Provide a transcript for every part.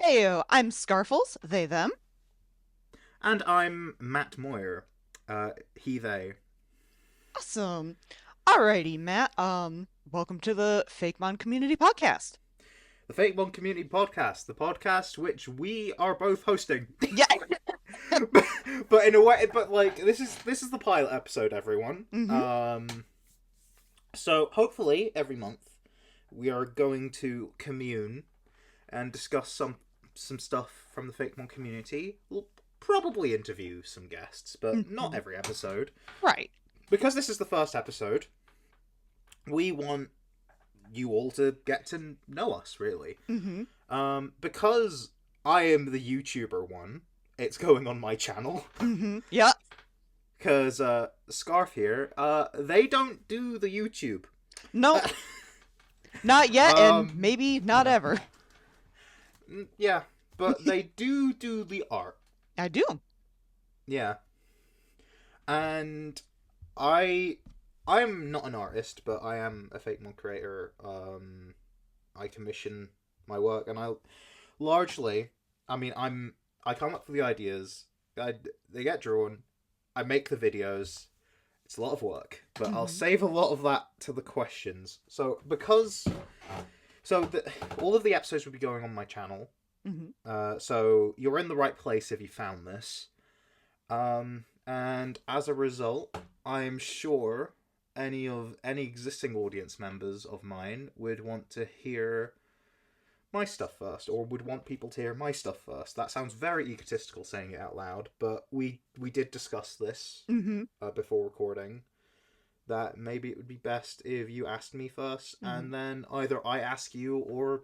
Heyo, I'm Scarffles, they, them. And I'm Matt Moyer. He, they. Awesome. Alrighty, Matt. Welcome to the Fakemon Community Podcast. The Fakemon Community Podcast, the podcast which we are both hosting. Yeah. but in a way, this is the pilot episode, everyone. Mm-hmm. So hopefully every month we are going to commune and discuss some stuff from the Fakemon community. We'll probably interview some guests, but not every episode. Right. Because this is the first episode, we want you all to get to know us, really. Mm-hmm. Because I am the YouTuber one, it's going on my channel. Mm-hmm. Yeah. Because Scarf here, they don't do the YouTube. No. Not yet, and maybe not ever. Yeah, but they do the art. I do. Yeah. And I'm not an artist, but I am a Fakemon creator. I commission my work, and I come up with the ideas. They get drawn. I make the videos. It's a lot of work, but I'll save a lot of that to the questions. So all of the episodes will be going on my channel. Mm-hmm. So you're in the right place if you found this. And as a result, I'm sure any existing audience members of mine would want to hear my stuff first, or would want people to hear my stuff first. That sounds very egotistical saying it out loud, but we did discuss this before recording, that maybe it would be best if you asked me first, and then either I ask you or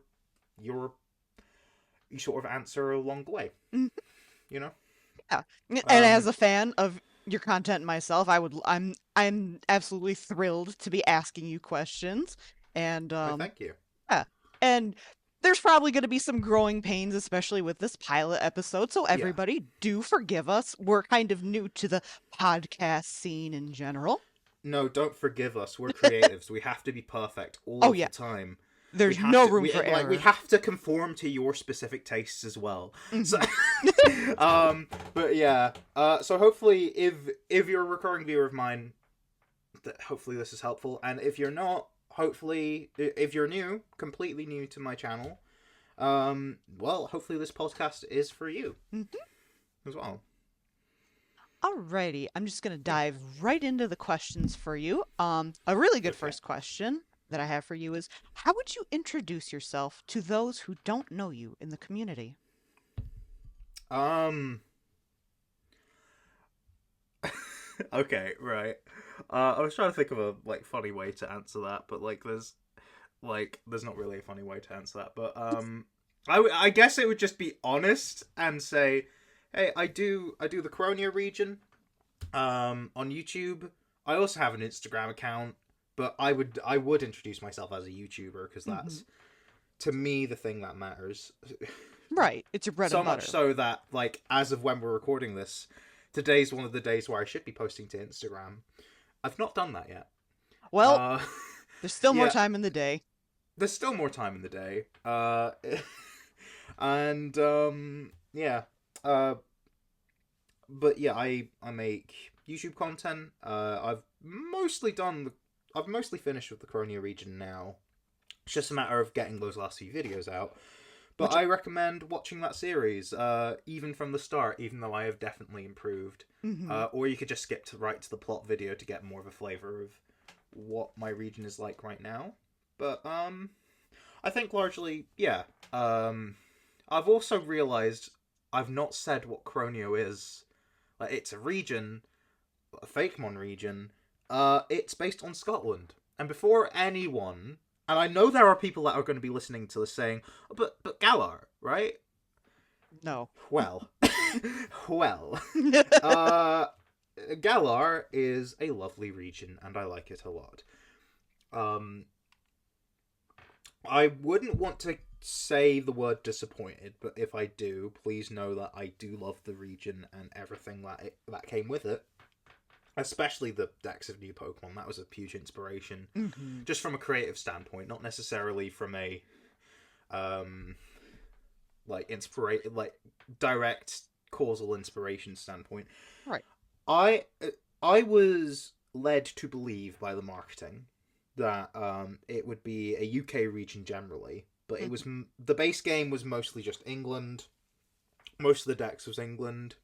you sort of answer along the way. You know? Yeah. And as a fan of your content myself, I'm absolutely thrilled to be asking you questions. And thank you. Yeah. And there's probably going to be some growing pains, especially with this pilot episode. So everybody, do forgive us. We're kind of new to the podcast scene in general. No, don't forgive us. We're creatives. We have to be perfect all the time. There's no room for error. We have to conform to your specific tastes as well. So, but yeah. So hopefully, if you're a recurring viewer of mine, hopefully this is helpful. And if you're not, hopefully, if you're new, completely new to my channel, well, hopefully this podcast is for you as well. Alrighty, I'm just gonna dive right into the questions for you. A really good first question that I have for you is, how would you introduce yourself to those who don't know you in the community? Okay, right. I was trying to think of a funny way to answer that, but there's not really a funny way to answer that. But I guess it would just be honest and say, hey, I do the CRONEO region on YouTube. I also have an Instagram account, but I would introduce myself as a YouTuber, because that's to me the thing that matters. Right, it's your bread and butter. So much so that as of when we're recording this, today's one of the days where I should be posting to Instagram. I've not done that yet. Well, there's still more time in the day. There's still more time in the day. But yeah, I make YouTube content. I've mostly finished with the CRONEO region now. It's just a matter of getting those last few videos out. But I recommend watching that series, even from the start, even though I have definitely improved. Or you could just skip right to the plot video to get more of a flavour of what my region is like right now. But I think largely, yeah. I've also realised I've not said what CRONEO is. It's a region, a Fakemon region. It's based on Scotland. And before anyone... And I know there are people that are going to be listening to this saying, but Galar, right? No. Well. Galar is a lovely region, and I like it a lot. I wouldn't want to say the word disappointed, but if I do, please know that I do love the region and everything that came with it. Especially the decks of new Pokemon. That was a huge inspiration. Just from a creative standpoint, not necessarily from a like direct causal inspiration standpoint. Right. I I was led to believe by the marketing that it would be a UK region generally, but it was the base game was mostly just England. Most of the decks was England.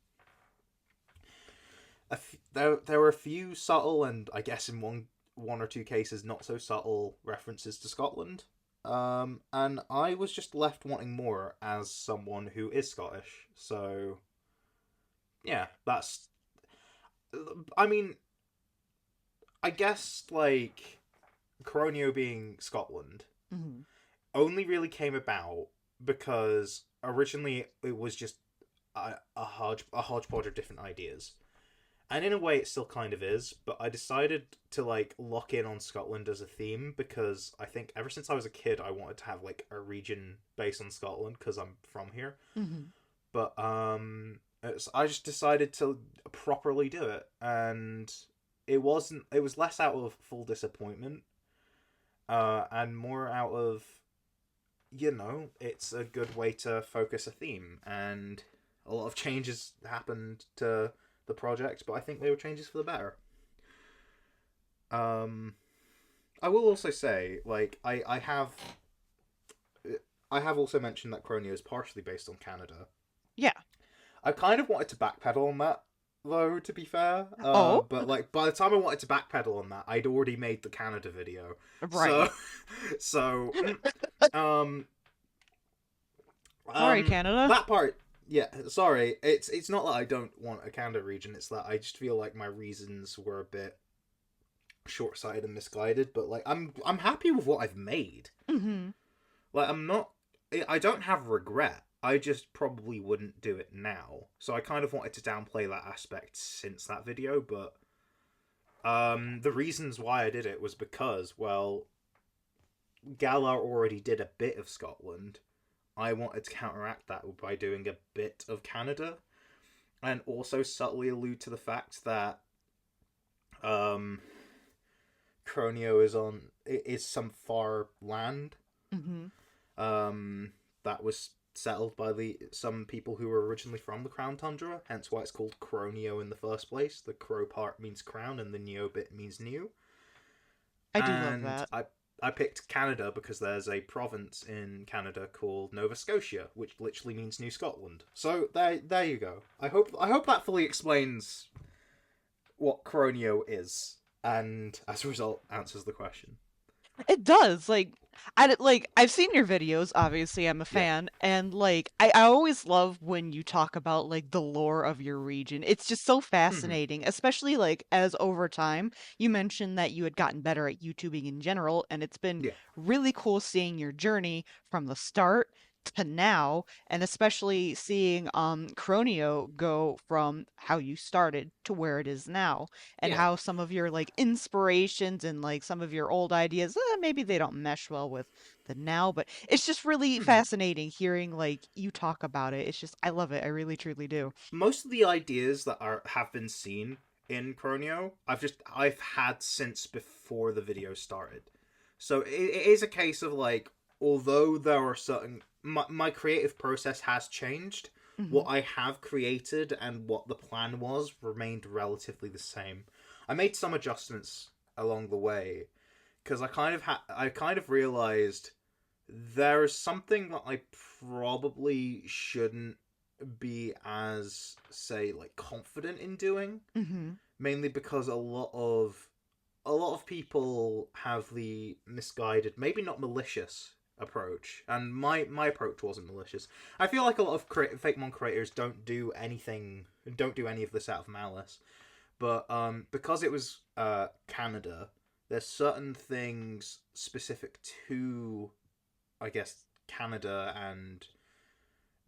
There were a few subtle and I guess in one or two cases not so subtle references to Scotland. And I was just left wanting more as someone who is Scottish. So yeah, that's. I mean, I guess like CRONEO being Scotland only really came about because originally it was just a hodgepodge of different ideas. And in a way, it still kind of is, but I decided to like lock in on Scotland as a theme because I think ever since I was a kid, I wanted to have like a region based on Scotland because I'm from here. But I just decided to properly do it, and it wasn't. It was less out of full disappointment, and more out of, it's a good way to focus a theme, and a lot of changes happened to the project, but I think they were changes for the better. I will also say, like, I have also mentioned that CRONEO is partially based on Canada. Yeah. I kind of wanted to backpedal on that, though, to be fair. Oh. But, like, by the time I wanted to backpedal on that, I'd already made the Canada video. Right. Sorry, Canada. That part, yeah, sorry. It's not that I don't want a Canada region, it's that I just feel like my reasons were a bit short-sighted and misguided, but, like, I'm happy with what I've made. Like, I don't have regret. I just probably wouldn't do it now. So I kind of wanted to downplay that aspect since that video, but the reasons why I did it was because, well, Galar already did a bit of Scotland. I wanted to counteract that by doing a bit of Canada, and also subtly allude to the fact that CRONEO is some far land that was settled by some people who were originally from the Crown Tundra, hence why it's called CRONEO in the first place. The crow part means crown and the neo bit means new. I do love that. I picked Canada because there's a province in Canada called Nova Scotia, which literally means New Scotland. So there you go. I hope that fully explains what CRONEO is, and as a result answers the question. It does. I've seen your videos, obviously I'm a fan, and like I always love when you talk about like the lore of your region. It's just so fascinating, especially like as over time you mentioned that you had gotten better at YouTubing in general, and it's been really cool seeing your journey from the start to now, and especially seeing CRONEO go from how you started to where it is now, and how some of your like inspirations and like some of your old ideas, maybe they don't mesh well with the now, but it's just really fascinating hearing like you talk about it. It's just I love it. I really truly do. Most of the ideas that have been seen in CRONEO, I've had since before the video started. So it is a case of like, although there are certain my creative process has changed, what I have created and what the plan was remained relatively the same. I made some adjustments along the way because I kind of realized there's something that I probably shouldn't be as, say, like confident in doing, mainly because a lot of people have the misguided, maybe not malicious approach, and my approach wasn't malicious. I feel like a lot of Fakemon creators don't do any of this out of malice, but because it was Canada, there's certain things specific to, I guess, Canada and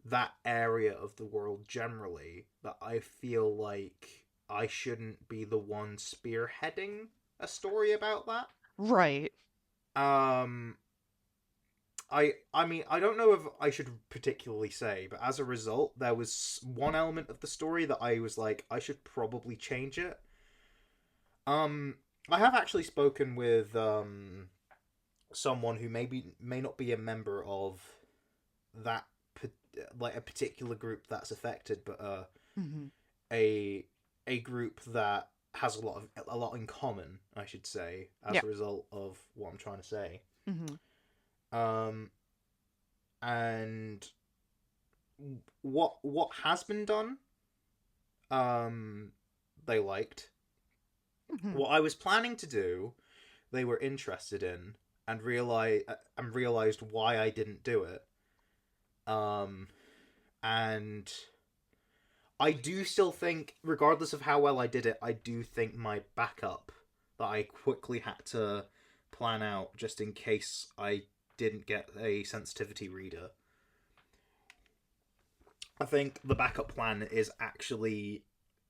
that area of the world generally that I feel like I shouldn't be the one spearheading a story about that. Right. I mean, I don't know if I should particularly say, but as a result, there was one element of the story that I was like, I should probably change it. I have actually spoken with someone who may not be a member of that like a particular group that's affected, but Mm-hmm. a group that has a lot in common, I should say, as a result of what I'm trying to say. Mm-hmm. And what has been done, they liked. Mm-hmm. What I was planning to do, they were interested in, and realized why I didn't do it. And I do still think, regardless of how well I did it, I do think my backup that I quickly had to plan out just in case I didn't get a sensitivity reader. I think the backup plan is actually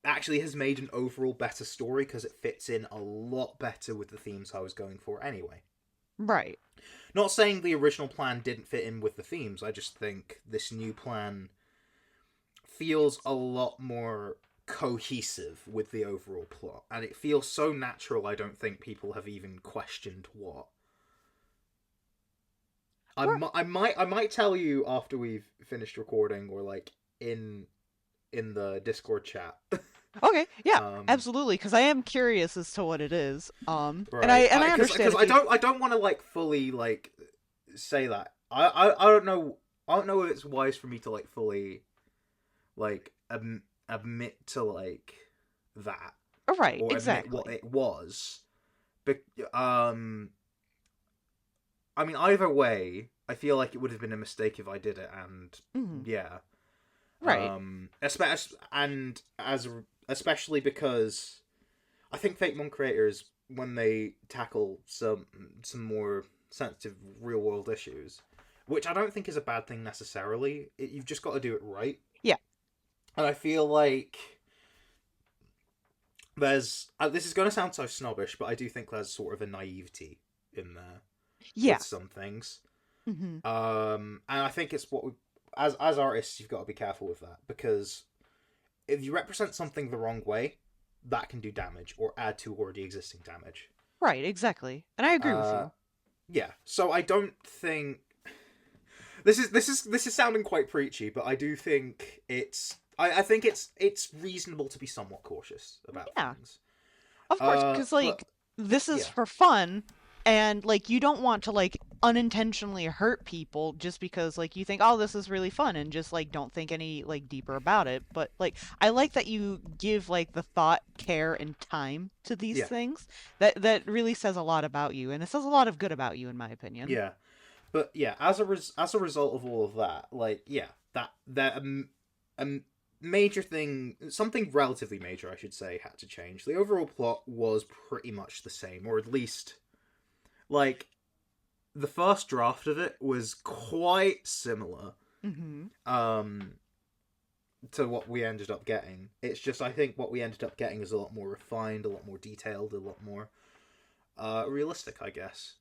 has made an overall better story because it fits in a lot better with the themes I was going for anyway. Right. Not saying the original plan didn't fit in with the themes, I just think this new plan feels a lot more cohesive with the overall plot, and it feels so natural I don't think people have even questioned what. I might tell you after we've finished recording, or like in the Discord chat. Okay, yeah, absolutely, because I am curious as to what it is. Right. And I understand because I don't want to like fully like say that. I don't know if it's wise for me to like fully like admit to like that. Right, or exactly. Admit what it was. I mean, either way, I feel like it would have been a mistake if I did it, and yeah. Right. Especially because I think Fakemon creators, when they tackle some more sensitive real world issues, which I don't think is a bad thing necessarily, you've just got to do it right. Yeah. And I feel like there's this is going to sound so snobbish, but I do think there's sort of a naivety in there. Yeah. With some things. Mm-hmm. And I think it's what as artists, you've got to be careful with that, because if you represent something the wrong way, that can do damage or add to already existing damage. Right, exactly. And I agree with you. Yeah. So I don't think this is sounding quite preachy, but I do think I think it's reasonable to be somewhat cautious about things. Of course, because this is for fun. And, like, you don't want to, like, unintentionally hurt people just because, like, you think, oh, this is really fun, and just, like, don't think any, like, deeper about it. But, like, I like that you give, like, the thought, care, and time to these things. That really says a lot about you, and it says a lot of good about you, in my opinion. Yeah. But, yeah, as a result of all of that, like, yeah, that major thing, something relatively major, I should say, had to change. The overall plot was pretty much the same, or at least... like, the first draft of it was quite similar to what we ended up getting. It's just, I think what we ended up getting is a lot more refined, a lot more detailed, a lot more realistic, I guess.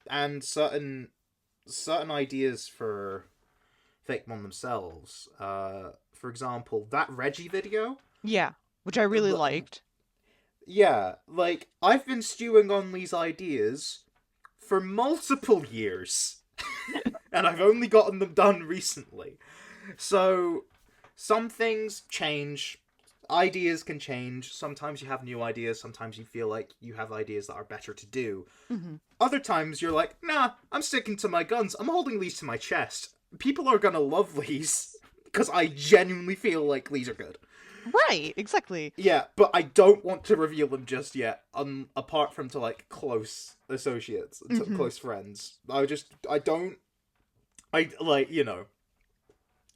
And certain ideas for Fakemon themselves. For example, that Reggie video. Yeah, which I really liked. Yeah, like, I've been stewing on these ideas for multiple years, and I've only gotten them done recently. So, some things change, ideas can change, sometimes you have new ideas, sometimes you feel like you have ideas that are better to do. Other times you're like, nah, I'm sticking to my guns, I'm holding these to my chest. People are gonna love these, because I genuinely feel like these are good. Right, exactly. Yeah, but I don't want to reveal them just yet, apart from to, like, close associates, to close friends. I don't, like, you know,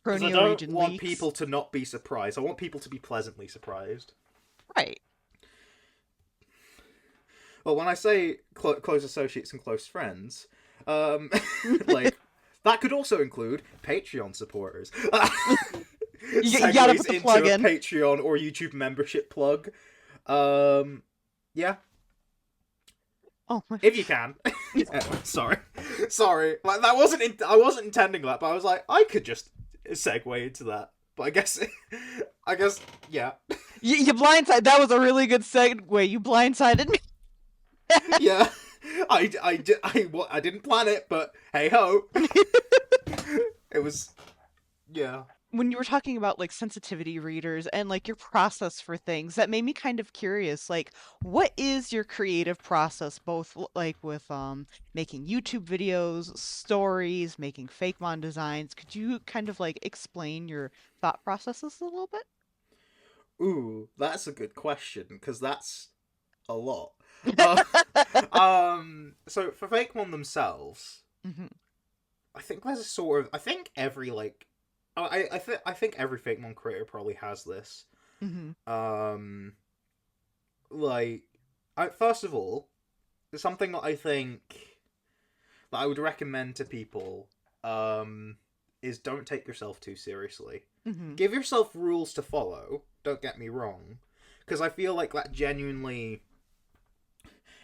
because I don't want people to not be surprised. I want people to be pleasantly surprised. Right. Well, when I say close associates and close friends, like, that could also include Patreon supporters. You gotta put the plug in. A Patreon or YouTube membership plug. Yeah. Oh my. If you can. Sorry. Like, that wasn't. I wasn't intending that, but I was like, I could just segue into that. But I guess, yeah. You blindsided. That was a really good segue. You blindsided me. Yeah. I didn't plan it, but hey ho. It was, yeah. When you were talking about like sensitivity readers and like your process for things, that made me kind of curious. Like, what is your creative process, both like with making YouTube videos, stories, making Fakemon designs? Could you kind of like explain your thought processes a little bit? Ooh, that's a good question, because that's a lot. Uh, so for Fakemon themselves, Hmm. I think there's a sort of, I think every like, I think every Fakemon creator probably has this. Hmm. Um, like, first of all, something that I think that I would recommend to people, is don't take yourself too seriously. Hmm. Give yourself rules to follow. Don't get me wrong, because I feel like that genuinely,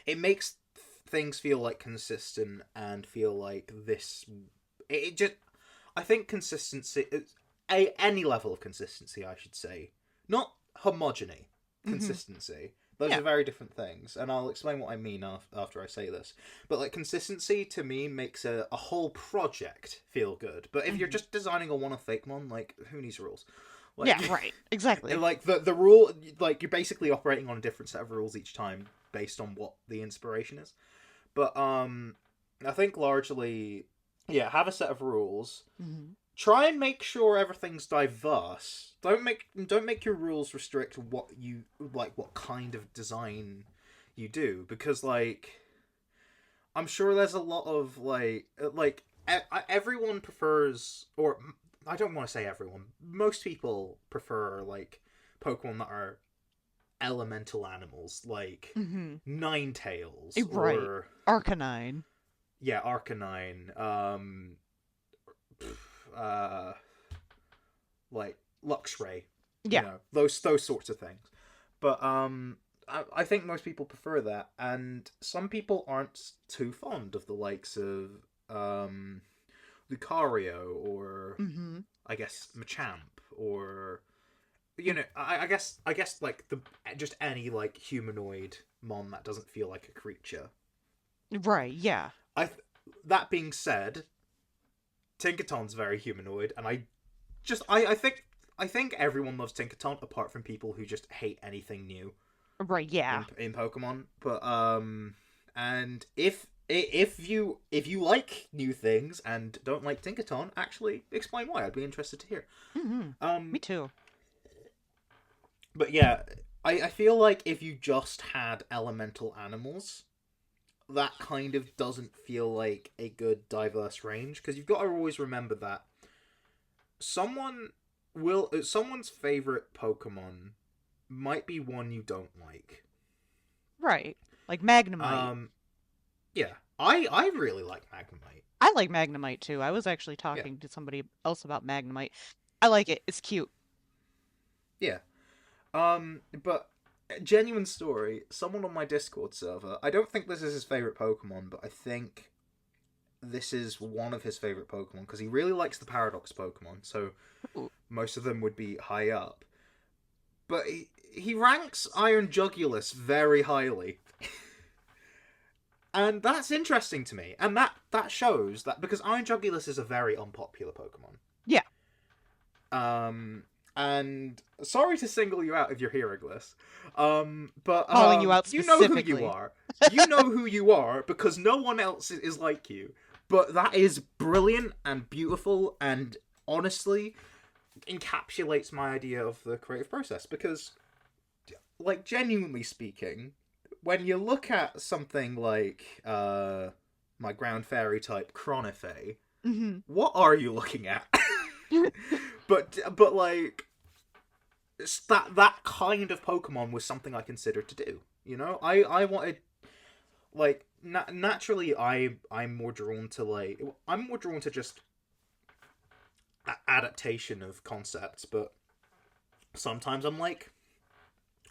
it makes things feel like consistent and feel like this. It just, I think consistency, any level of consistency, I should say, not homogeny, Hmm. consistency. Those Yeah. are very different things, and I'll explain what I mean after I say this. But like consistency to me makes a whole project feel good. But if you're Hmm. just designing a one-off Fakemon, like who needs rules? Yeah, Like, right. Exactly. like the rule, like you're basically operating on a different set of rules each time based on what the inspiration is. But I think largely, yeah, have a set of rules. Hmm. Try and make sure everything's diverse. Don't make your rules restrict what you like, what kind of design you do, because like I'm sure there's a lot of everyone prefers, or I don't want to say everyone. Most people prefer like Pokemon that are elemental animals, like Hmm. Ninetales Right. or Arcanine. yeah, Arcanine, uh, like Luxray, you Yeah. know, those sorts of things. But I think most people prefer that, and some people aren't too fond of the likes of Lucario or Hmm. I guess Machamp or you know I guess like the just any like humanoid mon that doesn't feel like a creature. Right. Yeah. I that being said, Tinkaton's very humanoid, and I think everyone loves Tinkaton apart from people who just hate anything new Right. Yeah. in Pokemon. But and if you like new things and don't like Tinkaton, actually explain why. I'd be interested to hear. Hmm. Me Um, too. but yeah, I feel like if you just had elemental animals, that kind of doesn't feel like a good diverse range, because you've got to always remember that someone someone's favorite Pokemon might be one you don't like. Right. Like Magnemite. Um, yeah, I really like Magnemite. I like Magnemite too. I was actually Yeah, talking to somebody else about Magnemite. I like it. It's cute. yeah. But genuine story. Someone on my Discord server. I don't think this is his favorite Pokemon, but I think this is one of his favorite Pokemon because he really likes the Paradox Pokemon. So Ooh. most of them would be high up. But he ranks Iron Jugulus very highly. And that's interesting to me. And that shows that because Iron Jugulus is a very unpopular Pokemon. Yeah. And sorry to single you out if you're hearing this. But Calling you out you know who you specifically. are. You know who you are because no one else is like you. But that is brilliant and beautiful and honestly encapsulates my idea of the creative process because like genuinely speaking, when you look at something like my ground fairy type CRONEO, Hmm. what are you looking at? but like that kind of Pokemon was something I considered to do. You know, I wanted like naturally I'm more drawn to just adaptation of concepts, but sometimes I'm like,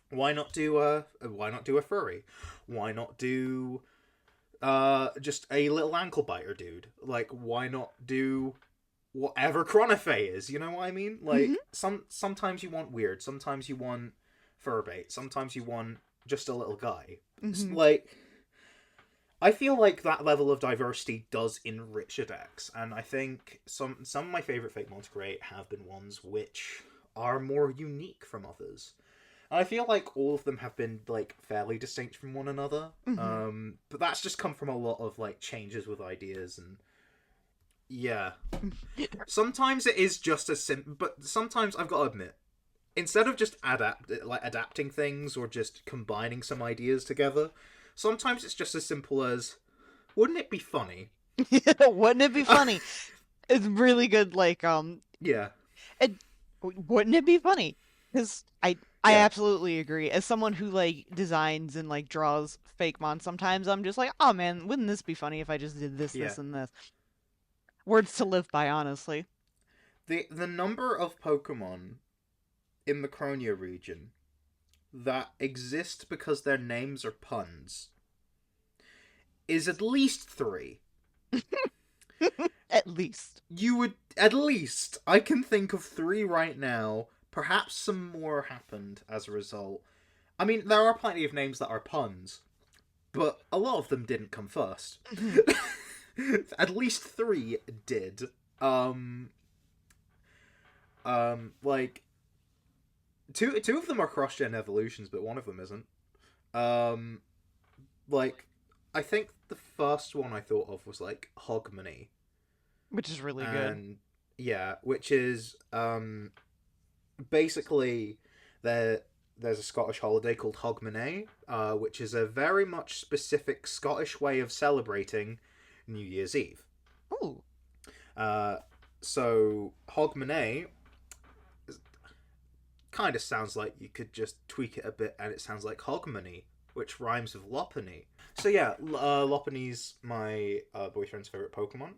why not do a furry? Why not do just a little ankle biter dude? Like why not do whatever CRONEO is, you know what I mean? Hmm. Like sometimes you want weird, sometimes you want furbait, sometimes you want just a little guy. Hmm. Like I feel like that level of diversity does enrich a dex, and I think some of my favorite Fakemon to create have been ones which are more unique from others. And I feel like all of them have been like fairly distinct from one another. But that's just come from a lot of like changes with ideas and yeah. Sometimes it is just as simple, but sometimes I've got to admit, instead of just adapting things or just combining some ideas together, sometimes it's just as simple as, wouldn't it be funny? Wouldn't it be funny? It's really good. Like Yeah. wouldn't it be funny? Because I absolutely agree. As someone who like designs and like draws Fakemon, sometimes I'm just like, oh man, wouldn't this be funny if I just did this, this, and this? Words to live by, honestly. The number of Pokemon in the CRONEO region that exist because their names are puns is at least 3. At least. I can think of 3 right now. Perhaps some more happened as a result. I mean, there are plenty of names that are puns, but a lot of them didn't come first. At least 3 did. Like two of them are cross-gen evolutions, but one of them isn't. Like I think the first one I thought of was like Hogmanay, which is really good. Yeah, which is basically there's a Scottish holiday called Hogmanay, which is a very much specific Scottish way of celebrating New Year's Eve. Ooh. So Hogmanay kind of sounds like you could just tweak it a bit and it sounds like Hogmanay, which rhymes with Lopunny. So yeah, Lopunny's my boyfriend's favorite Pokemon.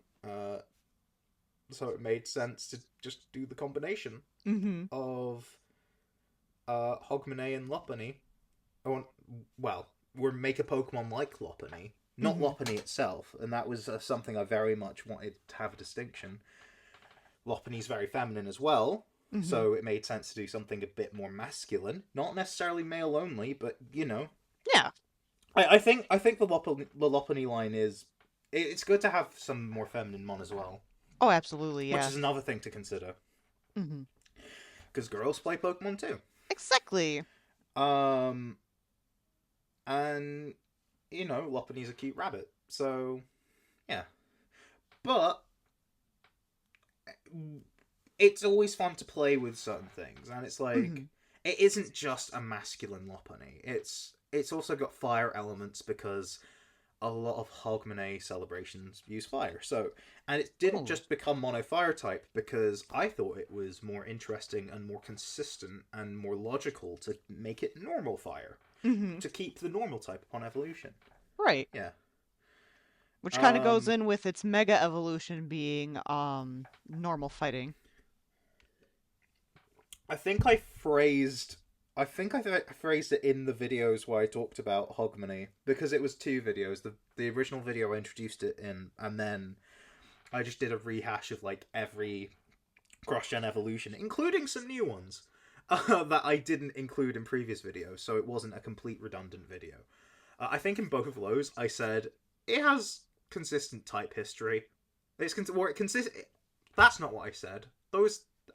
So it made sense to just do the combination of Hogmanay and Lopunny. Well, we'll make a Pokemon like Lopunny, not Lopunny itself, and that was something I very much wanted to have a distinction. Lopunny's very feminine as well, so it made sense to do something a bit more masculine, not necessarily male only, but you know. Yeah. I think the Lopunny line it's good to have some more feminine mon as well. Oh, absolutely, yeah. Which is another thing to consider. Because girls play Pokemon too. Exactly. And you know, Lopunny's a cute rabbit, so yeah. But it's always fun to play with certain things, and it's like it isn't just a masculine Lopunny. It's also got fire elements because a lot of Hogmanay celebrations use fire. So, and it didn't just become mono fire type because I thought it was more interesting and more consistent and more logical to make it normal fire to keep the normal type upon evolution. Right. Yeah. Which kind of goes in with its mega evolution being normal fighting. I think I phrased it in the videos where I talked about Hogmanay, because it was 2 videos. The original video I introduced it in, and then I just did a rehash of like every cross-gen evolution, including some new ones that I didn't include in previous videos, so it wasn't a complete redundant video. I think in both of those I said it has consistent type history. That's not what I said.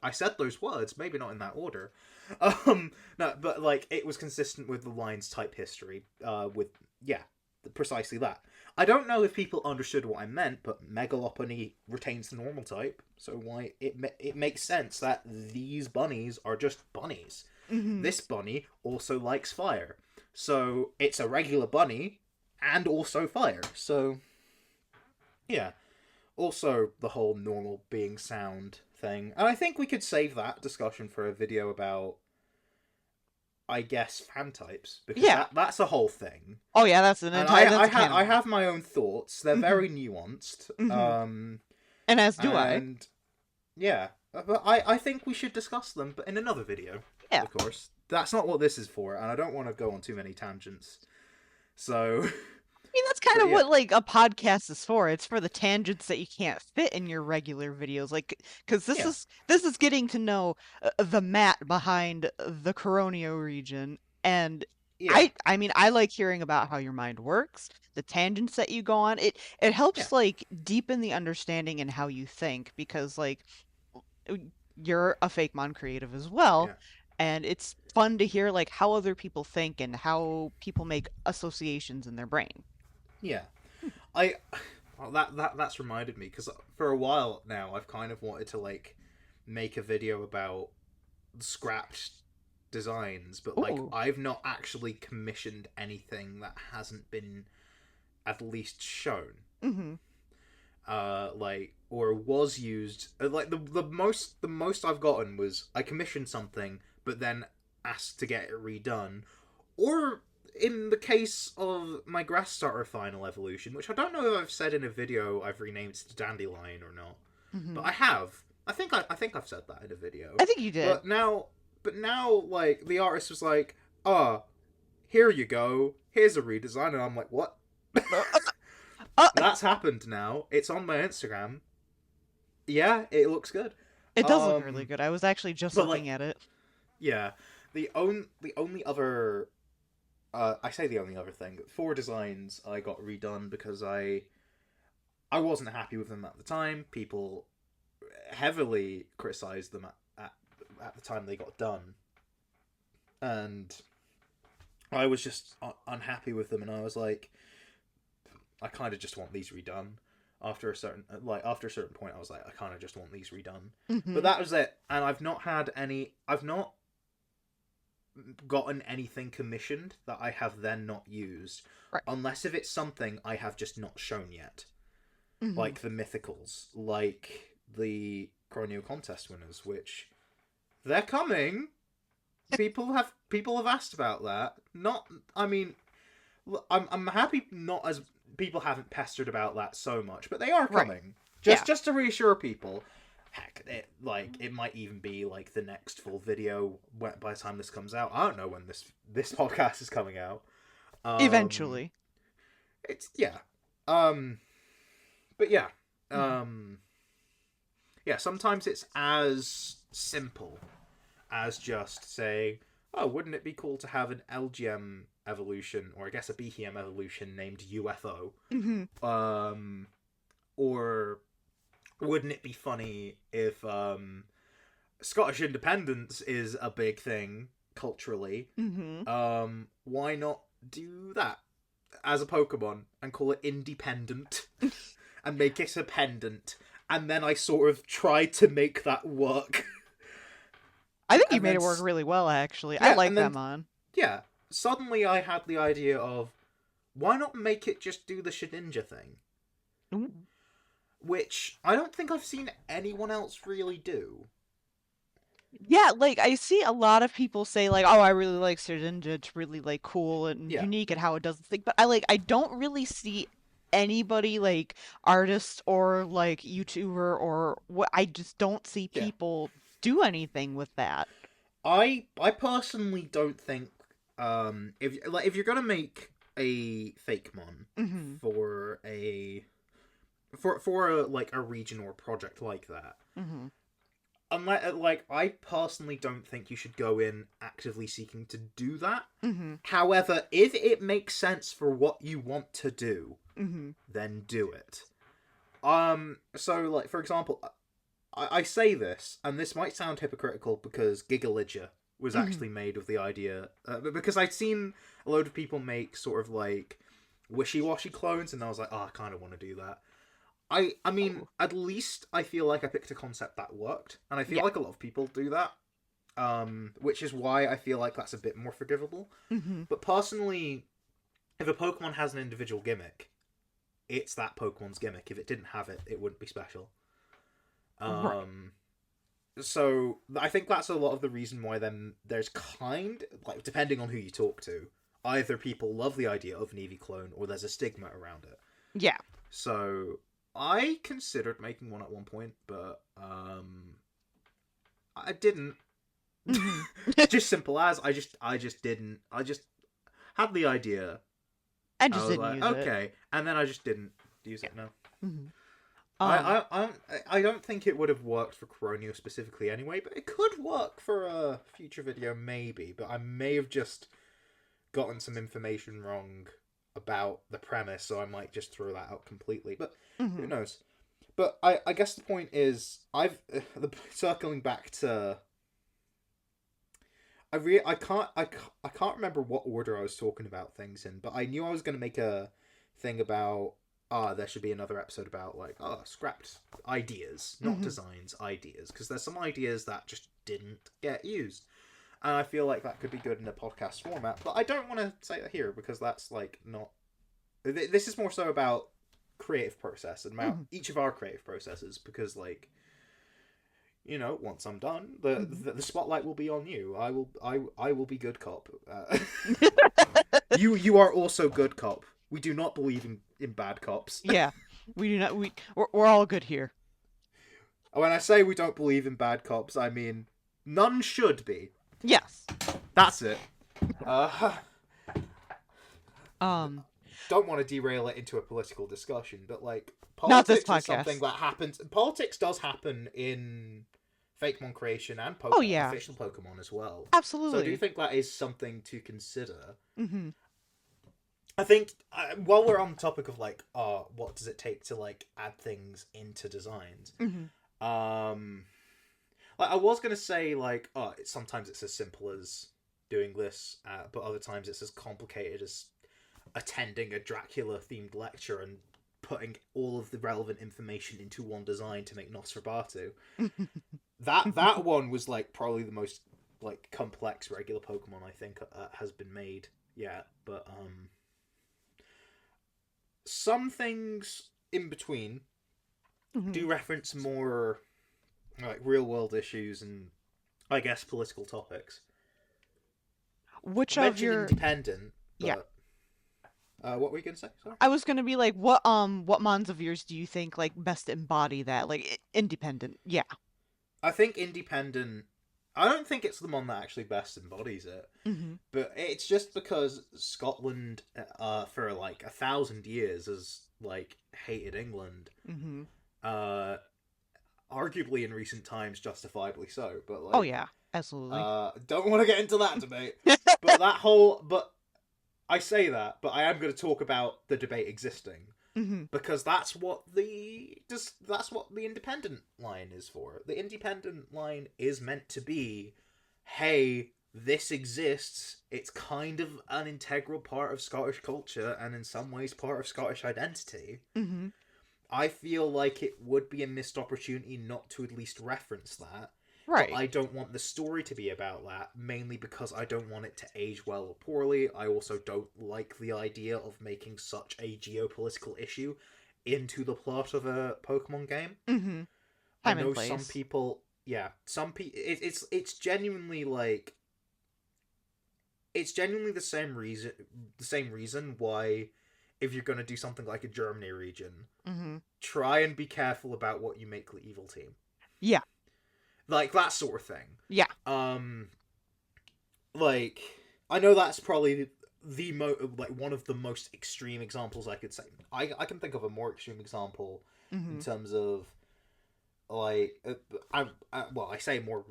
I said those words, maybe not in that order. No, but like it was consistent with the line's type history. Precisely that. I don't know if people understood what I meant, but Mega Lopunny retains the normal type, so why it makes sense that these bunnies are just bunnies. This bunny also likes fire, so it's a regular bunny and also fire. So yeah. Also, the whole normal being sound thing. And I think we could save that discussion for a video about, I guess, fan types. Because that's a whole thing. Oh, yeah, that's an entire... I have my own thoughts. They're very nuanced. And as do I. Yeah. But I think we should discuss them, but in another video, of course. That's not what this is for, and I don't want to go on too many tangents. So... I mean, that's kind of what, like, a podcast is for. It's for the tangents that you can't fit in your regular videos. Like, because this is getting to know the Matt behind the CRONEO region. And Yeah, I mean, I like hearing about how your mind works, the tangents that you go on. It yeah, helps like deepen the understanding in how you think because like uh, you're a Fakemon creative as well, yeah, and it's fun to hear like how other people think and how people make associations in their brain. yeah. I well, that's reminded me because for a while now I've kind of wanted to like make a video about scrapped designs, but like Ooh. I've not actually commissioned anything that hasn't been at least shown. Mm-hmm. Like or was used like the most I've gotten was I commissioned something but then asked to get it redone, or in the case of my grass starter final evolution, which I don't know if I've said in a video I've renamed to Dandelion or not, Mm-hmm. but I have. I think I've said that in a video. I think you did. But now like the artist was like, "Ah, here you go. Here's a redesign," and I'm like, "What?" Uh, uh, That's happened now. It's on my Instagram. Yeah, it looks good. it does look really Um, good. I was actually just but like, looking at it. yeah, the only other, I say the only other thing, 4 designs I got redone because I wasn't happy with them at the time. People heavily criticized them at the time they got done, and I was just unhappy with them, and I was like, I kind of just want these redone. After a certain point, I was like, I kind of just want these redone. Mm-hmm. But that was it, and I've not had any. I've not gotten anything commissioned that I have then not used, Right. unless if it's something I have just not shown yet, Mm-hmm. like the mythicals, like the CRONEO contest winners, which they're coming. People have asked about that. Not, I mean, I'm happy not as people haven't pestered about that so much, but they are Right. coming. Yeah. Just to reassure people. Heck, it might even be like the next full video by the time this comes out. I don't know when this podcast is coming out. Um, Eventually. it's yeah. Um, but yeah. Mm-hmm. Um, yeah. Sometimes it's as simple as just saying, "Oh, wouldn't it be cool to have an LGM evolution, or I guess a BHM evolution named UFO?" Mm-hmm. Or wouldn't it be funny if Scottish independence is a big thing culturally? Mm-hmm. Why not do that as a Pokemon and call it independent and make it a pendant? And then I sort of tried to make that work. I think you And made then it work really well, actually. I yeah, like and then them on. yeah, suddenly I had the idea of why not make it just do the Shedinja thing, Ooh. which I don't think I've seen anyone else really do. Yeah, like I see a lot of people say like, "Oh, I really like Sergeant. It's really like cool and Yeah, unique and how it does the thing." But I don't really see anybody like artist or like YouTuber or what. I just don't see yeah. people do anything with that. I personally don't think if you're gonna make a Fakemon Mm-hmm. for a like a region or a project like that, Mm-hmm. unless like I personally don't think you should go in actively seeking to do that. Mm-hmm. However, if it makes sense for what you want to do, Mm-hmm. then do it. So like for example, I say this, and this might sound hypocritical because Gigalidger was Mm-hmm. actually made with the idea, because I'd seen a load of people make sort of like wishy-washy clones, and I was like, oh, I kind of want to do that. I mean, Oh. at least I feel like I picked a concept that worked, and I feel Yeah. like a lot of people do that, which is why I feel like that's a bit more forgivable. Mm-hmm. But personally, if a Pokemon has an individual gimmick, it's that Pokemon's gimmick. If it didn't have it, it wouldn't be special. Right. So I think that's a lot of the reason why then there's kind like depending on who you talk to, either people love the idea of an Eevee clone or there's a stigma around it. Yeah. So I considered making one at one point, but I didn't. Mm-hmm. Just simple as I just didn't. I just had the idea. I I just was didn't like, use it. okay, and then I just didn't use it. No. Mm-hmm. I don't think it would have worked for CRONEO specifically anyway, but it could work for a future video maybe. But I may have just gotten some information wrong about the premise, so I might just throw that out completely. But who knows? But I guess the point is, circling back to, I can't remember what order I was talking about things in, but I knew I was going to make a thing about there should be another episode about like scrapped ideas, not designs, ideas, because there's some ideas that just didn't get used, and I feel like that could be good in a podcast format. But I don't want to say that here because that's like not. This is more so about creative process and about each of our creative processes, because like, you know, once I'm done, the spotlight will be on you. I will be good cop. You are also good cop. We do not believe in bad cops. Yeah, we do not. We're all good here. When I say we don't believe in bad cops, I mean none should be. Yes. That's it. Don't want to derail it into a political discussion, but like politics is something that happens. Politics does happen in Fakemon creation and Pokemon, official Pokemon as well. Absolutely. So I do think that is something to consider. I think while we're on the topic of like, what does it take to like add things into designs? Like I was gonna say like, sometimes it's as simple as doing this, but other times it's as complicated as attending a Dracula themed lecture and putting all of the relevant information into one design to make Nosferatu. that one was like probably the most like complex regular Pokemon I think has been made yet, but some things in between do reference more like real world issues and I guess political topics. Which of your independent? But, what were you gonna say? Sorry. I was gonna be like, what mons of yours do you think like best embody that? Like independent, yeah. I think independent. I don't think it's the one that actually best embodies it, but it's just because Scotland, for like 1,000 years, has like hated England. Arguably in recent times, justifiably so. But like, oh yeah, absolutely. Don't want to get into that debate. But I say that, but I am going to talk about the debate existing because that's what the independent line is for. The independent line is meant to be, hey, this exists. It's kind of an integral part of Scottish culture and in some ways part of Scottish identity. I feel like it would be a missed opportunity not to at least reference that. Right. But I don't want the story to be about that, mainly because I don't want it to age well or poorly. I also don't like the idea of making such a geopolitical issue into the plot of a Pokemon game. I know some people, it's genuinely like, it's genuinely the same reason why, if you're going to do something like a Germany region, try and be careful about what you make the evil team. Yeah. Like, that sort of thing. Yeah. Like, I know that's probably one of the most extreme examples I could say. I can think of a more extreme example in terms of, like, I say more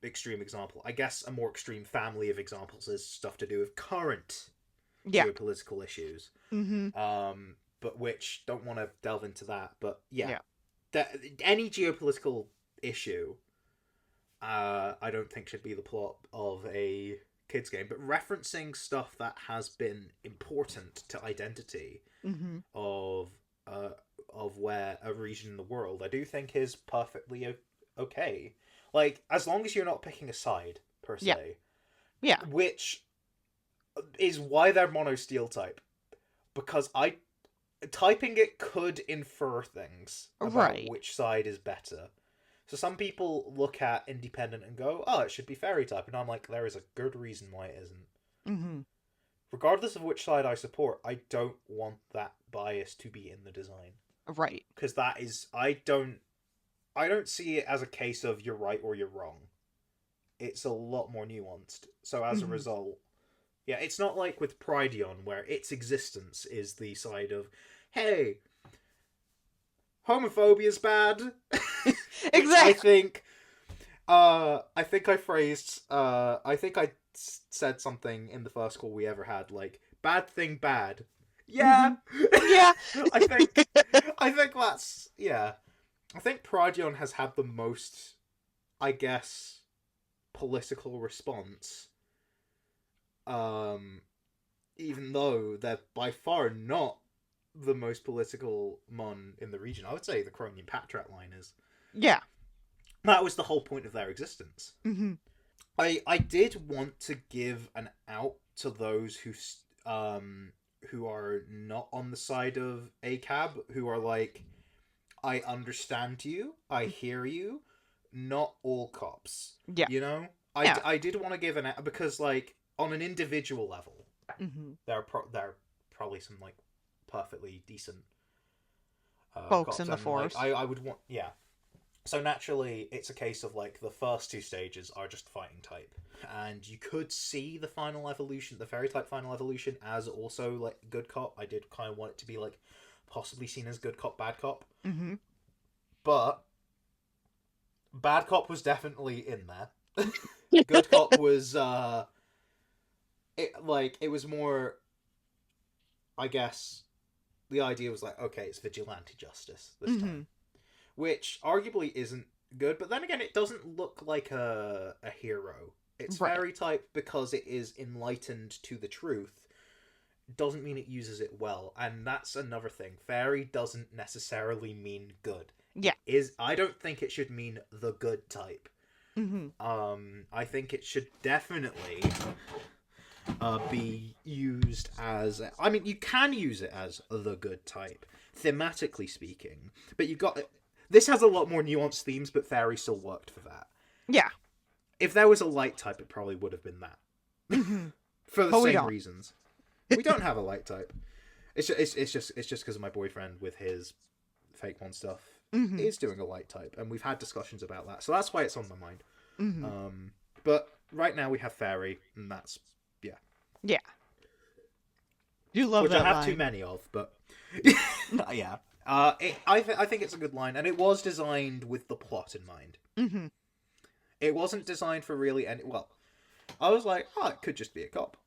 extreme example. I guess a more extreme family of examples is stuff to do with current geopolitical issues. But which, don't want to delve into that, but that any geopolitical issue, I don't think should be the plot of a kids game, but referencing stuff that has been important to identity of where a region in the world, I do think is perfectly okay. Like, as long as you're not picking a side per se, which is why they're mono steel type, because typing it could infer things about which side is better. So some people look at independent and go, oh, it should be fairy type. And I'm like, there is a good reason why it isn't. Regardless of which side I support, I don't want that bias to be in the design. Right. Because that is, I don't see it as a case of you're right or you're wrong. It's a lot more nuanced. So as a result, it's not like with Prideon, where its existence is the side of, hey, homophobia's bad. Exactly. I think I think I said something in the first call we ever had, like, bad thing bad. Yeah. Yeah. I think that's, yeah. I think Prodion has had the most, I guess, political response. Even though they're by far not the most political mon in the region. I would say the CRONEO Patrat line is. Yeah. That was the whole point of their existence. Mm-hmm. I did want to give an out to those who are not on the side of ACAB, who are like, I understand you, I hear you, not all cops. Yeah. You know? Yeah. I did want to give an out, because, like, on an individual level, there are probably some, like, perfectly decent folks cops, in the and, force. like, I would want, yeah. So naturally, it's a case of, like, the first two stages are just fighting type. And you could see the final evolution, the fairy type final evolution, as also, like, good cop. I did kind of want it to be, like, possibly seen as good cop, bad cop. Mm-hmm. But bad cop was definitely in there. Good cop was, it was more, I guess, the idea was like, okay, it's vigilante justice this time. Which arguably isn't good, but then again, it doesn't look like a hero. It's fairy type because it is enlightened to the truth. Doesn't mean it uses it well, and that's another thing. Fairy doesn't necessarily mean good. Yeah. I don't think it should mean the good type. I think it should definitely be used as... I mean, you can use it as the good type, thematically speaking, but you've got... This has a lot more nuanced themes, but fairy still worked for that. Yeah. If there was a light type, it probably would have been that. For the same reasons. We don't have a light type. It's just because of my boyfriend with his Fakemon stuff is doing a light type, and we've had discussions about that, so that's why it's on my mind. But right now we have fairy, and that's yeah. You love which that I have line. too many of, but yeah. I think it's a good line, and it was designed with the plot in mind. It wasn't designed for really any... Well, I was like, oh, it could just be a cop.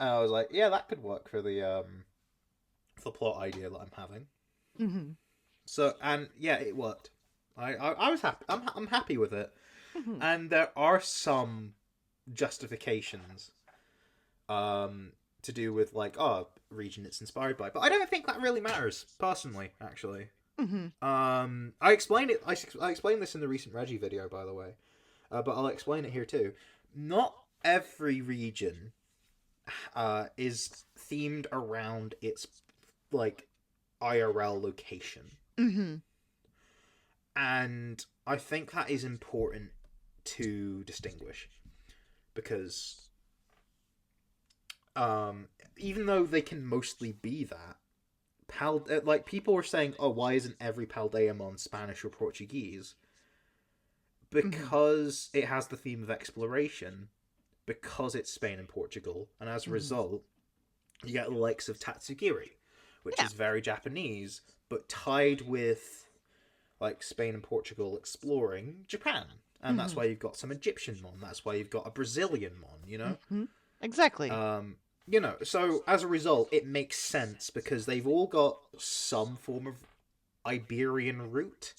And I was like, yeah, that could work for the plot idea that I'm having. So, and yeah, it worked. I was happy. I'm happy with it. And there are some justifications to do with, like, region it's inspired by, but I don't think that really matters personally, actually. I explained it. I explained this in the recent Reggie video, by the way, but I'll explain it here too. Not every region is themed around its, like, IRL location, and I think that is important to distinguish, because even though they can mostly be that, like, people are saying, oh, why isn't every Paldeamon Spanish or Portuguese? Because it has the theme of exploration, because it's Spain and Portugal, and as a result, you get the likes of Tatsugiri, which is very Japanese, but tied with, like, Spain and Portugal exploring Japan. And that's why you've got some Egyptian mon, that's why you've got a Brazilian mon, you know? Exactly. You know, so as a result, it makes sense because they've all got some form of Iberian root,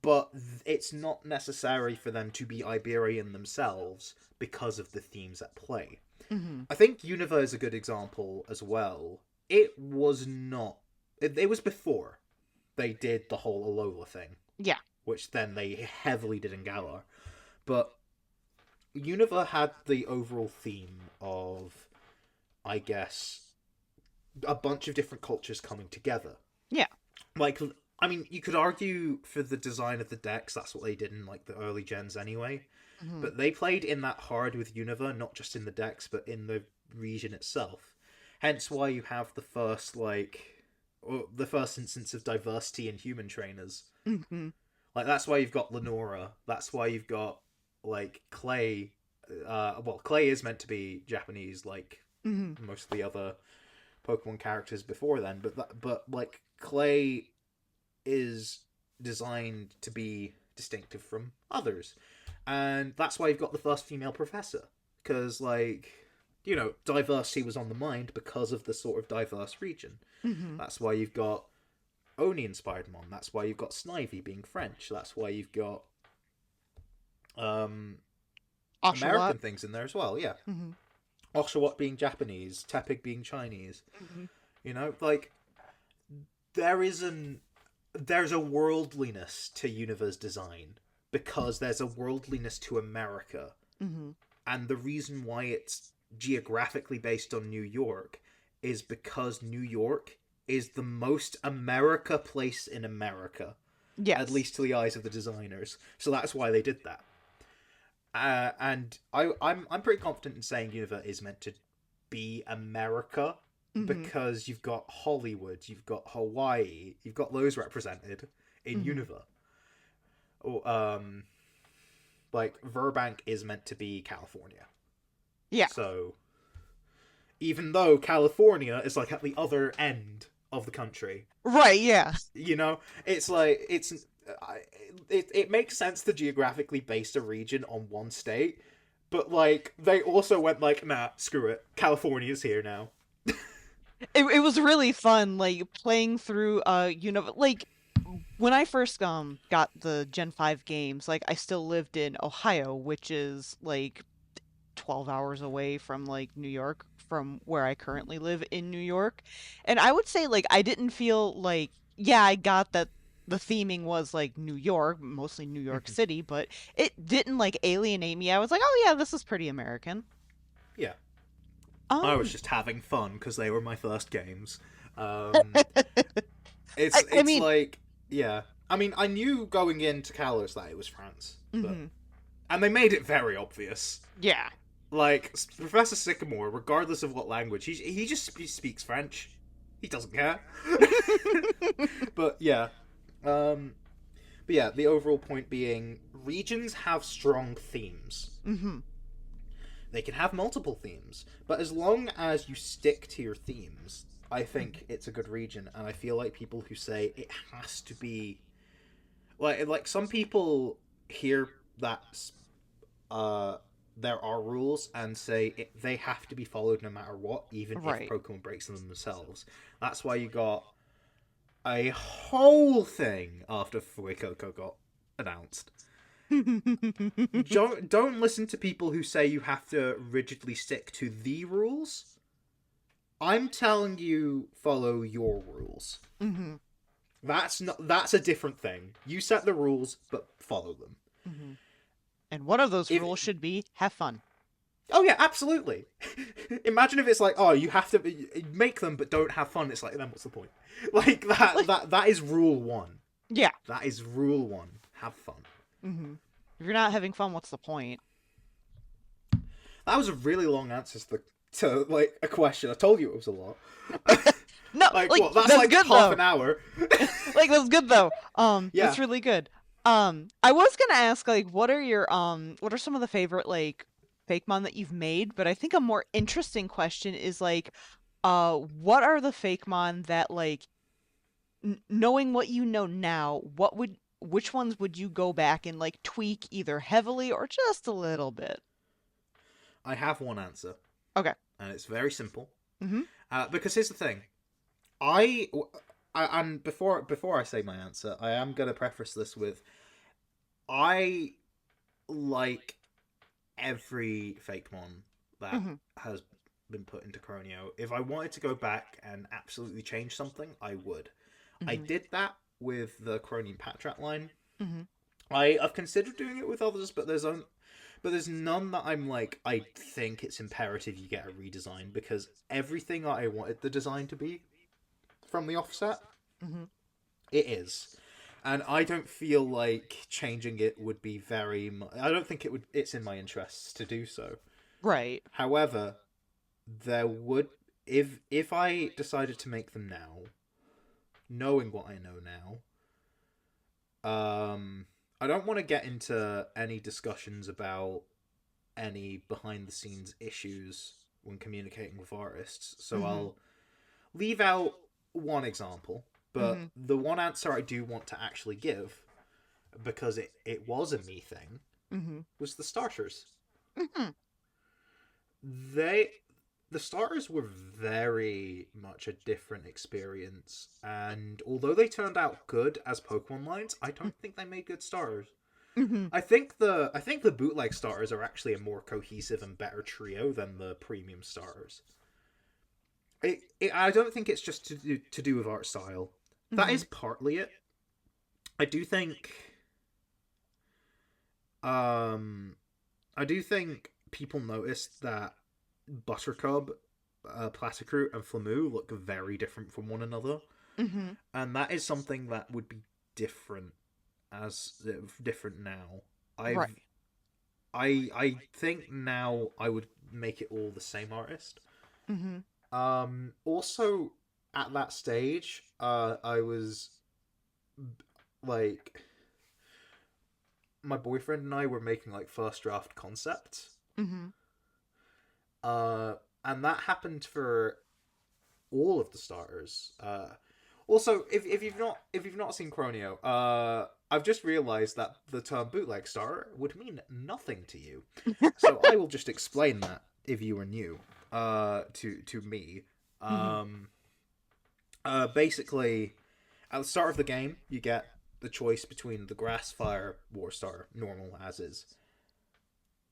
but it's not necessary for them to be Iberian themselves because of the themes at play. I think Universe is a good example as well. It was not... It was before they did the whole Alola thing. Yeah. Which then they heavily did in Galar. But Universe had the overall theme of, I guess, a bunch of different cultures coming together. Yeah. Like, I mean, you could argue for the design of the decks, that's what they did in, like, the early gens anyway. But they played in that hard with Universe, not just in the decks, but in the region itself. Hence why you have the first, like, or the first instance of diversity in human trainers. Like, that's why you've got Lenora. That's why you've got, like, Clay. Well, Clay is meant to be Japanese, like most of the other Pokemon characters before then. But like, Clay is designed to be distinctive from others. And that's why you've got the first female professor. Because, like, you know, diversity was on the mind because of the sort of diverse region. Mm-hmm. That's why you've got Oni-inspired Mon. That's why you've got Snivy being French. That's why you've got American things in there as well, yeah. Mm-hmm. Oshawott being Japanese, Tepig being Chinese. Mm-hmm. You know, like, there's a worldliness to Univer's design because there's a worldliness to America. Mm-hmm. And the reason why it's geographically based on New York is because New York is the most America place in America. Yes. At least to the eyes of the designers. So that's why they did that. And I'm pretty confident in saying Univer is meant to be America, because you've got Hollywood, you've got Hawaii, you've got those represented in Univer. Or, like, Burbank is meant to be California. Yeah. So, even though California is, like, at the other end of the country. Right, yeah. You know? It's like, it makes sense to geographically base a region on one state, but, like, they also went like, nah, screw it. California's here now. It was really fun, like, playing through, like, when I first got the Gen 5 games, like, I still lived in Ohio, which is, like, 12 hours away from, like, New York, from where I currently live in New York. And I would say, like, I didn't feel like, yeah, I got that the theming was, like, New York, mostly New York City, but it didn't, like, alienate me. I was like, oh, yeah, this is pretty American. Yeah. I was just having fun because they were my first games. It's I mean, like, yeah. I mean, I knew going into Kalos that it was France, but and they made it very obvious. Yeah. Like, Professor Sycamore, regardless of what language, he just speaks French. He doesn't care. But yeah, the overall point being, regions have strong themes. They can have multiple themes, but as long as you stick to your themes, I think it's a good region. And I feel like people who say it has to be, like some people hear that there are rules and say they have to be followed no matter what, even if Pokemon breaks them themselves. That's why you got a whole thing after Fuecoco got announced. Don't listen to people who say you have to rigidly stick to the rules. I'm telling you, follow your rules. That's a different thing. You set the rules, but follow them. And one of those rules should be have fun. Oh yeah, absolutely. Imagine if it's like, oh, you have to make them, but don't have fun. It's like, then what's the point? Like that is rule 1. Yeah. That is rule 1. Have fun. If you're not having fun, what's the point? That was a really long answer to like a question. I told you it was a lot. No, like what? That's like good, half though. an hour. Like, that's good though. Yeah. That's really good. I was gonna ask, like, what are some of the favorite, like, Fakemon that you've made? But I think a more interesting question is, like, what are the Fakemon that, like, knowing what you know now, which ones would you go back and, like, tweak either heavily or just a little bit? I have one answer. Okay. And it's very simple. Because here's the thing. And before I say my answer, I am going to preface this with, I like every Fakemon that has been put into CRONEO. If I wanted to go back and absolutely change something, I would. I did that with the Cronian Patrat line. I've considered doing it with others, but there's none that I'm like, I think it's imperative you get a redesign, because everything that I wanted the design to be from the offset, it is. And I don't feel like changing it would be I don't think it's in my interests to do so. Right. However, there would, if I decided to make them now, knowing what I know now, I don't want to get into any discussions about any behind-the-scenes issues when communicating with artists, so I'll leave out one example, but the one answer I do want to actually give, because it was a me thing, Mm-hmm. was the starters. Mm-hmm. They the starters were very much a different experience, and although they turned out good as Pokemon lines, I don't think they made good starters. Mm-hmm. I think the bootleg starters are actually a more cohesive and better trio than the premium starters. I don't think it's just to do with art style. That Mm-hmm. is partly it. I do think um I do think people noticed that Buttercup, Platicroot, and Flamoo look very different from one another, Mm-hmm. and that is something that would be different different now. I've Right. I think now I would make it all the same artist. Mm-hmm. Also at that stage, I was like my boyfriend and I were making like first draft concepts. Mm-hmm. Uh, and that happened for all of the starters. Also, if you've not seen CRONEO, I've just realized that the term bootleg starter would mean nothing to you. So I will just explain that if you are new, to me. Mm-hmm. Basically, at the start of the game, you get the choice between the grass, fire, war star, normal as is.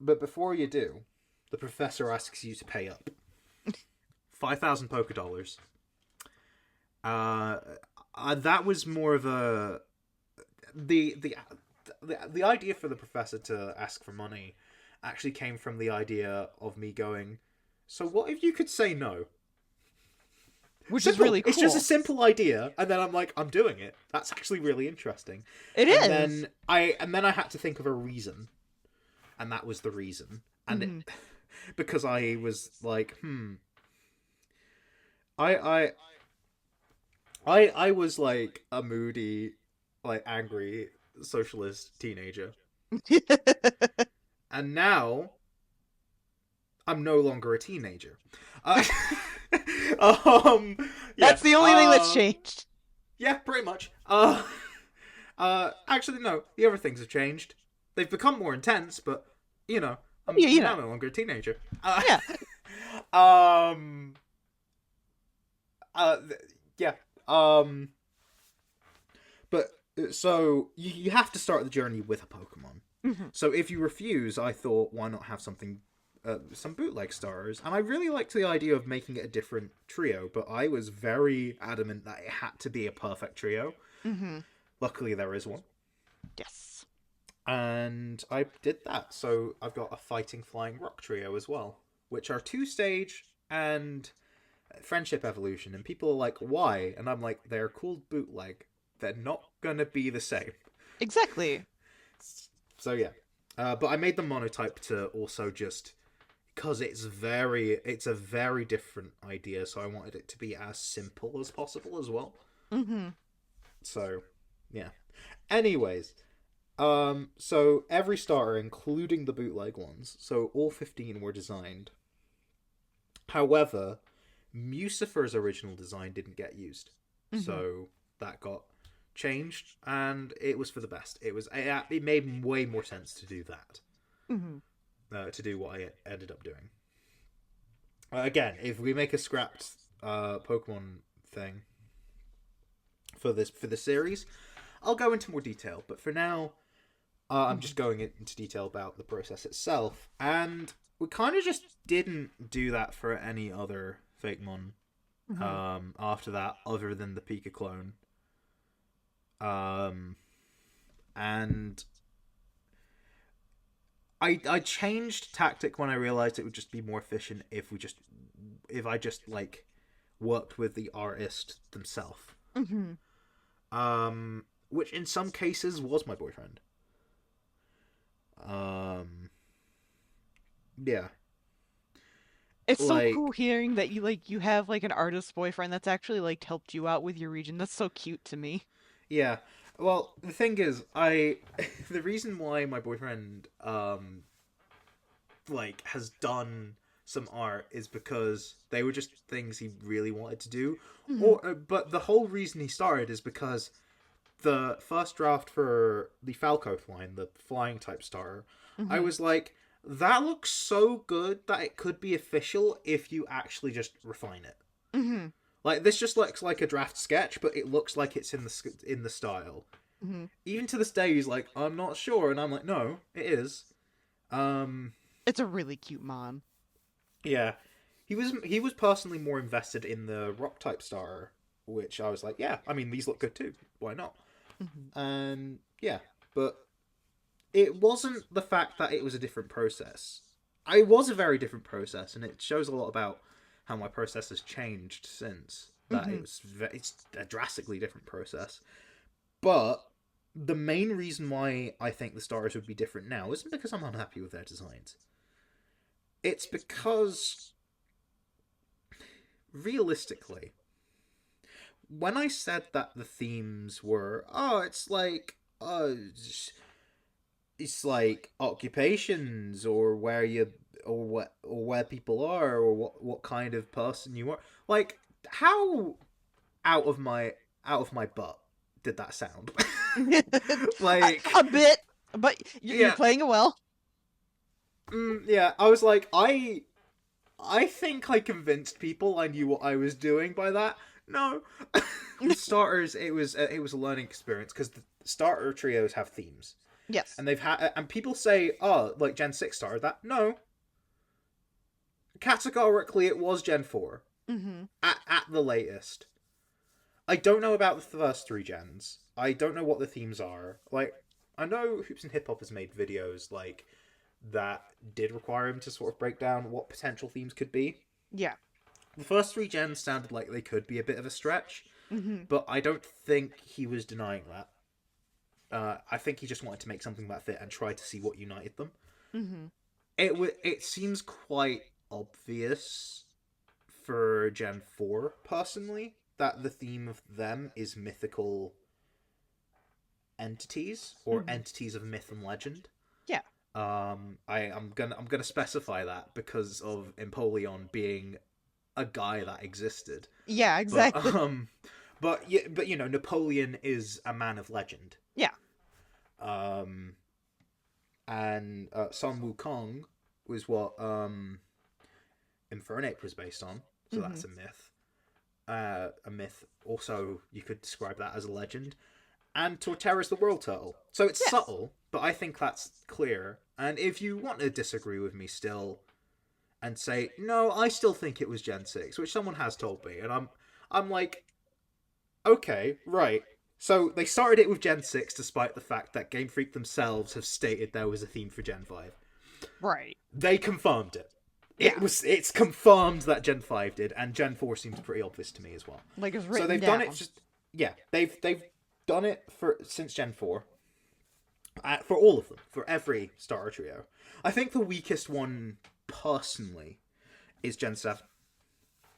But before you do, the professor asks you to pay up 5,000 Poké Dollars. Uh, that was more of a the, the the idea for the professor to ask for money actually came from the idea of me going, so what if you could say no? Which is Simple. really It's just a cool. simple idea, and then I'm like, I'm doing it. That's actually really interesting. It And is. then I had to think of a reason, and that was the reason. And Mm-hmm. because I was like, I I I was like a moody, like angry socialist teenager, and now I'm no longer a teenager. Uh, um, yeah, That's the only thing that's changed. yeah, pretty much. Actually, no. The other things have changed. They've become more intense, but you know, I'm Yeah, I'm now no longer a teenager. yeah. Um. Uh. Yeah. Um. But so you have to start the journey with a Pokemon. Mm-hmm. So if you refuse, I thought, why not have some bootleg stars? And I really liked the idea of making it a different trio, but I was very adamant that it had to be a perfect trio. Mm-hmm. Luckily, there is one. Yes. And I did that. So I've got a Fighting Flying Rock trio as well, which are 2-stage and friendship evolution. And people are like, why? And I'm like, they're called bootleg. They're not going to be the same. Exactly. So yeah. But I made the monotype to also just because it's a very different idea, so I wanted it to be as simple as possible as well. Mm-hmm. So yeah. Anyways, so every starter, including the bootleg ones, so all 15 were designed. However, Mucifer's original design didn't get used, Mm-hmm. so that got changed, and it was for the best. It made way more sense to do that, Mm-hmm. to do what I ended up doing. Again, if we make a scrapped Pokemon thing for this series, I'll go into more detail. But for now, I'm just going into detail about the process itself, and we kind of just didn't do that for any other Fakemon Mm-hmm. after that, other than the Pika clone. And I changed tactic when I realized it would just be more efficient if I just like worked with the artist themselves. Mm-hmm. Which in some cases was my boyfriend. Yeah, It's so cool like hearing that you have like an artist boyfriend that's actually like helped you out with your region. That's so cute to me. yeah. Well, the thing is, the reason why my boyfriend like has done some art is because they were just things he really wanted to do, Mm-hmm. or but the whole reason he started is because the first draft for the Falco line, the flying type starter, I Mm-hmm. was like, that looks so good that it could be official if you actually just refine it. Mm-hmm. Like, this just looks like a draft sketch, but it looks like it's in the style. Mm-hmm. Even to this day, he's like, I'm not sure, and I'm like, no, it is. It's a really cute mon. Yeah, he was personally more invested in the rock type starter, which I was like, yeah, I mean, these look good too. Why not? Mm-hmm. And yeah, but it wasn't the fact that it was a different process. It was a very different process, and it shows a lot about how my process has changed since. That Mm-hmm. it's a drastically different process. But the main reason why I think the stars would be different now isn't because I'm unhappy with their designs. It's because, realistically, when I said that the themes were, it's like occupations or where you or where people are or what kind of person you are. Like, how out of my butt did that sound? Like, A bit, but you're yeah, playing it well. yeah. I was like, I think I convinced people I knew what I was doing by that. No, the starters. It was a learning experience because the starter trios have themes, Yes. and they've had and people say, oh, like Gen 6 started that. No, categorically it was Gen 4 Mm-hmm. at the latest. I don't know about the first three gens. I don't know what the themes are. Like, I know Hoops and Hip Hop has made videos like that did require him to sort of break down what potential themes could be. Yeah. The first three gens sounded like they could be a bit of a stretch, Mm-hmm. but I don't think he was denying that. I think he just wanted to make something that fit and try to see what united them. Mm-hmm. It seems quite obvious for Gen 4, personally, that the theme of them is mythical entities or Mm-hmm. entities of myth and legend. Yeah. I'm gonna specify that because of Empoleon being a guy that existed. Yeah, But exactly. but you know, Napoleon is a man of legend. Yeah. And Sun Wukong was what Infernape was based on, so Mm-hmm. that's a myth. A myth. Also, you could describe that as a legend. And Torterra's the world turtle. So it's Yes. subtle, but I think that's clear. And if you want to disagree with me still, and say no, I still think it was Gen 6, which someone has told me, and I'm like, okay, right. So they started it with Gen 6 despite the fact that Game Freak themselves have stated there was a theme for Gen 5. Right. They confirmed it. Yeah. It's confirmed that Gen 5 did, and Gen 4 seems pretty obvious to me as well. Like it's written So they've down. done it just they've done it for since Gen 4. For all of them, for every starter trio. I think the weakest one personally is Gen 7.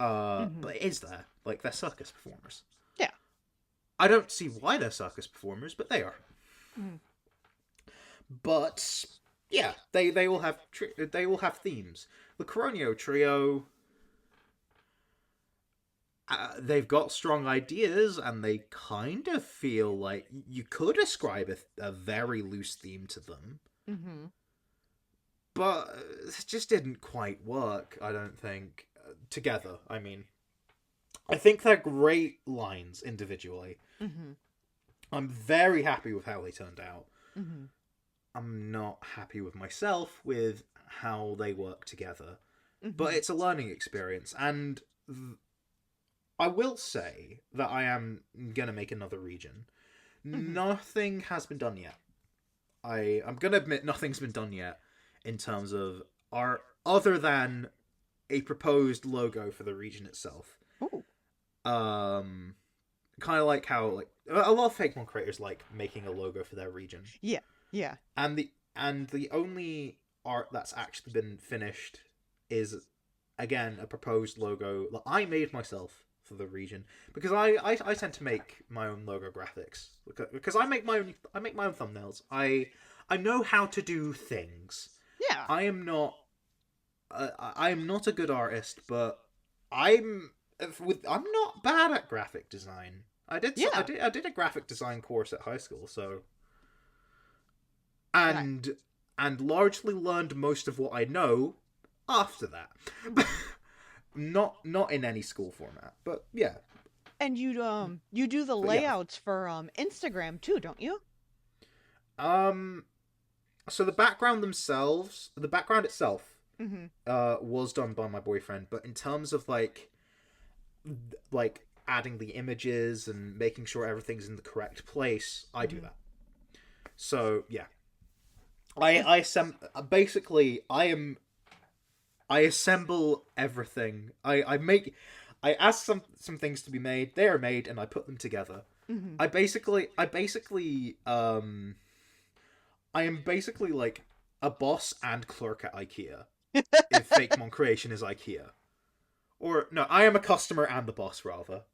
Mm-hmm. But it is there. Like, they're circus performers. Yeah. I don't see why they're circus performers, but they are. Mm. But yeah, they all have themes. The CRONEO trio, they've got strong ideas, and they kind of feel like you could ascribe a very loose theme to them. Mm-hmm. But it just didn't quite work, I don't think. Together, I mean. I think they're great lines individually. Mm-hmm. I'm very happy with how they turned out. Mm-hmm. I'm not happy with myself with how they work together. Mm-hmm. But it's a learning experience, and I will say that I am going to make another region. Mm-hmm. Nothing has been done yet. I'm going to admit nothing's been done yet in terms of art, other than a proposed logo for the region itself. Ooh. Kind of like how like a lot of Fakemon creators like making a logo for their region. Yeah. Yeah. And the only art that's actually been finished is, again, a proposed logo that I made myself for the region, because I tend to make my own logo graphics because I make my own thumbnails. I know how to do things. Yeah. I am not a good artist, but I'm not bad at graphic design. Yeah. I did a graphic design course at high school, so And I, and and largely learned most of what I know after that. mhm. Not in any school format, but yeah. And you do the But yeah. layouts for Instagram too, don't you? Um. So the background itself, Mhm. was done by my boyfriend. But in terms of like adding the images and making sure everything's in the correct place, I do Mhm. that. So yeah, And basically I assemble everything. I ask some things to be made. They are made, and I put them together. mhm. I am basically like a boss and clerk at IKEA. If Fakemon Creation is IKEA, or no, I am a customer and the boss rather.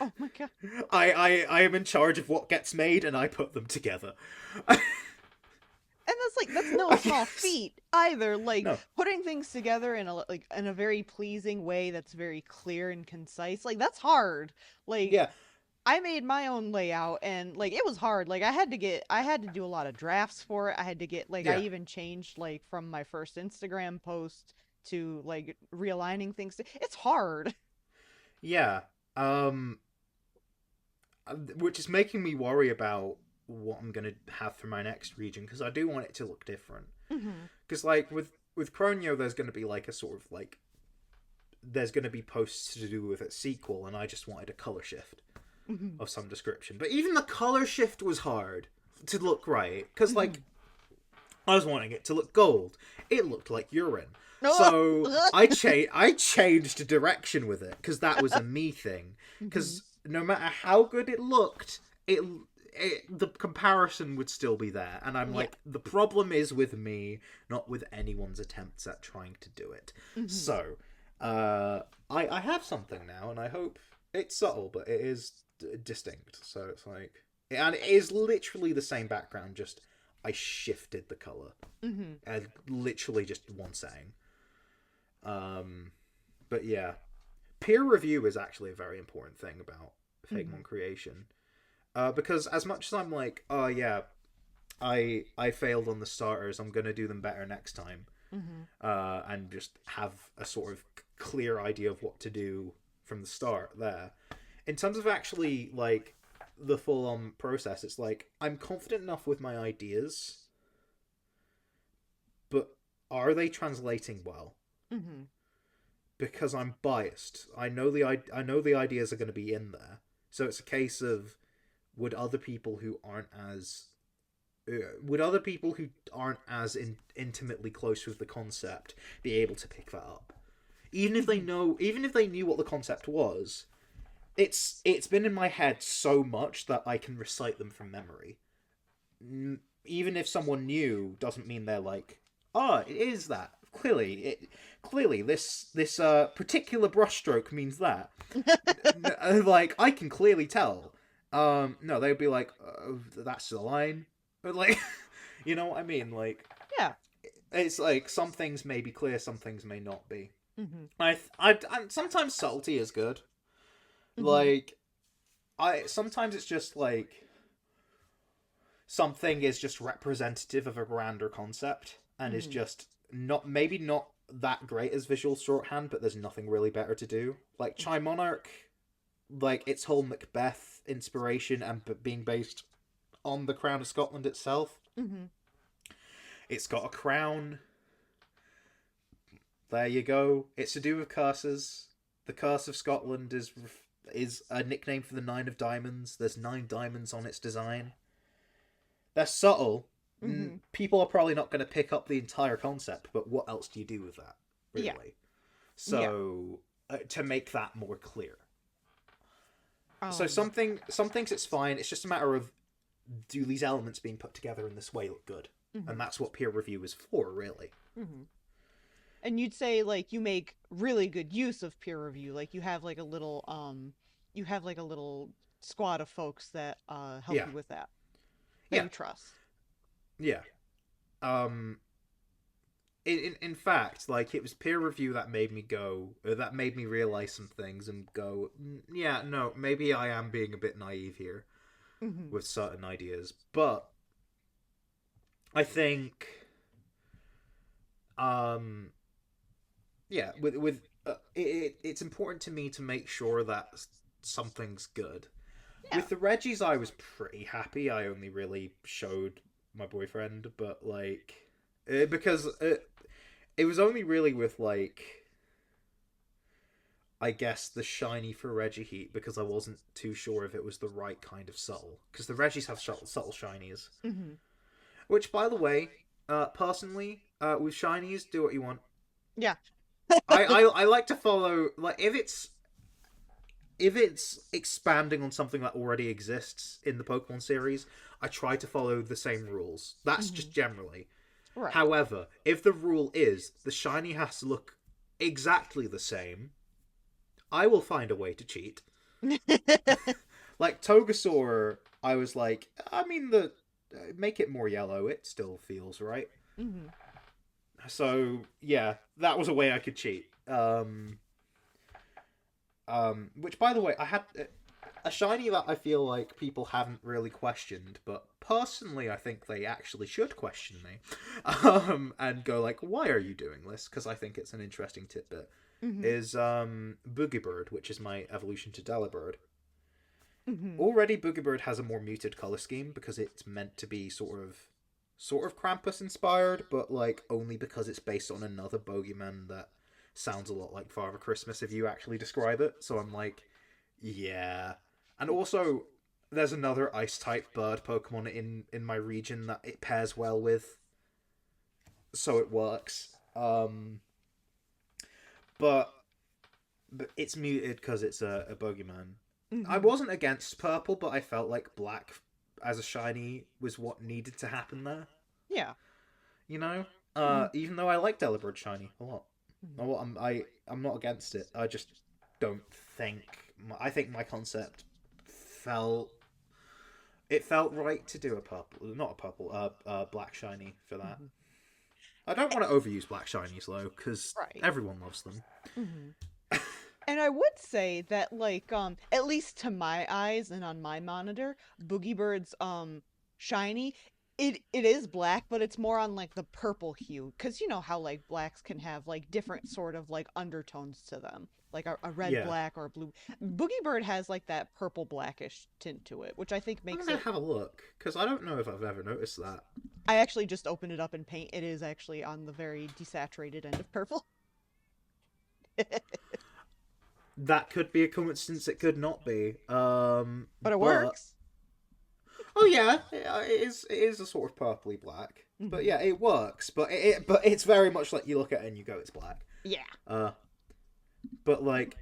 Oh my god. I am in charge of what gets made, and I put them together. And that's no I small guess feat either. Like no, putting things together in a very pleasing way that's very clear and concise. Like that's hard. Like yeah, I made my own layout and like it was hard. Like I had to do a lot of drafts for it. I had to get like I yeah, even changed like from my first Instagram post to like realigning things. It's hard. yeah. Um, which is making me worry about what I'm gonna have for my next region, because I do want it to look different. Mhm. Because like with CRONEO, there's gonna be like a sort of like there's gonna be posts to do with its sequel, and I just wanted a color shift Mhm. of some description. But even the color shift was hard to look right, because like Mhm. I was wanting it to look gold. It looked like urine. Oh. So I changed direction with it, because that was a me thing. Mhm. Because no matter how good it looked, the comparison would still be there. And I'm Yeah. like, the problem is with me, not with anyone's attempts at trying to do it. Mhm. So I have something now, and I hope it's subtle, but it is distinct. So it's like, and it is literally the same background, just I shifted the color, Mhm. and literally just one setting. Um, but yeah, peer review is actually a very important thing about Fakemon Mhm. creation. Because as much as I'm like, oh yeah, I failed on the starters, I'm gonna do them better next time. Mhm. And just have a sort of clear idea of what to do from the start there. In terms of actually like the full on process, it's like I'm confident enough with my ideas, but are they translating well? Mhm. Because I'm biased. I know the ideas are going to be in there. So it's a case of would other people who aren't as would other people who aren't as intimately close with the concept be able to pick that up? Mhm. Even if they knew what the concept was, it's been in my head so much that I can recite them from memory. Even if someone new, doesn't mean they're like, oh, it is that. Clearly this particular brushstroke means that. Like I can clearly tell. No, they'd be like, that's the line. But like, you know what I mean? Like, Yeah. it's like some things may be clear, some things may not be. Mhm. And sometimes subtlety is good. Mhm. Like, I sometimes it's just like something is just representative of a grander concept and is Mhm. just not that great as visual shorthand, but there's nothing really better to do. Like Chai Monarch, like its whole Macbeth inspiration and being based on the Crown of Scotland itself. Mhm. It's got a crown. There you go. It's to do with curses. The Curse of Scotland is a nickname for the Nine of Diamonds. There's 9 diamonds on its design. They're subtle. Mhm. People are probably not going to pick up the entire concept, but what else do you do with that, Yeah. really? Yeah. So to make that more clear. So Um. some things it's fine. It's just a matter of do these elements being put together in this way look good, and Mhm. that's what peer review is for, really. Mhm. And you'd say like you make really good use of peer review. Like you have like a little squad of folks that help Yeah, you with that yeah, you trust. yeah. Um, in fact, like, it was peer review that made me that made me realize some things and go, yeah, no, maybe I am being a bit naive here with certain ideas. But I think, yeah, it's important to me to make sure that something's good. Yeah. With the Reggies, I was pretty happy. I only really showed my boyfriend, but like, because it was only really with like, I guess the shiny for Reggie Heat, because I wasn't too sure if it was the right kind of subtle. Because the Reggies have subtle shinies, which, by the way, personally, with shinies, do what you want. Yeah. I like to follow, like, if it's expanding on something that already exists in the Pokemon series, I try to follow the same rules. That's just generally. Right. However, if the rule is the shiny has to look exactly the same, I will find a way to cheat. Like Togesaur, I was like, I mean, make it more yellow. It still feels right. So yeah, that was a way I could cheat. Which, by the way, I had a shiny that I feel like people haven't really questioned, but personally, I think they actually should question me, and go like, "Why are you doing this?" Because I think it's an interesting tidbit. Is Boogiebird, which is my evolution to Delibird. Already, Boogiebird has a more muted color scheme because it's meant to be sort of Krampus inspired, but like only because it's based on another bogeyman that sounds a lot like Father Christmas if you actually describe it. So I'm like, yeah. And also, there's another ice-type bird Pokemon in my region that it pairs well with. So it works. But it's muted because it's a bogeyman. I wasn't against purple, but I felt like black as a shiny was what needed to happen there. Yeah. You know? Even though I like Delibird shiny a lot. I'm not against it. I just don't think... I think my concept felt right to do a black shiny for that. I don't want to overuse black shinies though, because everyone loves them. And I would say that, like, at least to my eyes and on my monitor, Boogiebird's shiny, it is black, but it's more on like the purple hue, because you know how like blacks can have like different sort of like undertones to them, like a red black or a blue. Boogiebird has like that purple blackish tint to it, which I think makes it. Have a look, because I don't know if I've ever noticed that. I actually just opened it up in paint. It is actually on the very desaturated end of purple. That could be a coincidence. It could not be. But it works. Oh yeah, it is a sort of purpley black. But yeah, it works. But it's very much like you look at it and you go, it's black. Yeah. But like,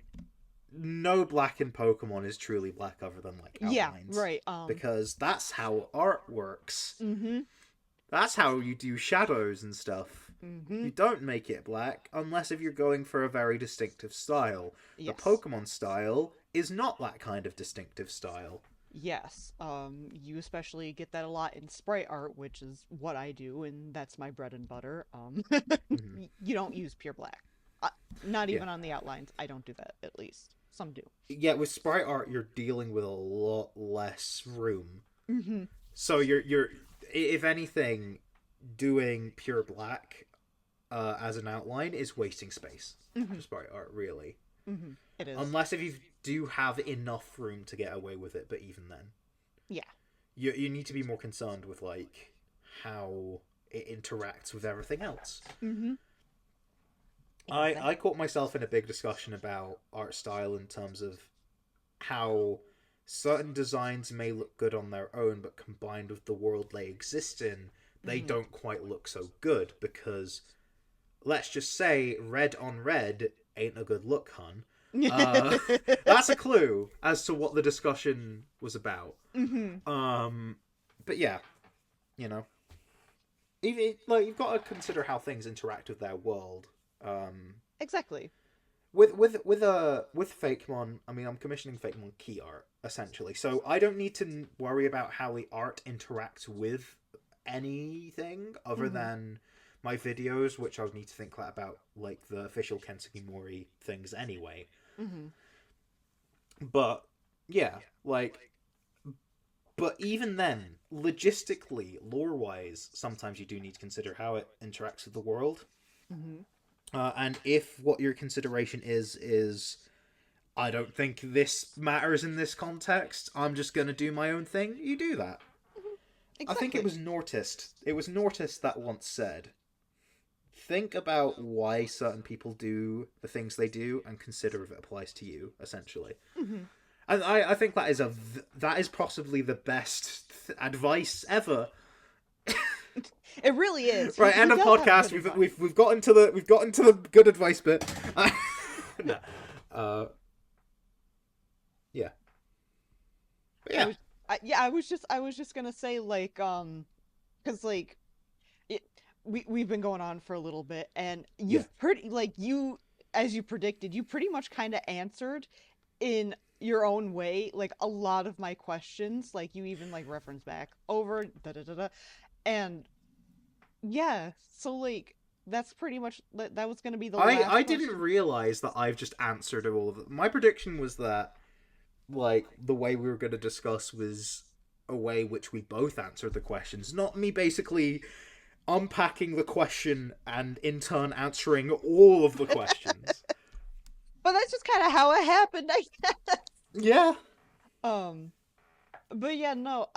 no black in Pokemon is truly black other than like outlines. Yeah, right. Because that's how art works. That's how you do shadows and stuff. You don't make it black unless if you're going for a very distinctive style. Yes. The Pokemon style is not that kind of distinctive style. Yes. You especially get that a lot in sprite art, which is what I do, and that's my bread and butter. You don't use pure black. Not even on the outlines. I don't do that, at least. Some do. Yeah, with sprite art, you're dealing with a lot less room. So you're if anything, doing pure black as an outline is wasting space for sprite art, really. It is. Unless if you do have enough room to get away with it, but even then. Yeah. You need to be more concerned with, like, how it interacts with everything else. I caught myself in a big discussion about art style in terms of how certain designs may look good on their own, but combined with the world they exist in, they don't quite look so good, because let's just say red on red ain't a good look, hun. That's a clue as to what the discussion was about. But yeah, you know, even like you've got to consider how things interact with their world. Exactly. With Fakemon, I mean, I'm commissioning Fakemon key art essentially, so I don't need to worry about how the art interacts with anything other than my videos, which I would need to think about, like, the official Kensuke Mori things anyway. Mm-hmm. But, yeah, like... But even then, logistically, lore-wise, sometimes you do need to consider how it interacts with the world. Mm-hmm. And if what your consideration is, I don't think this matters in this context, I'm just going to do my own thing, you do that. Mm-hmm. Exactly. I think it was Nortist that once said, think about why certain people do the things they do and consider if it applies to you, essentially. Mm-hmm. And I think that is possibly the best advice ever. It really is. Right, end of podcast. We've gotten to the good advice bit. No. Yeah. But yeah. I was just gonna say, like, because like, we've been going on for a little bit, and you've as you predicted, you pretty much kind of answered in your own way, like, a lot of my questions. Like, you even, like, reference back over and yeah, so, like, that's pretty much that was gonna be the last I question. didn't realize that I've just answered all of it. My prediction was that, like, the way we were going to discuss was a way which we both answered the questions, not me basically unpacking the question and in turn answering all of the questions. But that's just kind of how it happened, I guess. Yeah. But yeah, no,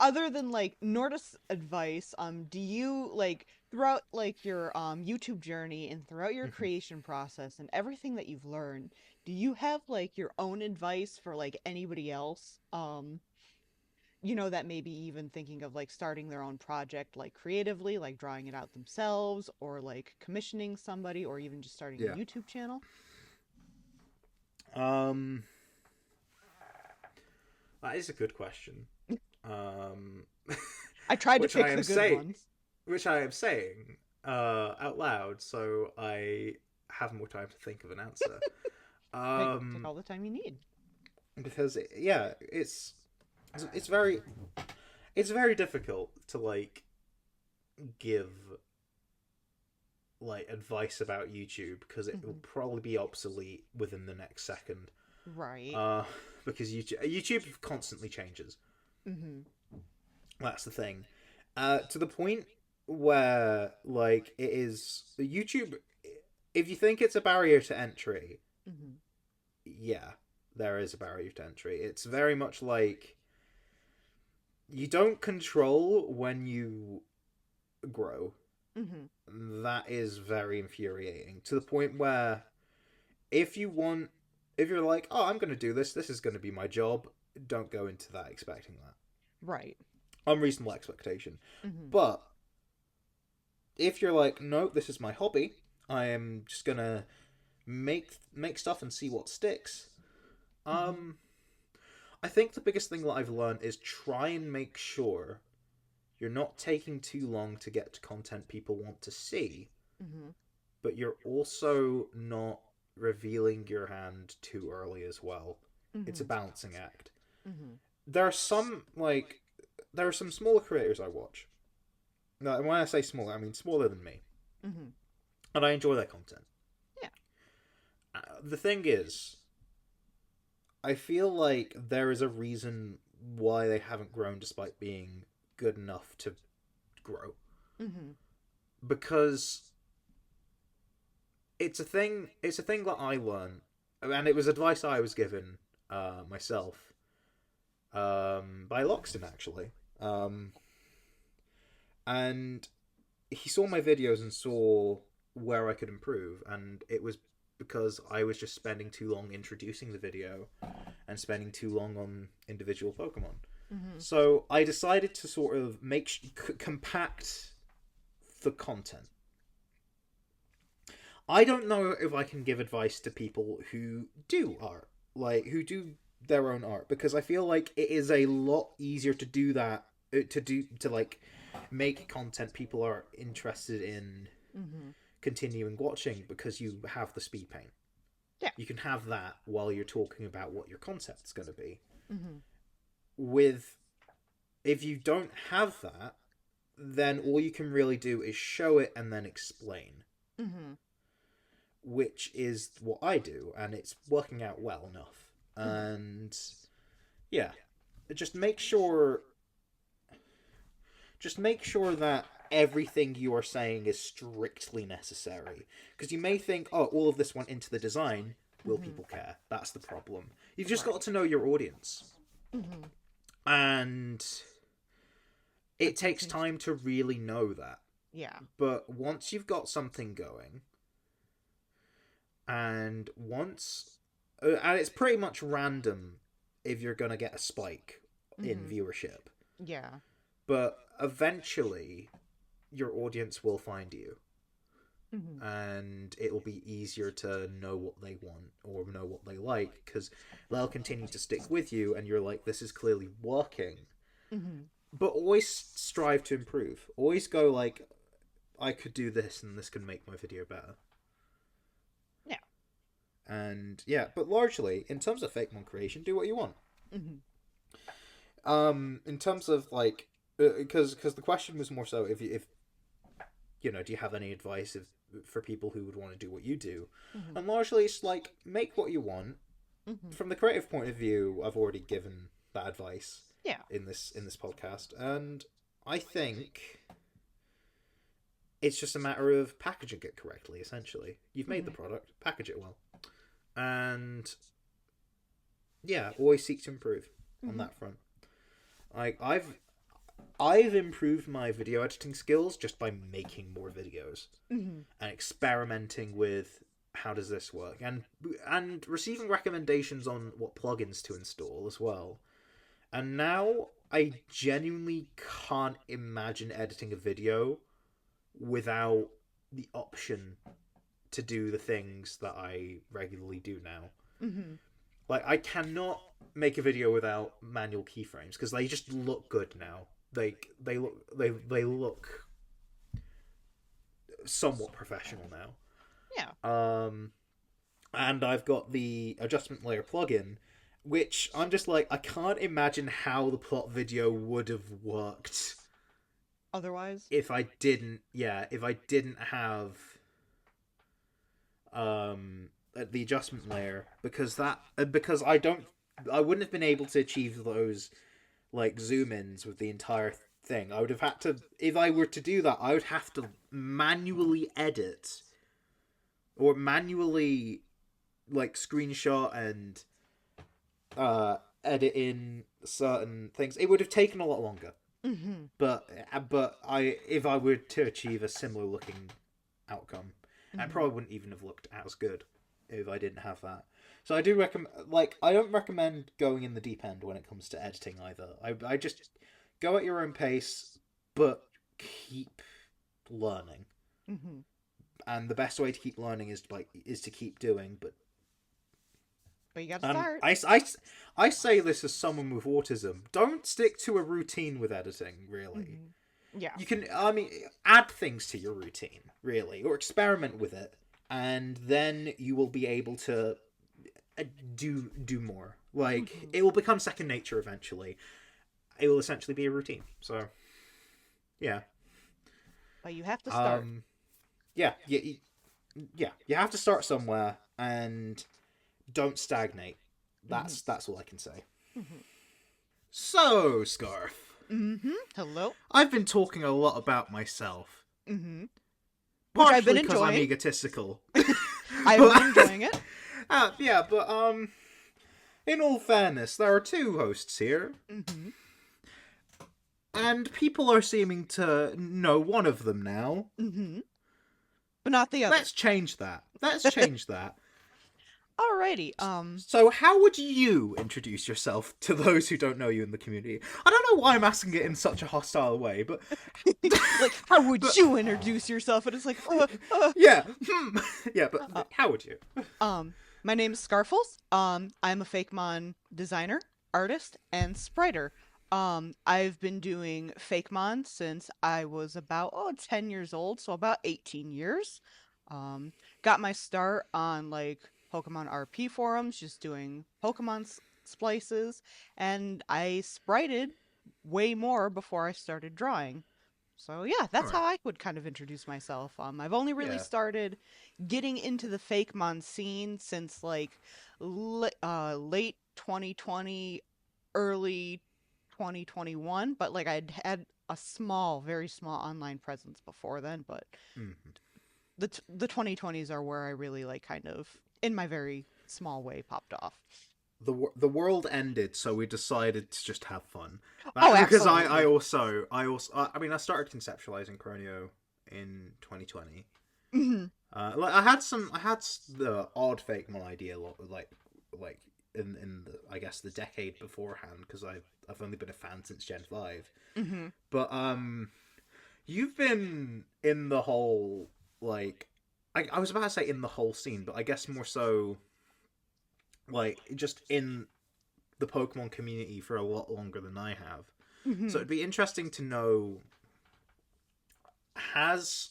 other than, like, Nordis advice, do you, like, throughout, like, your YouTube journey and throughout your creation process and everything that you've learned, do you have, like, your own advice for, like, anybody else, that may be even thinking of, like, starting their own project, like, creatively, like drawing it out themselves, or, like, commissioning somebody, or even just starting a YouTube channel? That is a good question. I tried to pick the good ones. Which I am saying out loud, so I have more time to think of an answer. Take all the time you need. Because it's very difficult to, like, give, like, advice about YouTube, because it will probably be obsolete within the next second. Right. Because YouTube constantly changes. Mm-hmm. That's the thing. To the point where, like, it is YouTube. If you think it's a barrier to entry, yeah, there is a barrier to entry. It's very much like you don't control when you grow. That is very infuriating, to the point where if you're like, oh, I'm going to do this is going to be my job, don't go into that expecting that. Right. Unreasonable expectation. But if you're like, no, this is my hobby, I am just going to make stuff and see what sticks. I think the biggest thing that I've learned is try and make sure you're not taking too long to get to content people want to see, but you're also not revealing your hand too early as well. It's a balancing act. There are some smaller creators I watch. Now, when I say smaller, I mean smaller than me. And I enjoy their content. Yeah. The thing is, I feel like there is a reason why they haven't grown despite being good enough to grow. Because it's a thing that I learned, and it was advice I was given myself by Loxton, actually. And he saw my videos and saw where I could improve, and it was because I was just spending too long introducing the video and spending too long on individual Pokemon. So I decided to sort of compact the content. I don't know if I can give advice to people who do art, like, who do their own art, because I feel like it is a lot easier to do that, to like make content people are interested in continuing watching, because you have the speed paint. Yeah. You can have that while you're talking about what your concept's going to be. Mm-hmm. If you don't have that, then all you can really do is show it and then explain, Mm-hmm. which is what I do, and it's working out well enough. Mm-hmm. And yeah, just make sure, just make sure that everything you are saying is strictly necessary. Because you may think, oh, all of this went into the design. Will Mm-hmm. people care? That's the problem. You've just Right. got to know your audience. Mm-hmm. And it That takes seems. time to really know that. Yeah. But once you've got something going, and once. And it's pretty much random if you're going to get a spike in Mm-hmm. viewership. Yeah. But eventually, your audience will find you. Mm-hmm. And it'll be easier to know what they want or know what they like, because they'll continue to stick with you, and you're like, this is clearly working. Mm-hmm. But always strive to improve. Always go like, I could do this, and this can make my video better. Yeah. And yeah, but largely, in terms of Fakemon creation, do what you want. Mm-hmm. In terms of like, because the question was more so if you know, do you have any advice for people who would want to do what you do? Mm-hmm. And largely, it's like, make what you want. Mm-hmm. From the creative point of view, I've already given that advice. Yeah. In this podcast, and I think it's just a matter of packaging it correctly. Essentially, you've made the product, package it well, and yeah, always seek to improve on that front. I've improved my video editing skills just by making more videos and experimenting with how does this work, and receiving recommendations on what plugins to install as well. And now I genuinely can't imagine editing a video without the option to do the things that I regularly do now. Mm-hmm. Like, I cannot make a video without manual keyframes because they just look good now. They look somewhat professional now. Yeah. And I've got the adjustment layer plugin, which I'm just like, I can't imagine how the plot video would have worked Otherwise. if I didn't have the adjustment layer, because I wouldn't have been able to achieve those like zoom ins with the entire thing. I would have had to, if I were to do that, I would have to manually edit or manually like screenshot and edit in certain things. It would have taken a lot longer. Mm-hmm. But if I were to achieve a similar looking outcome, it probably wouldn't even have looked as good if I didn't have that. So I do recommend, like, I don't recommend going in the deep end when it comes to editing either. I just go at your own pace, but keep learning. Mm-hmm. And the best way to keep learning is to keep doing. But you gotta start. I say this as someone with autism. Don't stick to a routine with editing, really. Mm-hmm. Yeah. You can, add things to your routine, really, or experiment with it, and then you will be able to do more. Like, it will become second nature eventually. It will essentially be a routine. So, yeah. But you have to start. Yeah, you have to start somewhere, and don't stagnate. That's all I can say. Mm-hmm. So, Scarf. Mm-hmm. Hello. I've been talking a lot about myself. Mm-hmm. Partially I've been because I'm enjoying. egotistical. I've been enjoying it. Yeah, but in all fairness, there are two hosts here. Mm-hmm. And people are seeming to know one of them now. Mm-hmm. But not the other. Let's change that. Alrighty. So how would you introduce yourself to those who don't know you in the community? I don't know why I'm asking it in such a hostile way, but like, how would you introduce yourself? And it's like, yeah, yeah, but how would you? My name is Scarffles. I'm a Fakemon designer, artist, and spriter. I've been doing Fakemon since I was about 10 years old, so about 18 years. Got my start on like Pokemon RP forums, just doing Pokemon splices, and I sprited way more before I started drawing. So yeah, All that's right. how I would kind of introduce myself. I've only really Yeah. started getting into the Fakemon scene since like late 2020, early 2021, but like I'd had a small, very small online presence before then, but Mhm. the 2020s are where I really like kind of in my very small way popped off. The world ended, so we decided to just have fun. Oh, Because absolutely. I mean, I started conceptualizing CRONEO in 2020. Hmm. Like I had the odd fake mon idea, like in the, I guess, the decade beforehand, because I've only been a fan since Gen 5. Hmm. But you've been in the whole, like, I was about to say in the whole scene, but I guess more so like just in the Pokemon community for a lot longer than I have. So Hmm. it'd be interesting to know, has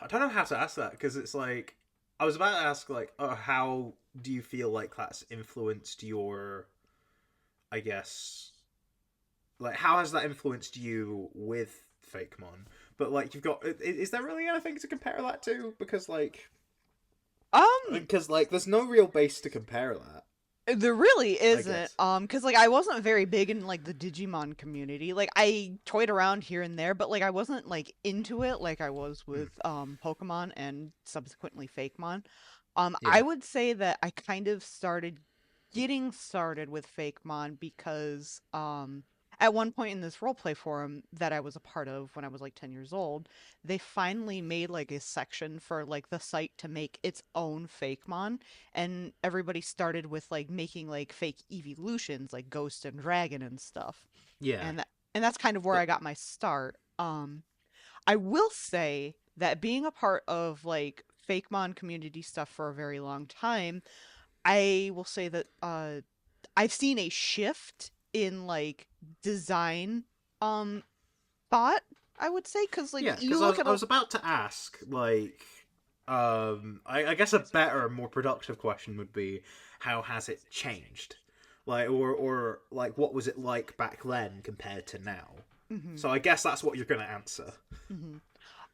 I don't know how to ask that, because it's like I was about to ask, like, how do you feel like that's influenced your, I guess, like, how has that influenced you with Fakemon? But like, you've got, is there really anything to compare that to? Um, Because like, there's no real base to compare that, There really I isn't. guess. Cause like I wasn't very big in like the Digimon community. Like I toyed around here and there, but like I wasn't like into it like I was Hmm. with Pokemon and subsequently Fakemon. I Yeah. would say that I kind of started getting started with Fakemon because at one point in this roleplay forum that I was a part of when I was like 10 years old, they finally made like a section for like the site to make its own Fakemon, and everybody started with like making like fake evolutions like Ghost and Dragon and stuff. Yeah. And that's kind of where But I got my start. I will say that being a part of like Fakemon community stuff for a very long time, I will say that I've seen a shift in like design um thought, I would say, cuz like yeah, you because look at I a was about to ask, like, I guess a better, more productive question would be, how has it changed? Like, or like, what was it like back then compared to now? Mhm. So I guess that's what you're gonna answer. Mhm.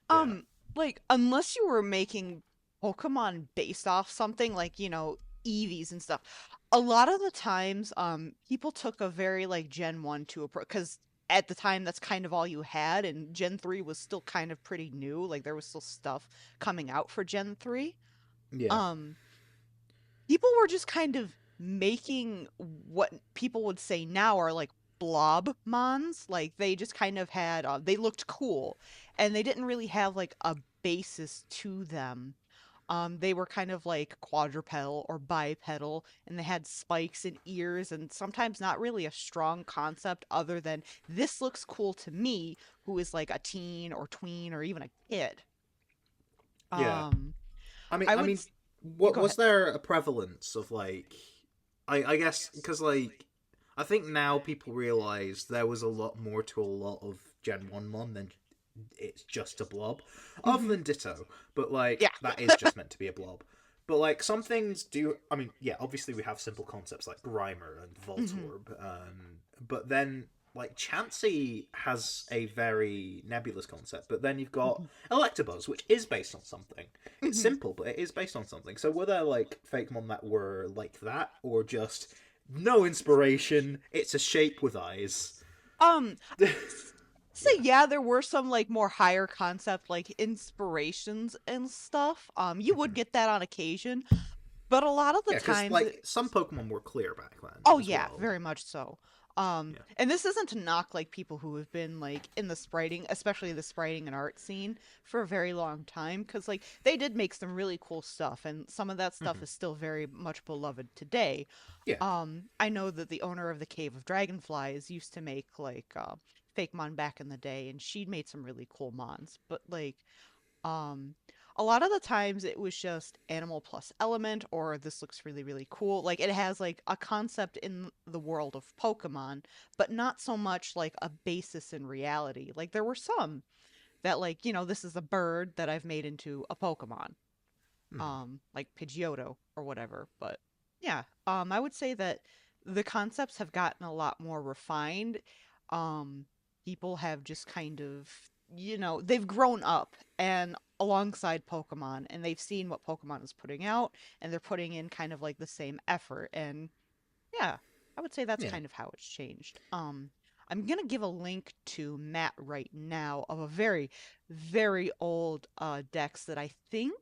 Yeah. Um, like unless you were making Pokemon based off something like, Eevees and stuff, a lot of the times, people took a very like Gen 1 to approach because at the time that's kind of all you had, and Gen 3 was still kind of pretty new. Like there was still stuff coming out for Gen 3. Yeah. Um, People were just kind of making what people would say now are like blob mons. Like they just kind of had they looked cool and they didn't really have like a basis to them. They were kind of like quadrupedal or bipedal, and they had spikes and ears, and sometimes not really a strong concept other than this looks cool to me, who is like a teen or tween or even a kid. Yeah. Um, I mean, I I would, mean, you what go ahead. was there a prevalence of, like, I guess because, like, I think now people realize there was a lot more to a lot of Gen 1 Mon than it's just a blob. Other Hmm. than Ditto, but like Yeah. that is just meant to be a blob. But like some things do. I mean, yeah, obviously we have simple concepts like Grimer and Hmm. Voltorb, but then like Chansey has a very nebulous concept. But then you've got Hmm. Electabuzz, which is based on something. It's Hmm. simple, but it is based on something. So were there like Fakemon that were like that, or just no inspiration? It's a shape with eyes. Um, say Yeah. yeah, there were some like more higher concept like inspirations and stuff. You would get that on occasion, but a lot of the Yeah, because times like some Pokemon were clear back then oh as yeah, well. very much so. Yeah. And this isn't to knock like people who have been like in the spriting, especially the spriting and art scene for a very long time, because like they did make some really cool stuff, and some of that stuff Hmm. is still very much beloved today. Yeah. I know that the owner of the Cave of Dragonflies used to make like fake mon back in the day, and she'd made some really cool mons, but like um, a lot of the times it was just animal plus element, or this looks really, really cool. Like it has like a concept in the world of Pokemon, but not so much like a basis in reality. Like there were some that like, this is a bird that I've made into a Pokemon, Hmm. like Pidgeotto or whatever. But yeah, I would say that the concepts have gotten a lot more refined. Um, people have just kind of, they've grown up and alongside Pokemon, and they've seen what Pokemon is putting out, and they're putting in kind of like the same effort. And yeah, I would say that's Yeah. kind of how it's changed. I'm gonna give a link to Matt right now of a very, very old Dex that I think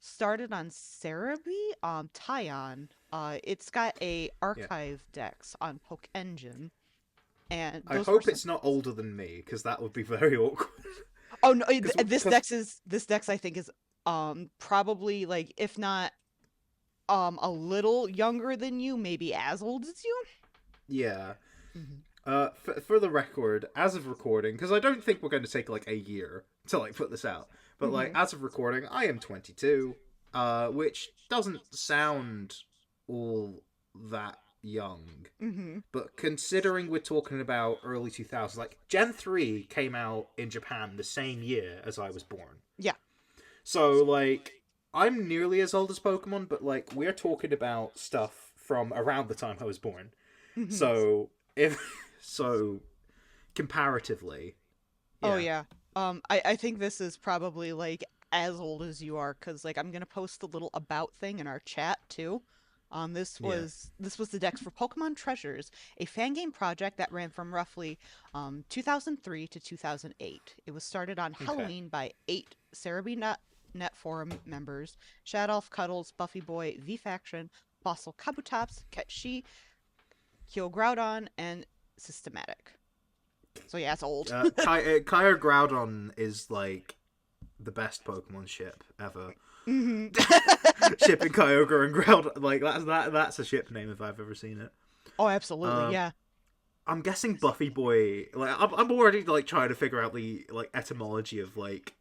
started on Cerebi, Tyon. It's got a Yeah. archive Dex on Poke Engine, and I those were hope some. it's not older than me, because that would be very awkward. Oh no, Because this Dex I think is probably like if not a little younger than you, maybe as old as you. yeah. Hmm. For the record, as of recording, because I don't think we're going to take like a year to like put this out, but like Hmm. as of recording, I am 22, which doesn't sound all that young, Hmm. but considering we're talking about early 2000s, like Gen 3 came out in Japan the same year as I was born. Yeah. So like I'm nearly as old as Pokemon, but like we're talking about stuff from around the time I was born. Hmm. So if so comparatively, Oh yeah. yeah. I think this is probably like as old as you are, because like I'm gonna post a little about thing in our chat too. Yeah. This was the Dex for Pokemon Treasures, a fan game project that ran from roughly 2003 to 2008. It was started on Okay. Halloween by 8 Cerebi Net forum members: Shadolf, Cuddles, Buffy Boy, V Faction, Fossil Kabutops, Ketchi, Kyogloudon, and Systematic. So yeah, it's old. Kyogre Groudon is like the best Pokemon ship ever. Hmm. Shipping Kyogre and Groudon, like that's a ship name if I've ever seen it. Oh, absolutely, Um, yeah. I'm guessing Buffy Boy. Like I'm already like trying to figure out the like etymology of like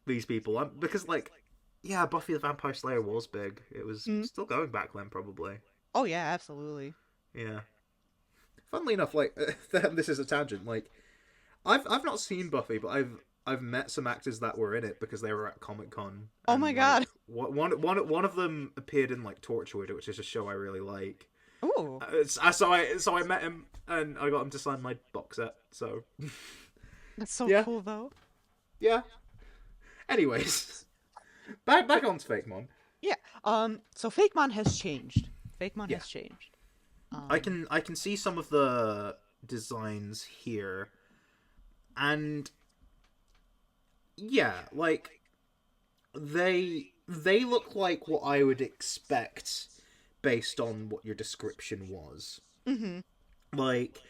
these people. Because like yeah, Buffy the Vampire Slayer was big. It was Mm. still going back then, probably. Oh yeah, absolutely. Yeah. Funnily enough, like this is a tangent. Like I've not seen Buffy, but I've met some actors that were in it because they were at Comic Con, Oh my and like God. one of them appeared in like Torchwood, which is a show I really like. Ooh, So I met him and I got him to sign my box set. So that's so yeah, cool though. yeah. Anyways, back on to Fakemon. Yeah. So Fakemon has changed. Fakemon Yeah, has changed. I Um. can I can see some of the designs here, and yeah, like they look like what I would expect based on what your description was. Mhm. Like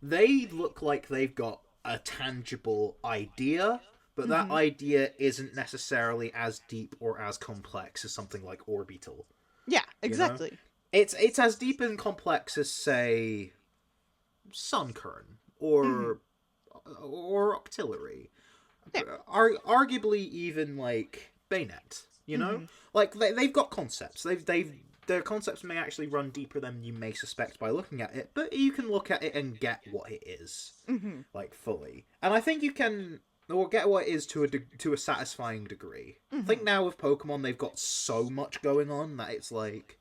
they look like they've got a tangible idea, but that Mhm. idea isn't necessarily as deep or as complex as something like Orbital. Yeah. You know, Exactly. it's as deep and complex as say Sunkern Mhm. or Octillery, Yeah. arguably even like Baynet. You know, Mhm. like they've got concepts. They've their concepts may actually run deeper than you may suspect by looking at it, but you can look at it and get what it is, Mhm. like fully. And I think you can, or get what it is to a satisfying degree. I think Mhm. now with Pokemon they've got so much going on that it's like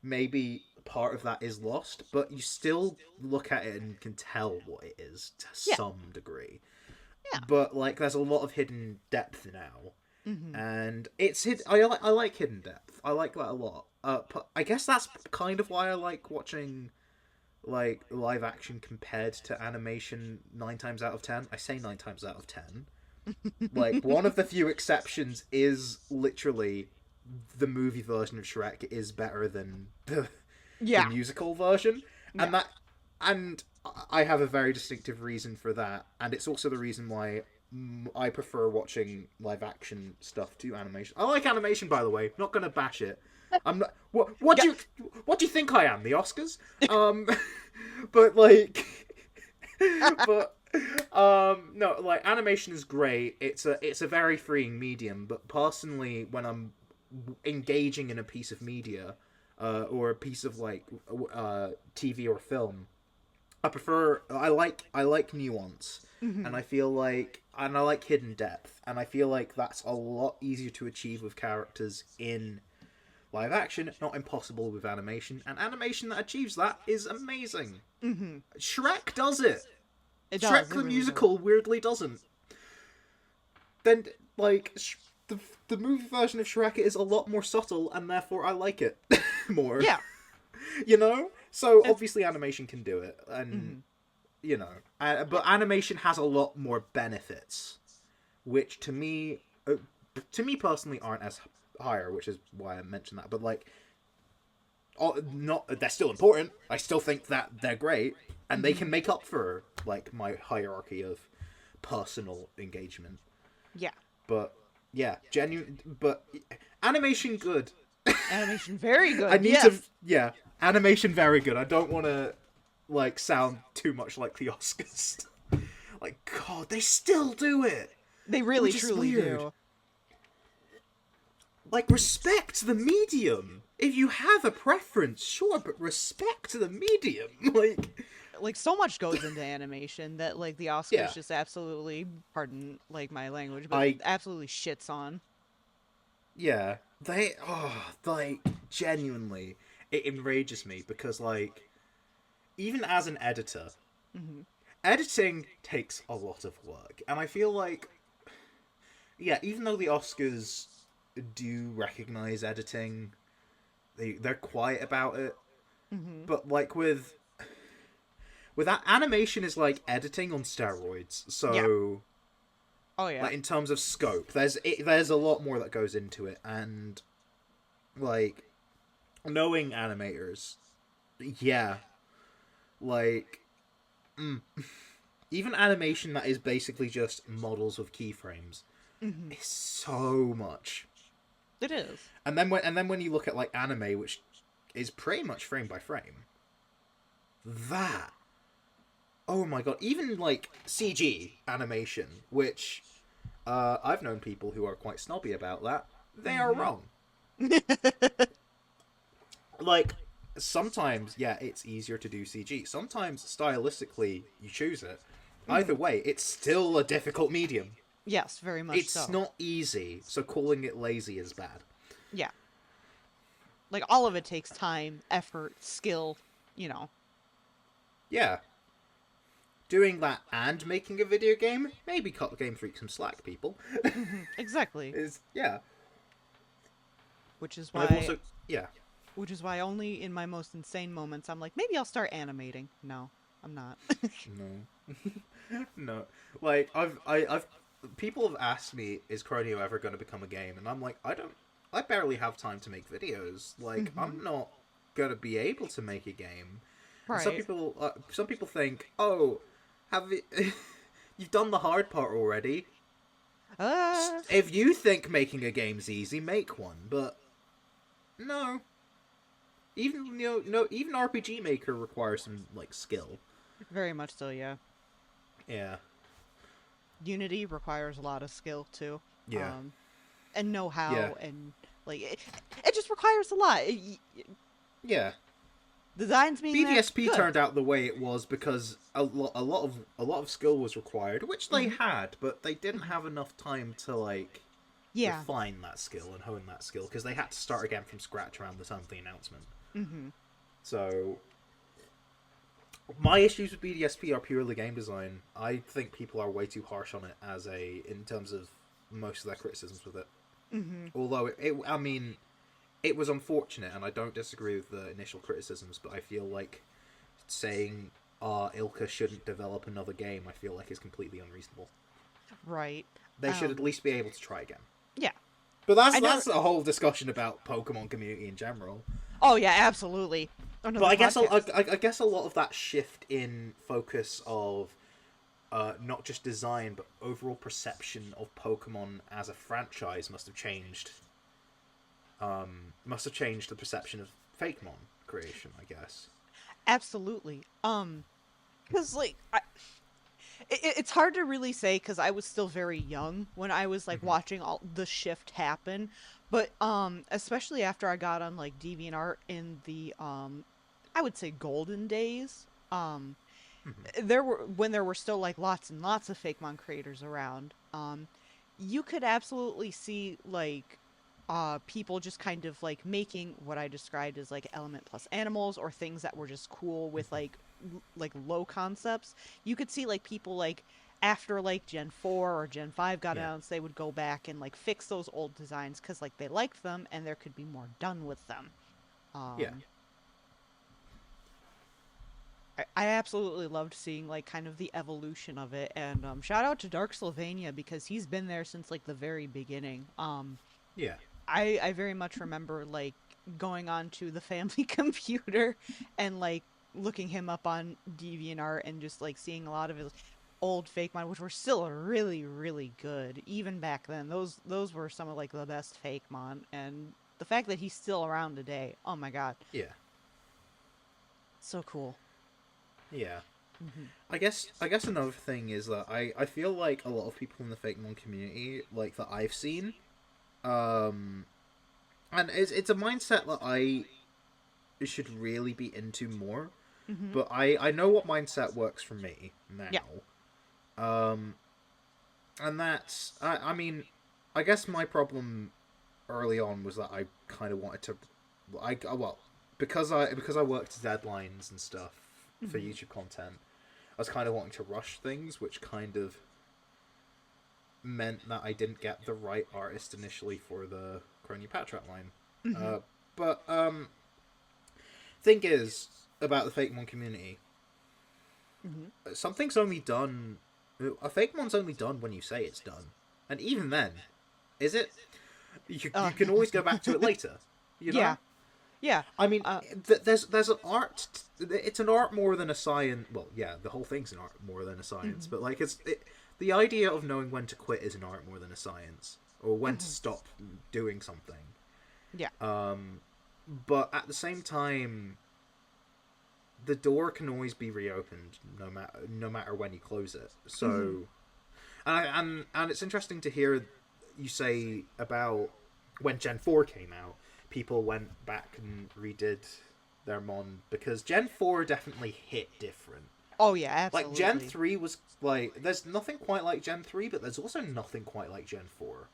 maybe part of that is lost, but you still look at it and can tell what it is to Yeah. some degree. Yeah. But like, there's a lot of hidden depth now, Mhm. and I like hidden depth. I like that a lot. But I guess that's kind of why I like watching like live action compared to animation 9 times out of 10. I say 9 times out of 10. Like one of the few exceptions is literally the movie version of Shrek is better than the Yeah. musical version, Yeah. and that and I have a very distinctive reason for that, and it's also the reason why I prefer watching live action stuff to animation. I like animation, by the way. Not gonna bash it. I'm not. What Yeah. do you think I am? The Oscars? Um, but like, but no, like animation is great. It's a very freeing medium. But personally, when I'm engaging in a piece of media, or a piece of like TV or film, I like nuance, and Mhm. I like hidden depth, and I feel like that's a lot easier to achieve with characters in live action, not impossible with animation, and animation that achieves that is amazing. Mhm. Shrek does it. It Shrek does. It the really does. Musical weirdly doesn't. Then, like, the movie version of Shrek is a lot more subtle, and therefore I like it more. Yeah. You know? So, It's. obviously animation can do it, and, Mhm. you know. But animation has a lot more benefits, which to me personally, aren't as higher, which is why I mentioned that. But, like, not they're still important. I still think that they're great, and they can make up for, like, my hierarchy of personal engagement. Yeah. But yeah, genuine. But animation good. Animation very I good. need to. Yes. Yeah, animation very good. I don't want to like sound too much like the Oscars. Like, God, they still do it. They really Which is truly weird. do. Like, respect the medium. If you have a preference, sure, but respect the medium. Like, so much goes into animation that, like, the Oscars Yeah, just absolutely, pardon like my language, but I absolutely shits on. yeah, like, genuinely, it enrages me because, like, even as an editor, Hmm. editing takes a lot of work, and I feel like, yeah, even though the Oscars do recognize editing, they're quiet about it. Hmm. But, like, with that, animation is like editing on steroids. Yeah. So, Oh yeah. like, in terms of scope, there's a lot more that goes into it, and, like, knowing animators, yeah, like, even animation that is basically just models with keyframes Hmm. is so much. It is. And then when you look at, like, anime, which is pretty much frame by frame, that, oh my god, even, like, CG animation, which I've known people who are quite snobby about that. They are Hmm. wrong. Like, sometimes, yeah, it's easier to do CG. Sometimes, stylistically, you choose it. Either Hmm. way, it's still a difficult medium. Yes, very much It's so. not easy, so calling it lazy is bad. Yeah. Like, all of it takes time, effort, skill, you know. Yeah. Doing that and making a video game, maybe cut Game Freak some slack, people. Exactly. Is, yeah. Which is I've why also, yeah. which is why only in my most insane moments I'm like, maybe I'll start animating. No, I'm not. No. No. Like, I've people have asked me, is CRONEO ever going to become a game? And I'm like, I barely have time to make videos. Like, Hmm. I'm not going to be able to make a game. And Right. some people think, oh, have you, you've done the hard part already. Uh, If you think making a game's easy, make one. But no, even, even RPG Maker requires some, like, skill. Very much so, yeah. Yeah, Unity requires a lot of skill too. yeah, Um, and yeah, know-how, and like it just requires a lot. yeah. Designs being that BDSP good. turned out the way it was because a lot of skill was required, which they Hmm. had, but they didn't Hmm. have enough time to, like, Yeah. refine that skill and hone that skill because they had to start again from scratch around the time of the announcement. Hmm. So my issues with BDSP are purely game design. I think people are way too harsh on it in terms of most of their criticisms with it. Hmm. Although I mean, it was unfortunate, and I don't disagree with the initial criticisms, but I feel like saying Ilka shouldn't develop another game, I feel like, is completely unreasonable. Right. They should at least be able to try again. Yeah. But I know. that's a whole discussion about Pokemon community in general. Oh yeah, absolutely. But Another podcast. I guess a lot of that shift in focus of not just design but overall perception of Pokemon as a franchise must have changed. Must have changed the perception of Fakemon creation, I guess. Absolutely. Because like it's hard to really say because I was still very young when I was like Hmm. watching all the shift happen, but especially after I got on like DeviantArt in the I would say golden days. Hmm. There were when there were still like lots and lots of Fakemon creators around. You could absolutely see like people just kind of like making what I described as like element plus animals or things that were just cool with like like low concepts, you could see like people like after like Gen 4 or Gen 5 got Yeah. announced, they would go back and like fix those old designs because like they liked them and there could be more done with them. Yeah. Um, I absolutely loved seeing like kind of the evolution of it, and shout out to Dark Sylvania because he's been there since like the very beginning. Yeah. I very much remember like going on to the family computer and like looking him up on DeviantArt and just like seeing a lot of his old fake mod, which were still really really good even back then. Those were some of like the best fake mod, and the fact that he's still around today, oh my god, Yeah. so cool. Yeah. Hmm. I guess another thing is that I feel like a lot of people in the Fakemon community, like that I've seen, um and it's a mindset that I should really be into more, Hmm. but I know what mindset works for me Yeah. now. Um and that's I mean, I guess my problem early on was that I kind of wanted to well, because I worked deadlines and stuff for Hmm. YouTube content. I was kind of wanting to rush things, which kind of meant that I didn't get the right artist initially for the CRONEO Patrat line. Hmm. Uh, but thing is about the Fakemon community, Hmm. something's only done. A Fakemon's only done when you say it's done, and even then, is it? You Uh, can always go back to it later. You yeah. know. Yeah. I mean, Uh, there's an art. It's an art more than a science. Well, yeah, the whole thing's an art more than a science. hmm. But like, the idea of knowing when to quit is an art more than a science, or when to Hmm. stop doing something. Yeah. But at the same time, the door can always be reopened, no matter when you close it. Hmm. So, and it's interesting to hear you say about when Gen 4 came out, people went back and redid their mon because Gen 4 definitely hit different. Oh yeah, Like Gen absolutely. 3 was like there's nothing quite like Gen 3, but there's also nothing quite like Gen 4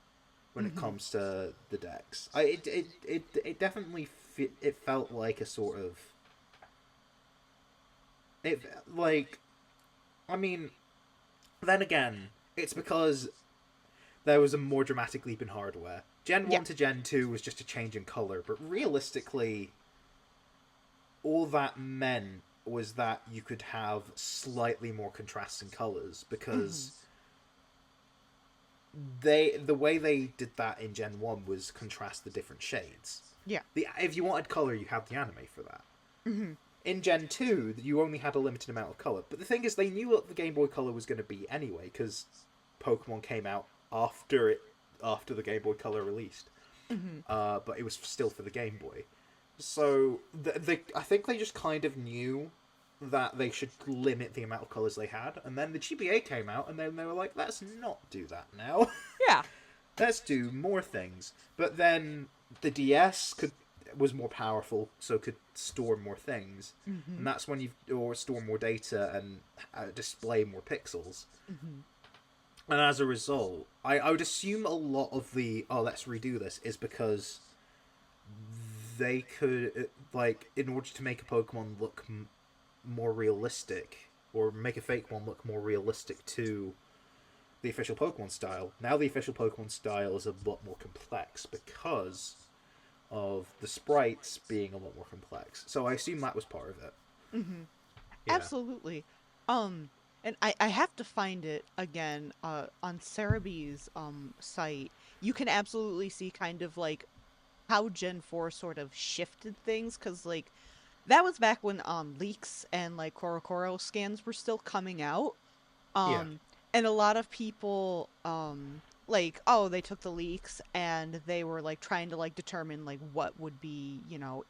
when it Hmm. comes to the decks. It definitely it felt like a sort of it like I mean then again, it's because there was a more dramatic leap in hardware. Gen Yeah. 1 to Gen 2 was just a change in color, but realistically, all that meant was that you could have slightly more contrasting colors Hmm. because the way they did that in Gen 1 was contrast the different shades. Yeah. If you wanted color, you had the anime for that. Hmm. In Gen 2, you only had a limited amount of color. But the thing is, they knew what the Game Boy Color was going to be anyway, because Pokemon came out after the Game Boy Color released. Hmm. But it was still for the Game Boy. So I think they just kind of knew that they should limit the amount of colors they had, and then the GBA came out, and then they were like, "Let's not do that now. Yeah. Let's do more things." But then the DS was more powerful, so could store more things, Hmm. and that's when or store more data and display more pixels. Hmm. And as a result, I would assume a lot of the let's redo this is because they could like in order to make a Pokemon look more realistic or make a fake one look more realistic to the official Pokemon style. Now the official Pokemon style is a lot more complex because of the sprites being a lot more complex. So I assume that was part of it. Hmm. Yeah. Absolutely. Um, and I have to find it again on Cerebee's site. You can absolutely see kind of like how Gen 4 sort of shifted things because like that was back when leaks and like Korokoro scans were still coming out. Yeah. Um, and a lot of people like oh they took the leaks and they were like trying to like determine like what would be,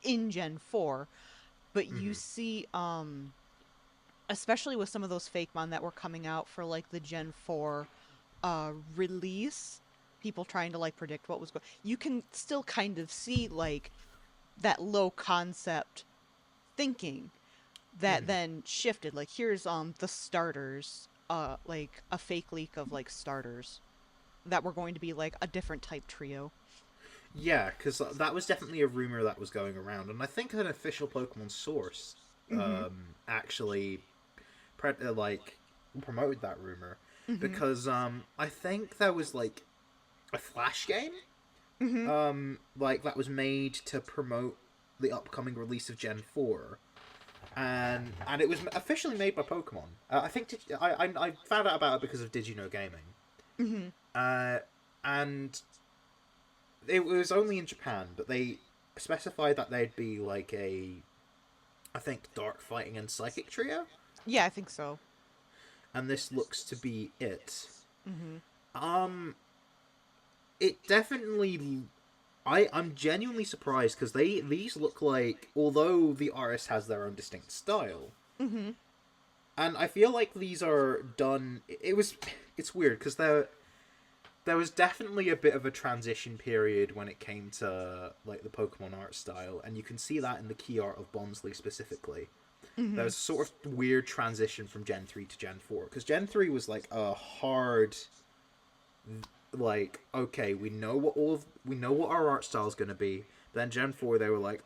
in Gen 4. But you Mm-hmm. see especially with some of those fake mon that were coming out for like the Gen 4 release, people trying to like predict what was going, you can still kind of see like that low concept thinking that Mm-hmm. then shifted. Like here's the starters, like a fake leak of like starters that were going to be like a different type trio. Yeah, because that was definitely a rumor that was going around, and I think an official Pokemon source Mm-hmm. actually like promoted that rumor Mm-hmm. because I think there was like a Flash game Mm-hmm. like that was made to promote the upcoming release of Gen 4, and it was officially made by Pokemon. I think I found out about it because of Did You Know Gaming, Mm-hmm. uh, and it was only in Japan, but they specified that they'd be like a, I think, dark fighting and psychic trio, Yeah, I think so. and this looks to be it. Mm-hmm. Um, it definitely. I'm genuinely surprised because these look like, although the artist has their own distinct style, Mm-hmm. and I feel like these are done. It's weird because there was definitely a bit of a transition period when it came to like the Pokemon art style, and you can see that in the key art of Bonsly specifically. There Mm-hmm. was a sort of weird transition from Gen 3 to Gen 4 because Gen 3 was like a hard, like, okay, we know what our art style is going to be. Then Gen 4 they were like,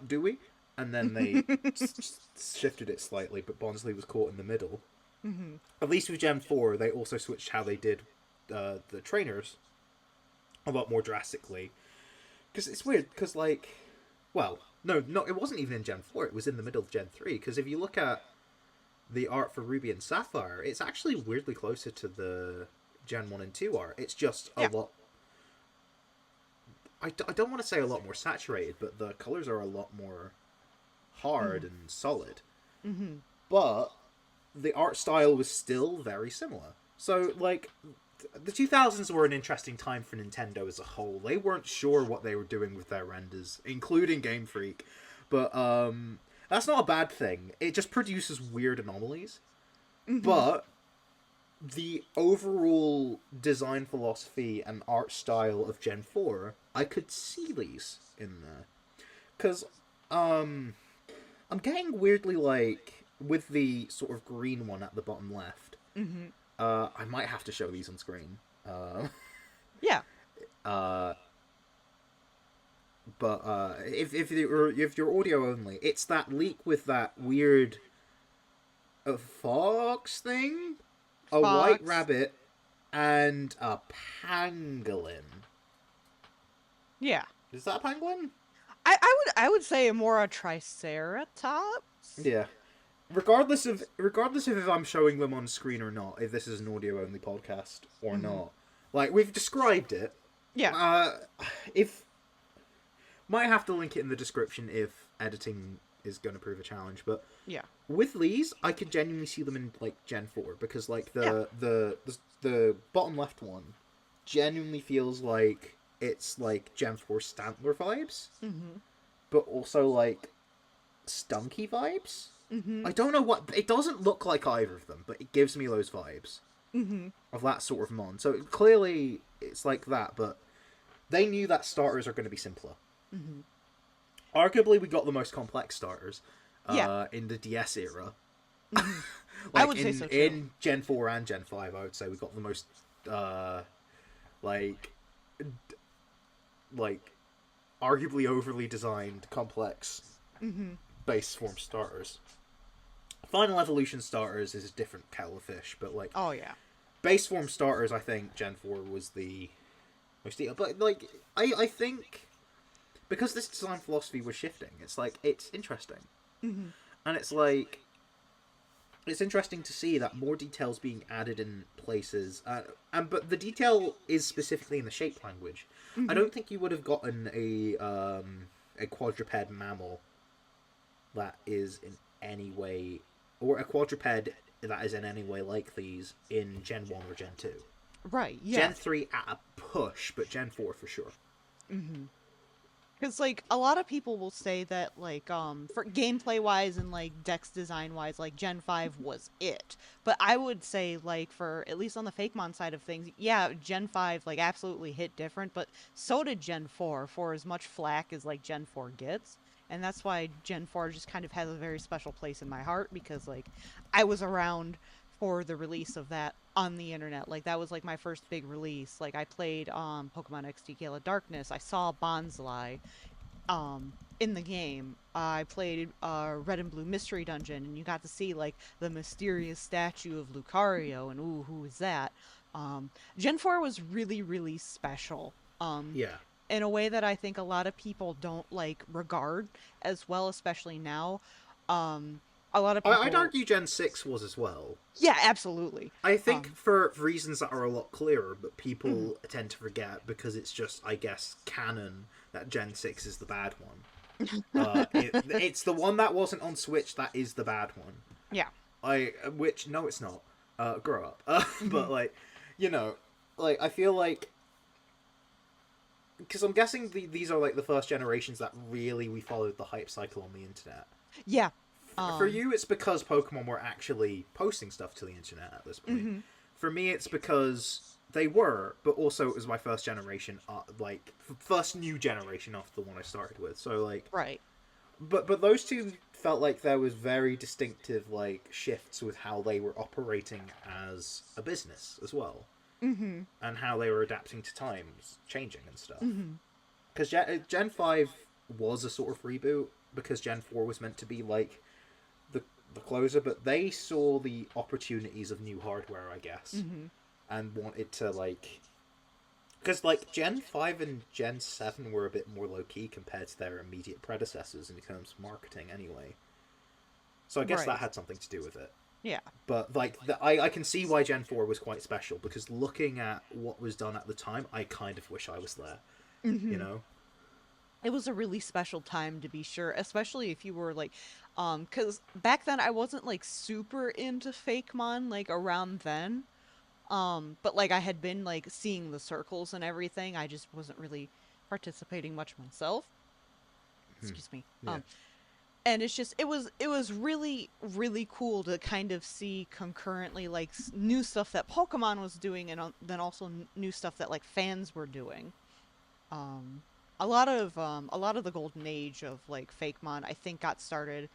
do we? And then they shifted it slightly, but Bonsly was caught in the middle. Mm-hmm. At least with Gen 4 they also switched how they did the trainers a lot more drastically, because it's weird because, like, well, no, it wasn't even in Gen 4, it was in the middle of Gen 3, because if you look at the art for Ruby and Sapphire, it's actually weirdly closer to the Gen 1 and 2 art. It's just a Yeah. lot. I don't want to say a lot more saturated, but the colors are a lot more hard Mm-hmm. and solid. Mm-hmm. But the art style was still very similar. So, like, the 2000s were an interesting time for Nintendo as a whole. They weren't sure what they were doing with their renders, including Game Freak. But that's not a bad thing. It just produces weird anomalies. Mm-hmm. But the overall design philosophy and art style of Gen 4, I could see these in there. Because I'm getting weirdly, like, with the sort of green one at the bottom left, Mm-hmm. I might have to show these on screen. Yeah. Uh, but if you're audio only, it's that leak with that weird fox thing, a white Fox. rabbit, and a pangolin. Yeah. Is that a pangolin? I would say more a triceratops. Yeah. Regardless of if I'm showing them on screen or not, if this is an audio only podcast or Mm-hmm. not, like, we've described it. Yeah. Uh, if might have to link it in the description if editing is going to prove a challenge, but Yeah. with these, I could genuinely see them in like Gen 4 because, like, Yeah. the bottom left one genuinely feels like it's like Gen 4 Stantler vibes, Mm-hmm. but also like Stunky vibes. Mm-hmm. I don't know what, it doesn't look like either of them, but it gives me those vibes Mm-hmm. of that sort of mon. So clearly it's like that, but they knew that starters are going to be simpler. Mm-hmm. Arguably, we got the most complex starters Yeah. in the DS era. Mm-hmm. I Like would say so too. in Gen 4 and Gen 5, I would say we got the most like like arguably overly designed complex Mm-hmm. base form starters. Final evolution starters is a different kettle of fish, but like Oh yeah. base form starters, I think Gen 4 was the most detailed. But like I think because this design philosophy was shifting, it's like it's interesting. Mm-hmm. And it's like it's interesting to see that more details being added in places, and but the detail is specifically in the shape language. I Mm-hmm. don't think you would have gotten a quadruped mammal that is in any way, or a quadruped that is in any way like these in Gen 1 or Gen 2. Right. Yeah. Gen 3 at a push, but Gen 4 for sure. Mm-hmm. Because like a lot of people will say that like for gameplay wise and like dex design wise, like Gen 5 was it. But I would say like for at least on the Fakemon side of things, yeah, Gen 5 like absolutely hit different, but so did Gen 4 for as much flack as like Gen 4 gets. And that's why Gen 4 just kind of has a very special place in my heart because like I was around for the release of that on the internet. Like that was like my first big release. Like I played Pokemon XD Gala Darkness. I saw Bonsly. in the game, I played Red and Blue Mystery Dungeon, and you got to see like the mysterious statue of Lucario, and ooh, who is that? Gen 4 was really, really special. Yeah. In a way that I think a lot of people don't like regard as well, especially now. Um, a lot of I'd people, argue Gen 6 was as well. yeah, absolutely. I think Um, for reasons that are a lot clearer, but mhm. people tend to forget because it's just, I guess, canon that Gen 6 is the bad one. It's the one that wasn't on Switch that is the bad one. Yeah. Which, no, it's not. Grow up. But, Mhm. like, you know, like, I feel like, because I'm guessing these are, like, the first generations that really we followed the hype cycle on the internet. Yeah. For Um, you, it's because Pokemon were actually posting stuff to the internet at this point. mhm. For me, it's because they were, but also it was my first generation, first new generation after the one I started with. So like, Right. but those two felt like there was very distinctive like shifts with how they were operating as a business as well, Mhm. and how they were adapting to times changing and stuff. Mhm. Because Gen 5 was a sort of reboot because Gen 4 was meant to be like the the closer, but they saw the opportunities of new hardware, I guess, Mhm. and wanted to like, because like Gen 5 and Gen 7 were a bit more low key compared to their immediate predecessors in terms of marketing anyway. So I guess that Right. had something to do with it. Yeah. But like I can see why Gen 4 was quite special because looking at what was done at the time, I kind of wish I was there, you Mhm. know? It was a really special time to be sure, especially if you were like, cuz back then I wasn't like super into Fakemon like around then. But like I had been like seeing the circles and everything. I just wasn't really participating much myself. Hmm. Excuse me. Yeah. And it's just it was really really cool to kind of see concurrently like new stuff that Pokemon was doing, and then also new stuff that like fans were doing. Um, a lot of the golden age of like Fakemon I think got started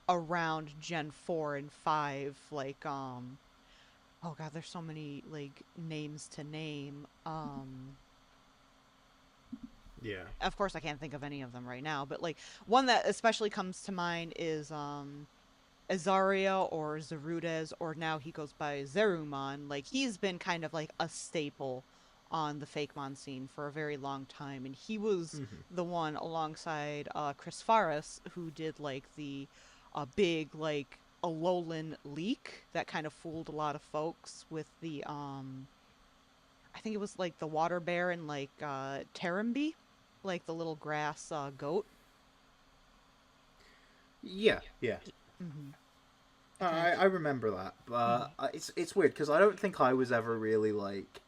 around Gen 4 and 5, like oh god, there's so many like names to name. Yeah. Of course I can't think of any of them right now, but like one that especially comes to mind is Azaria or Zarudez, or now he goes by Zerumon. Like he's been kind of like a staple on the Fakemon scene for a very long time, and he was Hmm. the one alongside Chris Faris who did like the big like Alolan leak that kind of fooled a lot of folks with the I think it was like the water bear and like Tarambi, like the little grass goat. Yeah. Yeah. Mm-hmm. I can't. I remember that, but Mhm. it's weird because I don't think I was ever really like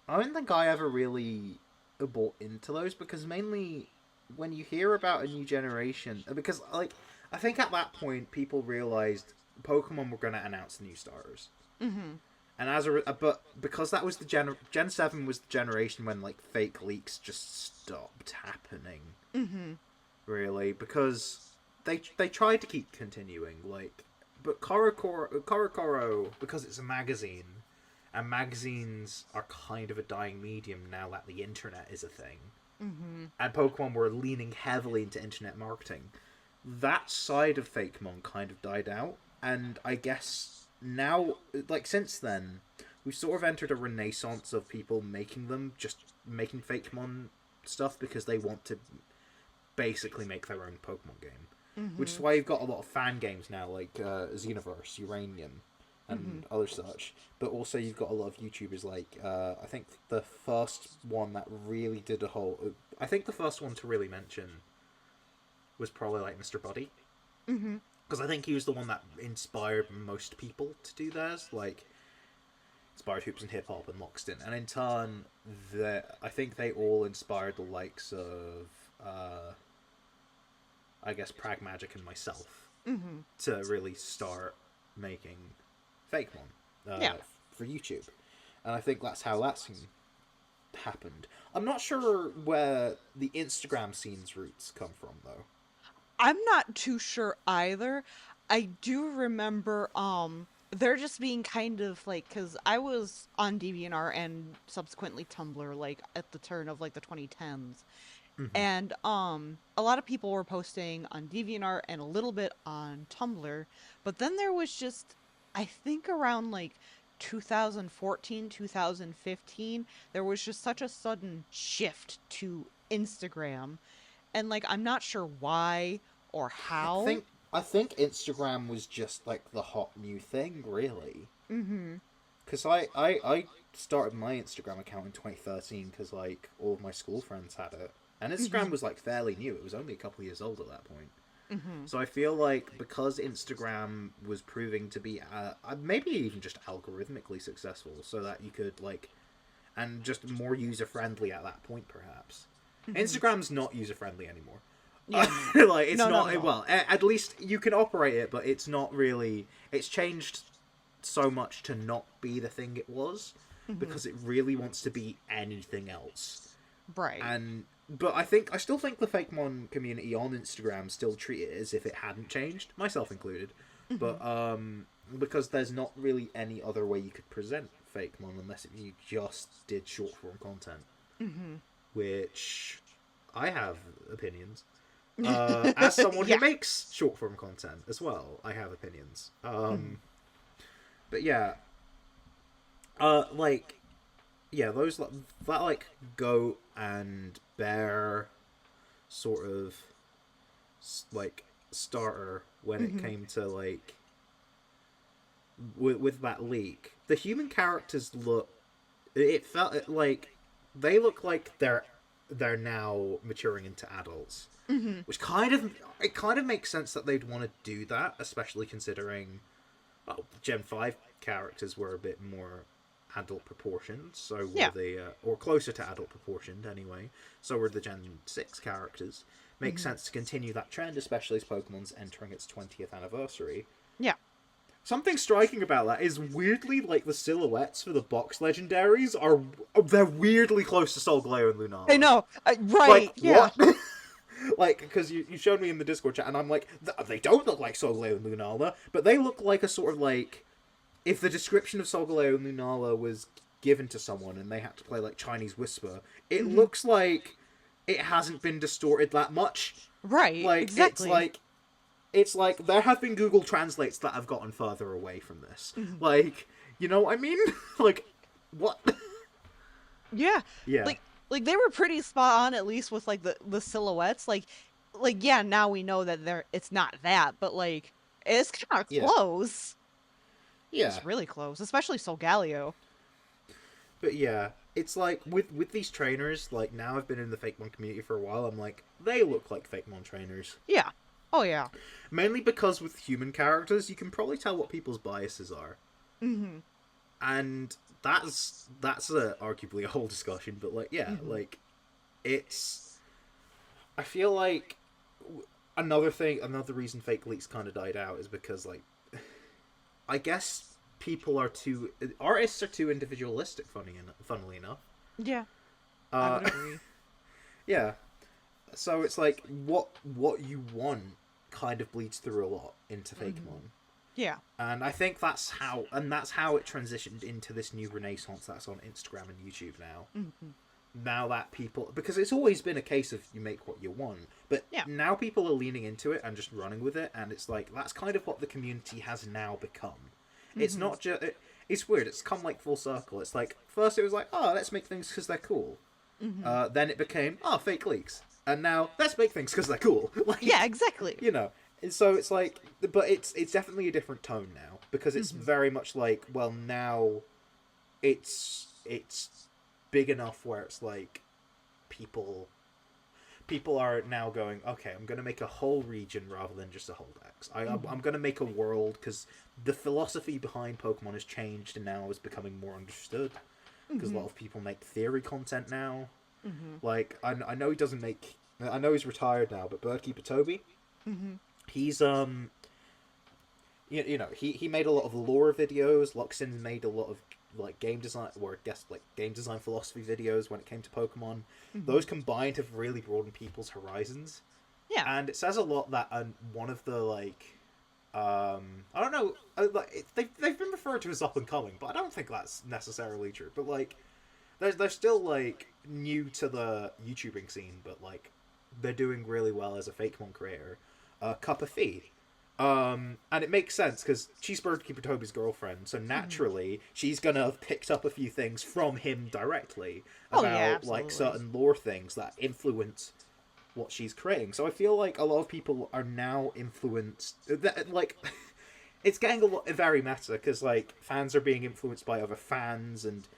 I don't think I ever really bought into those because mainly when you hear about a new generation, because like I think at that point people realized Pokemon were going to announce new stars, Mm-hmm. and but because that was the Gen 7 was the generation when like fake leaks just stopped happening, Mm-hmm. really, because they tried to keep continuing like, but Korokoro because it's a magazine and magazines are kind of a dying medium now that the internet is a thing. Mm-hmm. And Pokemon were leaning heavily into internet marketing. That side of Fakemon kind of died out, and I guess now, like since then, we've sort of entered a renaissance of people making them, just making Fakemon stuff because they want to basically make their own Pokemon game. Which is Mm-hmm. why you've got a lot of fan games now, like Xenoverse, Uranium, Mm-hmm. and other such. But also you've got a lot of YouTubers like I think the first one that really did a whole. I think the first one to really mention was probably like Mr. Buddy, Mm-hmm. because I think he was the one that inspired most people to do theirs. Like inspired hoops and hip hop and Lockstin, and in turn, I think they all inspired the likes of I guess Pragmagic and myself Mm-hmm. to really start making Fakemon Yeah. for YouTube, and I think that's how that scene happened. I'm not sure where the Instagram scene's roots come from though. I'm not too sure either. I do remember there just being kind of like, cuz I was on DeviantArt and subsequently Tumblr like at the turn of like the 2010s, Mm-hmm. And a lot of people were posting on DeviantArt and a little bit on Tumblr, but then there was just, I think around like 2014, 2015, there was just such a sudden shift to Instagram, and like I'm not sure why or I how. think I think Instagram was just like the hot new thing, really. Mhm. Because I started my Instagram account in 2013 because like all of my school friends had it, and Instagram Mhm. was like fairly new. It was only a couple of years old at that point. Mhm. So I feel like because Instagram was proving to be maybe even just algorithmically successful, so that you could like, and just more user friendly at that point, perhaps. Mhm. Instagram's not user friendly anymore. Yeah, no. Like it's No, not at not, all. well, at least you can operate it, but it's not really. It's changed so much to not be the thing it was Mhm. because it really wants to be anything else. Right. And but I still think the Fakemon community on Instagram still treat it as if it hadn't changed, myself included. But Mhm. because there's not really any other way you could present Fakemon unless if you just did short form content, Mhm. which I have opinions. As someone who Yeah. makes short form content as well, I have opinions. Mhm. But yeah, like yeah, those that like goat and bear sort of like starter when it Mhm. came to like with that leak. The human characters look. It felt like they look like they're now maturing into adults, Mhm. which kind of makes sense that they'd want to do that, especially considering well, Gen 5 characters were a bit more adult proportioned, so were Yeah. the or closer to adult proportioned anyway. So were the Gen 6 characters. Makes Mhm. sense to continue that trend, especially as Pokemon's entering its 20th anniversary. Yeah. Something striking about that is weirdly like the silhouettes for the box legendaries are they're weirdly close to Solgaleo and I Lunala. know. Like Right. Yeah. what? Like because you showed me in the Discord chat and I'm like they don't look like Solgaleo and Lunala, but they look like a sort of like if the description of Solgaleo and Lunala was given to someone and they had to play like Chinese Whisper, it Mhm. looks like it hasn't been distorted that much. Right. Like Exactly. it's like there have been Google Translates that have gotten further away from this. Mhm. Like, you know what I mean? Like, what? Yeah. Yeah, Like they were pretty spot on at least with like the silhouettes. Like yeah, now we know that it's not that, but like it's kind of yeah, close. yeah. It's really close, especially Solgaleo. But yeah, it's like with these trainers. Like now, I've been in the Fakemon community for a while. I'm like, they look like Fakemon trainers. Yeah. Oh yeah. Mainly because with human characters, you can probably tell what people's biases are, Mhm. and that's arguably a whole discussion. But like, yeah, Mhm. like it's. I feel like another reason fake leaks kind of died out is because like I guess people are too artists are too individualistic. Funnily enough, Yeah, I uh, would agree. yeah. So it's like what you want kind of bleeds through a lot into Mhm. Fakemon, Yeah. and I think that's how it transitioned into this new renaissance that's on Instagram and YouTube now. Mhm. Now that people, because it's always been a case of you make what you want, but Yeah. now people are leaning into it and just running with it, and it's like that's kind of what the community has now become. It's Mhm. not just it's weird, it's come like full circle. It's like first it was like, oh, let's make things because they're cool, Mhm. then it became, oh, fake leaks, and now let's make things because they're cool. Yeah, Like, exactly. you know. And so it's like, but it's definitely a different tone now because it's Mhm. very much like, well, now it's big enough where it's like people people are now going, okay, I'm going to make a whole region rather than just a whole dex. I'm Mhm. going to make a world because the philosophy behind Pokemon has changed and now is becoming more understood. Because a lot Mhm. of people make theory content now. Mhm. Like, I know he doesn't make. I know he's retired now, but Birdkeeper Toby, Mhm. he's you know he made a lot of lore videos. Luxin made a lot of like game design or I guess like game design philosophy videos when it came to Pokemon. Those Mhm. combined have really broadened people's horizons, Yeah. and it says a lot that one of the like I don't know, they've been referred to as up and coming, but I don't think that's necessarily true. But like they're still like new to the YouTubing scene, but like they're doing really well as a Fakemon creator. Cup of Fee. And it makes sense because she's Birdkeeper Toby's girlfriend, so naturally she's gonna have picked up a few things from him directly about like certain lore things that influence what she's creating. So I feel like a lot of people are now influenced. Like, it's getting very meta because like fans are being influenced by other fans, and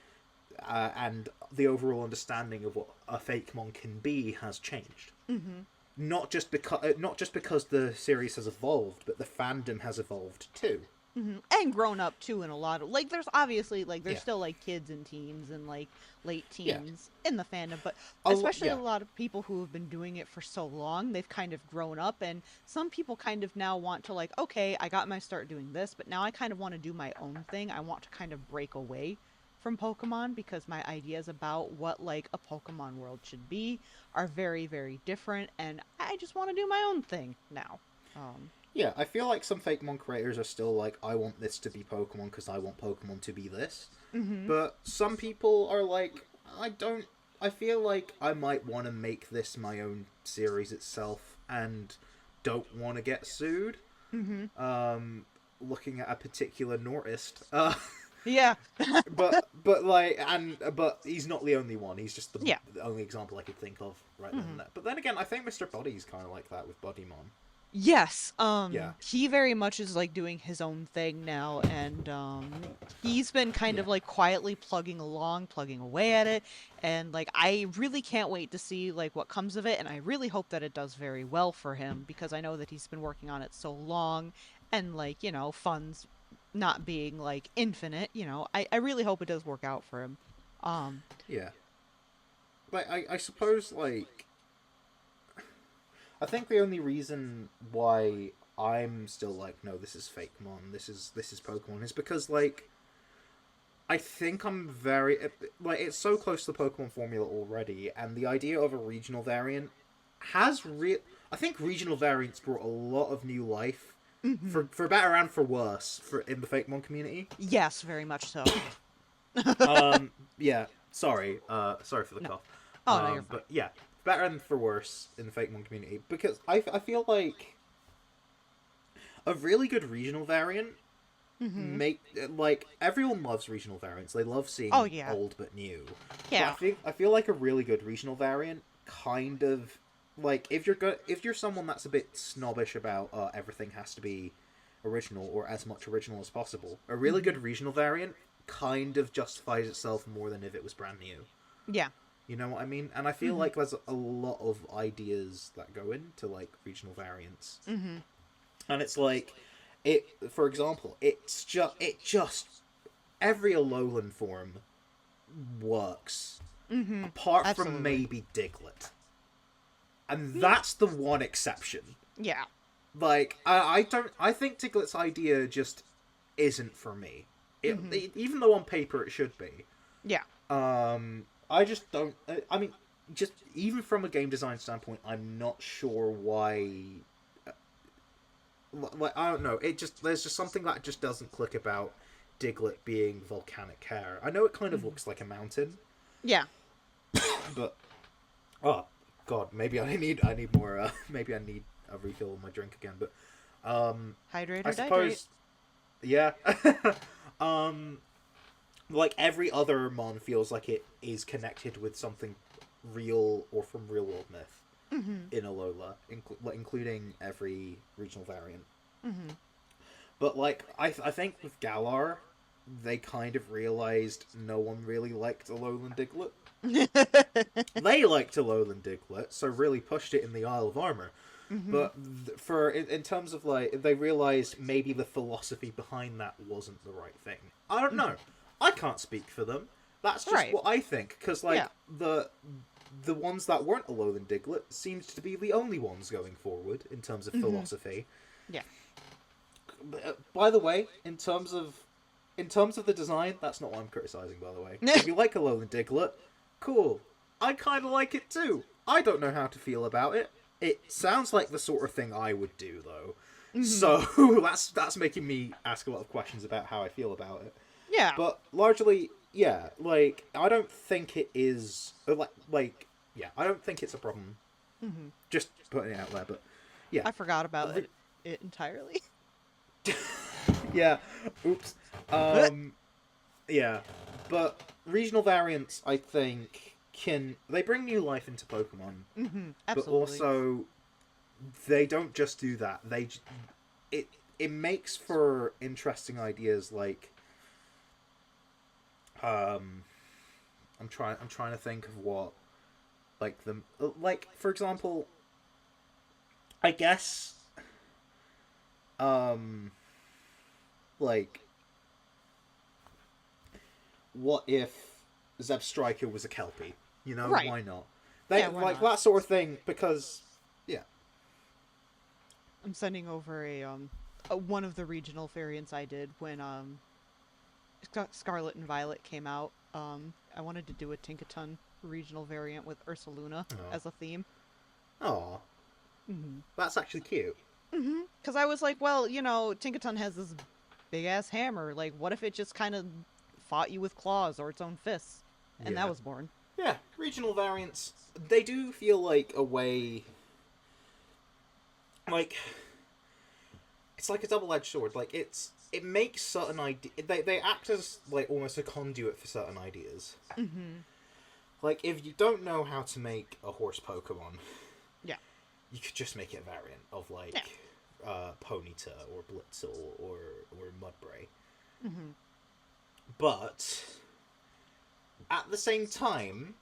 the overall understanding of what a Fakemon can be has changed. Mm-hmm. Not just because the series has evolved, but the fandom has evolved too. Mm-hmm. And grown up too in a lot of like. There's obviously like there's still like kids and teens and like late teens in the fandom, but especially a lot of people who have been doing it for so long, they've kind of grown up, and some people kind of now want to like, okay, I got my start doing this, but now I kind of want to do my own thing. I want to kind of break away from Pokemon because my ideas about what like a Pokemon world should be are very, very different, and I just want to do my own thing now. Yeah, I feel like some Fakemon creators are still like, I want this to be Pokemon because I want Pokemon to be this. Mm-hmm. But some people are like, I feel like I might want to make this my own series itself and don't want to get sued. Mm-hmm. Looking at a particular Nortist. Yeah. but he's not the only one. He's just the only example I could think of right then and there. But then again, I think Mr. Body's kind of like that with Bodymon. Yes. He very much is like doing his own thing now, and he's been kind of like quietly plugging away at it, and like I really can't wait to see like what comes of it, and I really hope that it does very well for him because I know that he's been working on it so long, and like, you know, funds not being like infinite, you know, I really hope it does work out for him. Yeah. But I suppose like I think the only reason why I'm still like, no, this is Fakemon, this is Pokemon, is because like I think I'm very like, it's so close to the Pokemon formula already, and the idea of a regional variant has I think regional variants brought a lot of new life. Mm-hmm. For better and for worse, in the Fakemon community. Yes, very much so. Yeah. Sorry for the cough. Oh, no, you're fine. But yeah, better and for worse in the Fakemon community, because I feel like a really good regional variant like everyone loves regional variants. They love seeing old but new. Yeah. But I feel like a really good regional variant kind of, like, if you're someone that's a bit snobbish about everything has to be original or as much original as possible, a really good regional variant kind of justifies itself more than if it was brand new. Yeah. You know what I mean? And I feel like there's a lot of ideas that go into like regional variants. And it's like, for example, it just every Alolan form works apart from maybe Diglett. And that's the one exception. Yeah. Like, I think Diglett's idea just isn't for me. Even though on paper it should be. Yeah. I just don't... I mean, just even from a game design standpoint, I'm not sure why... Like, I don't know. There's just something that just doesn't click about Diglett being volcanic hair. I know it kind of looks like a mountain. Yeah. But... Oh, God, maybe I need more. Maybe I need a refill of my drink again. But hydrate. I suppose, yeah. Like every other mon feels like it is connected with something real or from real world myth in Alola, including every regional variant. But like I think with Galar, they kind of realized no one really liked Alolan Diglett. They liked Alolan Diglett, so really pushed it in the Isle of Armor. But in terms of like, they realized maybe the philosophy behind that wasn't the right thing. I don't know. I can't speak for them. That's just what I think, because like the ones that weren't Alolan Diglett seemed to be the only ones going forward in terms of philosophy. Yeah. By the way, in terms of the design, that's not what I'm criticizing, by the way. If you like Alolan Diglett, cool. I kind of like it too. I don't know how to feel about it. It sounds like the sort of thing I would do, though. So that's making me ask a lot of questions about how I feel about it. Yeah. But largely, yeah, like I don't think it is yeah, I don't think it's a problem. Hmm. Just putting it out there, but yeah, I forgot about Re- it entirely. yeah. Oops. Um, yeah, but regional variants, I think, they bring new life into Pokemon, but Absolutely. also they don't just do that. It makes for interesting ideas like um I'm trying to think of what like the like for example, I guess um like what if Zeb Striker was a Kelpie? You know, Right. why not? They Yeah, why like not? that sort of thing because yeah. I'm sending over a one of the regional variants I did when Scarlet and Violet came out. I wanted to do a Tinkaton regional variant with Ursaluna Oh, as a theme. oh, Mm-hmm. that's actually cute. Mm-hmm. Because I was like, well, Tinkaton has this big ass hammer. Like, what if it just kind of fought you with claws or its own fists? And that Yeah, was born. yeah. Regional variants, they do feel like a way, like it's like a double-edged sword. Like it makes certain idea. They act as like almost a conduit for certain ideas. Mm-hmm. Like if you don't know how to make a horse Pokemon, Yeah. you could just make it a variant of Yeah. like Ponyta or Blitzel or Mudbray. Mm-hmm. But at the same time,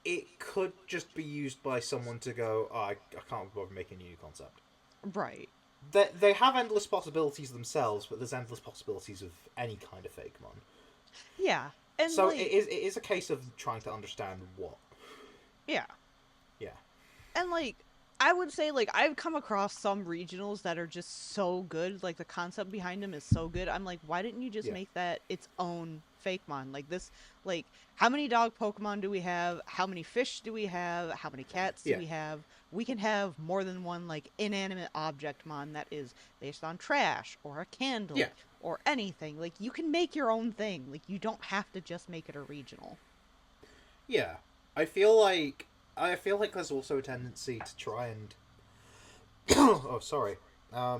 it could just be used by someone to go, oh, I can't bother making a new concept. Right. They have endless possibilities themselves, but there's endless possibilities of any kind of Fakemon. Yeah. And So like, it is a case of trying to understand what. yeah. Yeah. And like, I would say like I've come across some regionals that are just so good. Like the concept behind them is so good. I'm like, why didn't you just Yeah. make that its own Fakemon? Like this, like how many dog Pokemon do we have? How many fish do we have? How many cats do Yeah. we have? We can have more than one like inanimate object mon that is based on trash or a Yeah. candle or anything. Like you can make your own thing. Like you don't have to just make it a regional. Yeah. I feel like there's also a tendency to try and oh sorry. I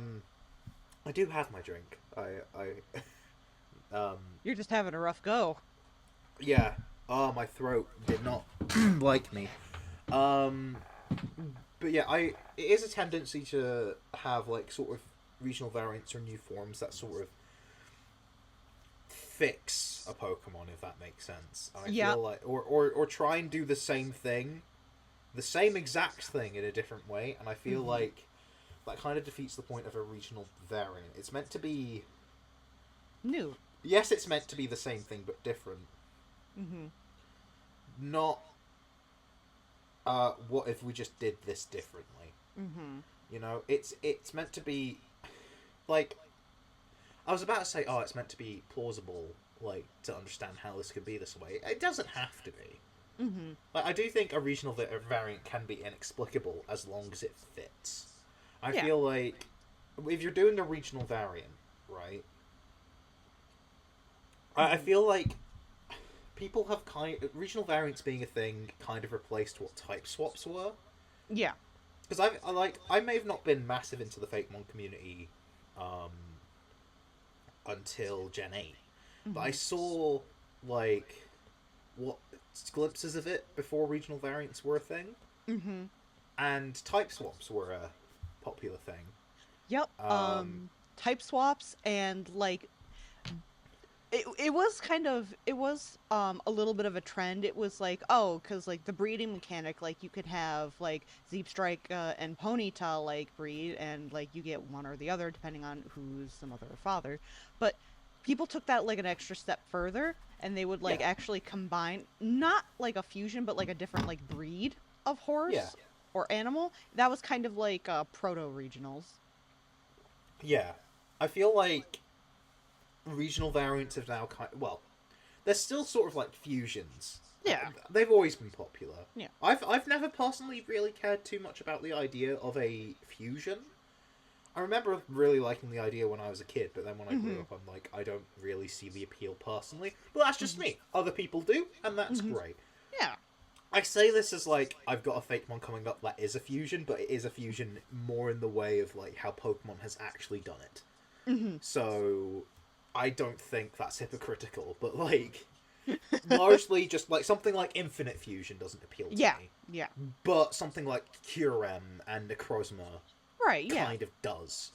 do have my drink. um You're just having a rough go. yeah. Oh, my throat did not like me. Um but yeah, it is a tendency to have like sort of regional variants or new forms that sort of fix a Pokemon, if that makes sense. And I Yeah. feel like or try and do the same thing, the same exact thing in a different way, and I feel Mm-hmm. like that kind of defeats the point of a regional variant. It's meant to be New. yes, it's meant to be the same thing but different. Mm-hmm. Not what if we just did this differently? Mm-hmm. You know, it's meant to be like I was about to say, oh, it's meant to be plausible, like to understand how this could be this way. It doesn't have to be. Mm-hmm. Like I do think a regional variant can be inexplicable as long as it fits. I Yeah. feel like if you're doing a regional variant, right? I Mm-hmm. feel like people have regional variants being a thing kind of replaced what type swaps were. Yeah. Because I may have not been massive into the Fakemon community um, until Gen 8, but I Mm-hmm. saw like what glimpses of it before regional variants were a thing, Mm-hmm. and type swaps were a popular thing. Yep. Um, Type swaps and like it was a little bit of a trend. It was like, oh, because like the breeding mechanic, like you could have like Zeep Strike and Ponyta like breed, and like you get one or the other depending on who's the mother or father. But people took that like an extra step further, and they would yeah, like actually combine not like a fusion, but like a different like breed of yeah, horse or animal. That was kind of like proto regionals. yeah. I feel like regional variants have now well, they're still sort of like fusions. Yeah. They've always been popular. Yeah. I've never personally really cared too much about the idea of a fusion. I remember really liking the idea when I was a kid, but then when I grew Mm-hmm. up, I'm like, I don't really see the appeal personally. But that's just Mm-hmm. me. Other people do, and that's Mm-hmm. great. Yeah. I say this as like I've got a Fakemon coming up that is a fusion, but it is a fusion more in the way of like how Pokemon has actually done it. Mm-hmm. So I don't think that's hypocritical, but like largely just like something like Infinite Fusion doesn't appeal to Yeah. me, Yeah. but something like Curem and Necrozma Right. Yeah. kind of does.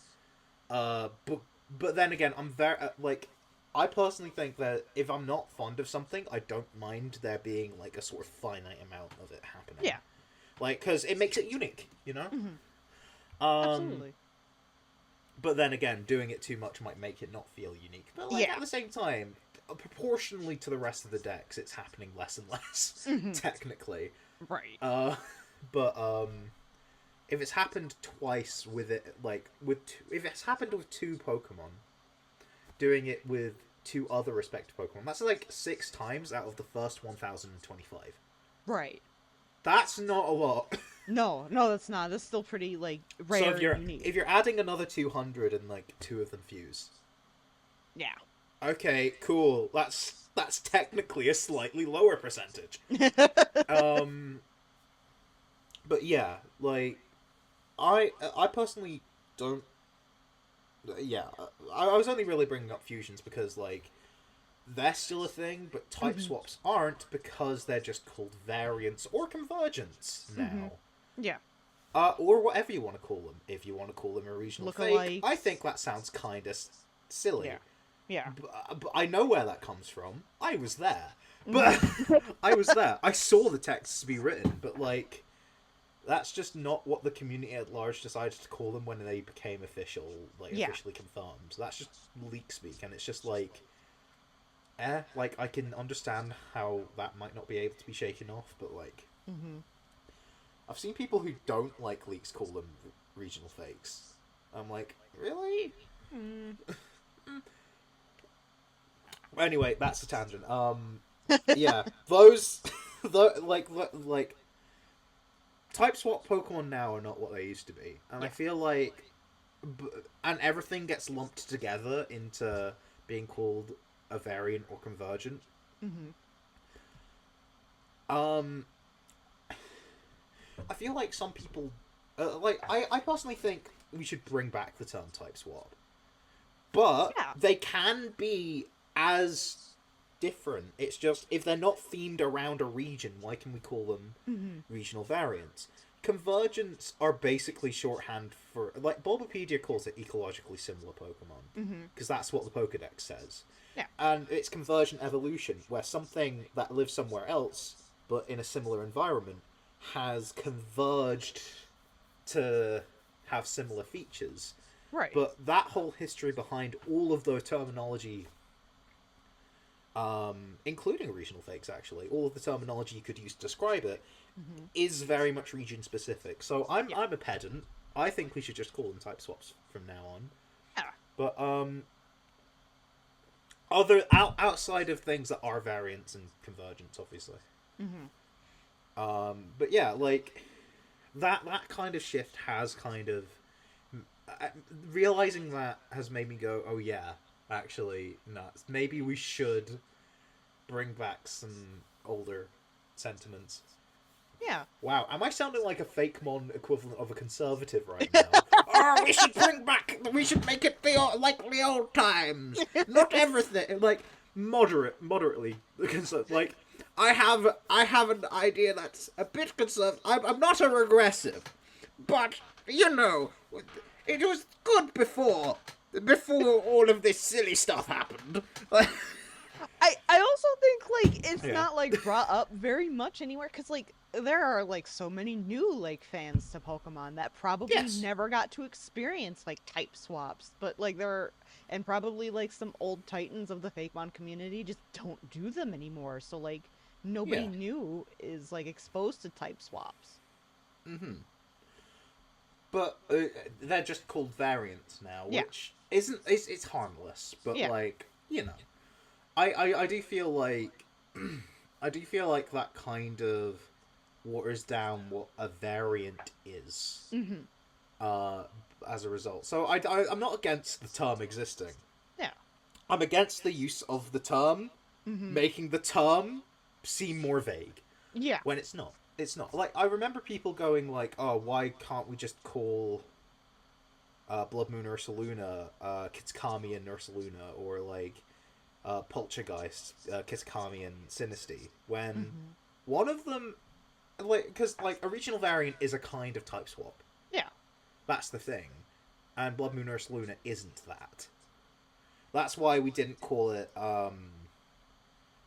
But then again, I'm very like I personally think that if I'm not fond of something, I don't mind there being like a sort of finite amount of it happening. Yeah. Like, because it makes it unique, you know. Mm-hmm. Um, Absolutely. but then again, doing it too much might make it not feel unique. But like Yeah. at the same time, proportionally to the rest of the decks, it's happening less and less Mm-hmm. technically. Right. But if it's happened twice with it, like if it's happened with two Pokemon, doing it with two other respective Pokemon, that's like 6 times out of the first 1,025. Right. That's not a lot. No, that's not. That's still pretty like rare So and unique. if you're adding another 200 and like 2 of them fuse, Yeah. okay, cool. That's technically a slightly lower percentage. But yeah, like I personally don't. Yeah, I was only really bringing up fusions because like they're still a thing, but type swaps aren't because they're just called variants or convergence now. Yeah. Or whatever you want to call them. If you want to call them a regional fake, Lookalikes. I think that sounds kind of silly. Yeah. Yeah. But I know where that comes from. I was there. But I was there. I saw the texts be written, but like that's just not what the community at large decided to call them when they became official, like officially confirmed. That's just leak speak, and it's just like like I can understand how that might not be able to be shaken off, but like I've seen people who don't like leaks call them regional fakes. I'm like, really? Anyway, that's a tangent. Yeah, those, like type swap Pokemon now are not what they used to be, and I feel like, and everything gets lumped together into being called a variant or convergent. I feel like some people, I personally think we should bring back the term type swap, but they can be as different. It's just if they're not themed around a region, why can we call them regional variants? Convergents are basically shorthand for, like, Bulbapedia calls it ecologically similar Pokemon because that's what the Pokedex says. Yeah. And it's convergent evolution, where something that lives somewhere else but in a similar environment has converged to have similar features. Right. But that whole history behind all of the terminology, including regional fakes, actually, all of the terminology you could use to describe it, is very much region specific. So I'm a pedant. I think we should just call them type swaps from now on. Yeah. But outside of things that are variants and convergence, obviously. But yeah, like that kind of shift has kind of realizing that has made me go, oh yeah, actually, nuts. Maybe we should bring back some older sentiments. Yeah. Wow, am I sounding like a Fakemon equivalent of a conservative right now? Oh, we should bring back. We should make it like the old times. Not everything. Like moderately conservative. Like I have an idea that's a bit conservative. I'm not a regressive, but you know, it was good before all of this silly stuff happened. I also think like it's not like brought up very much anywhere because like there are like so many new like fans to Pokemon that probably never got to experience like type swaps, but like there are, and probably like some old titans of the Fakemon community just don't do them anymore. So like nobody new is like exposed to type swaps. But they're just called variants now, which isn't it's harmless, but like, you know. I do feel like that kind of waters down what a variant is. uh, as a result. So I'm not against the term existing. Yeah. I'm against the use of the term, Mm-hmm. making the term seem more vague Yeah. when it's not. It's not. Like, I remember people going like, "Oh, why can't we just call Blood Moon Ursaluna Kitskami and Ursaluna, or like Poltergeist Kitskami and Sinisty?" When Mm-hmm. one of them, like, because like a regional variant is a kind of type swap. Yeah. That's the thing, and Blood Moon Ursaluna isn't that. That's why we didn't call it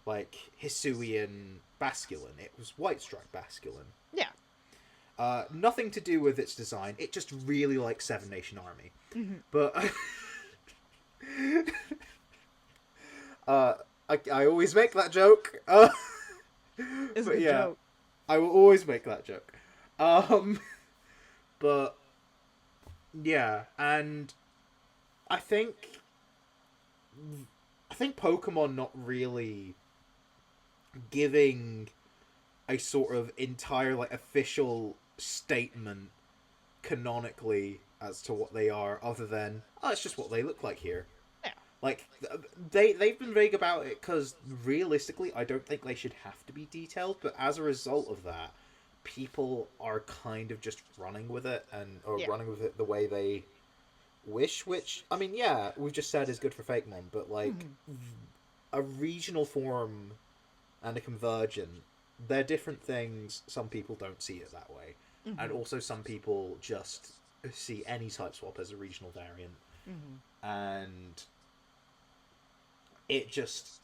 like Hisuian Basculin. It was White Strike Basculin. Yeah. Nothing to do with its design. It just really likes Seven Nation Army. Mm-hmm. But I always make that joke. It's but a yeah, joke. I will always make that joke. But yeah, and I think Pokemon not really giving a sort of entire like official statement canonically as to what they are, other than, oh, it's just what they look like here. Yeah. Like, they've been vague about it because realistically I don't think they should have to be detailed, but as a result of that, people are kind of just running with it, running with it the way they wish, which, I mean, yeah, we've just said is good for Fakemon, but like a regional form and a convergent, they're different things. Some people don't see it that way. Mm-hmm. And also some people just see any type swap as a regional variant. Mm-hmm. And it just...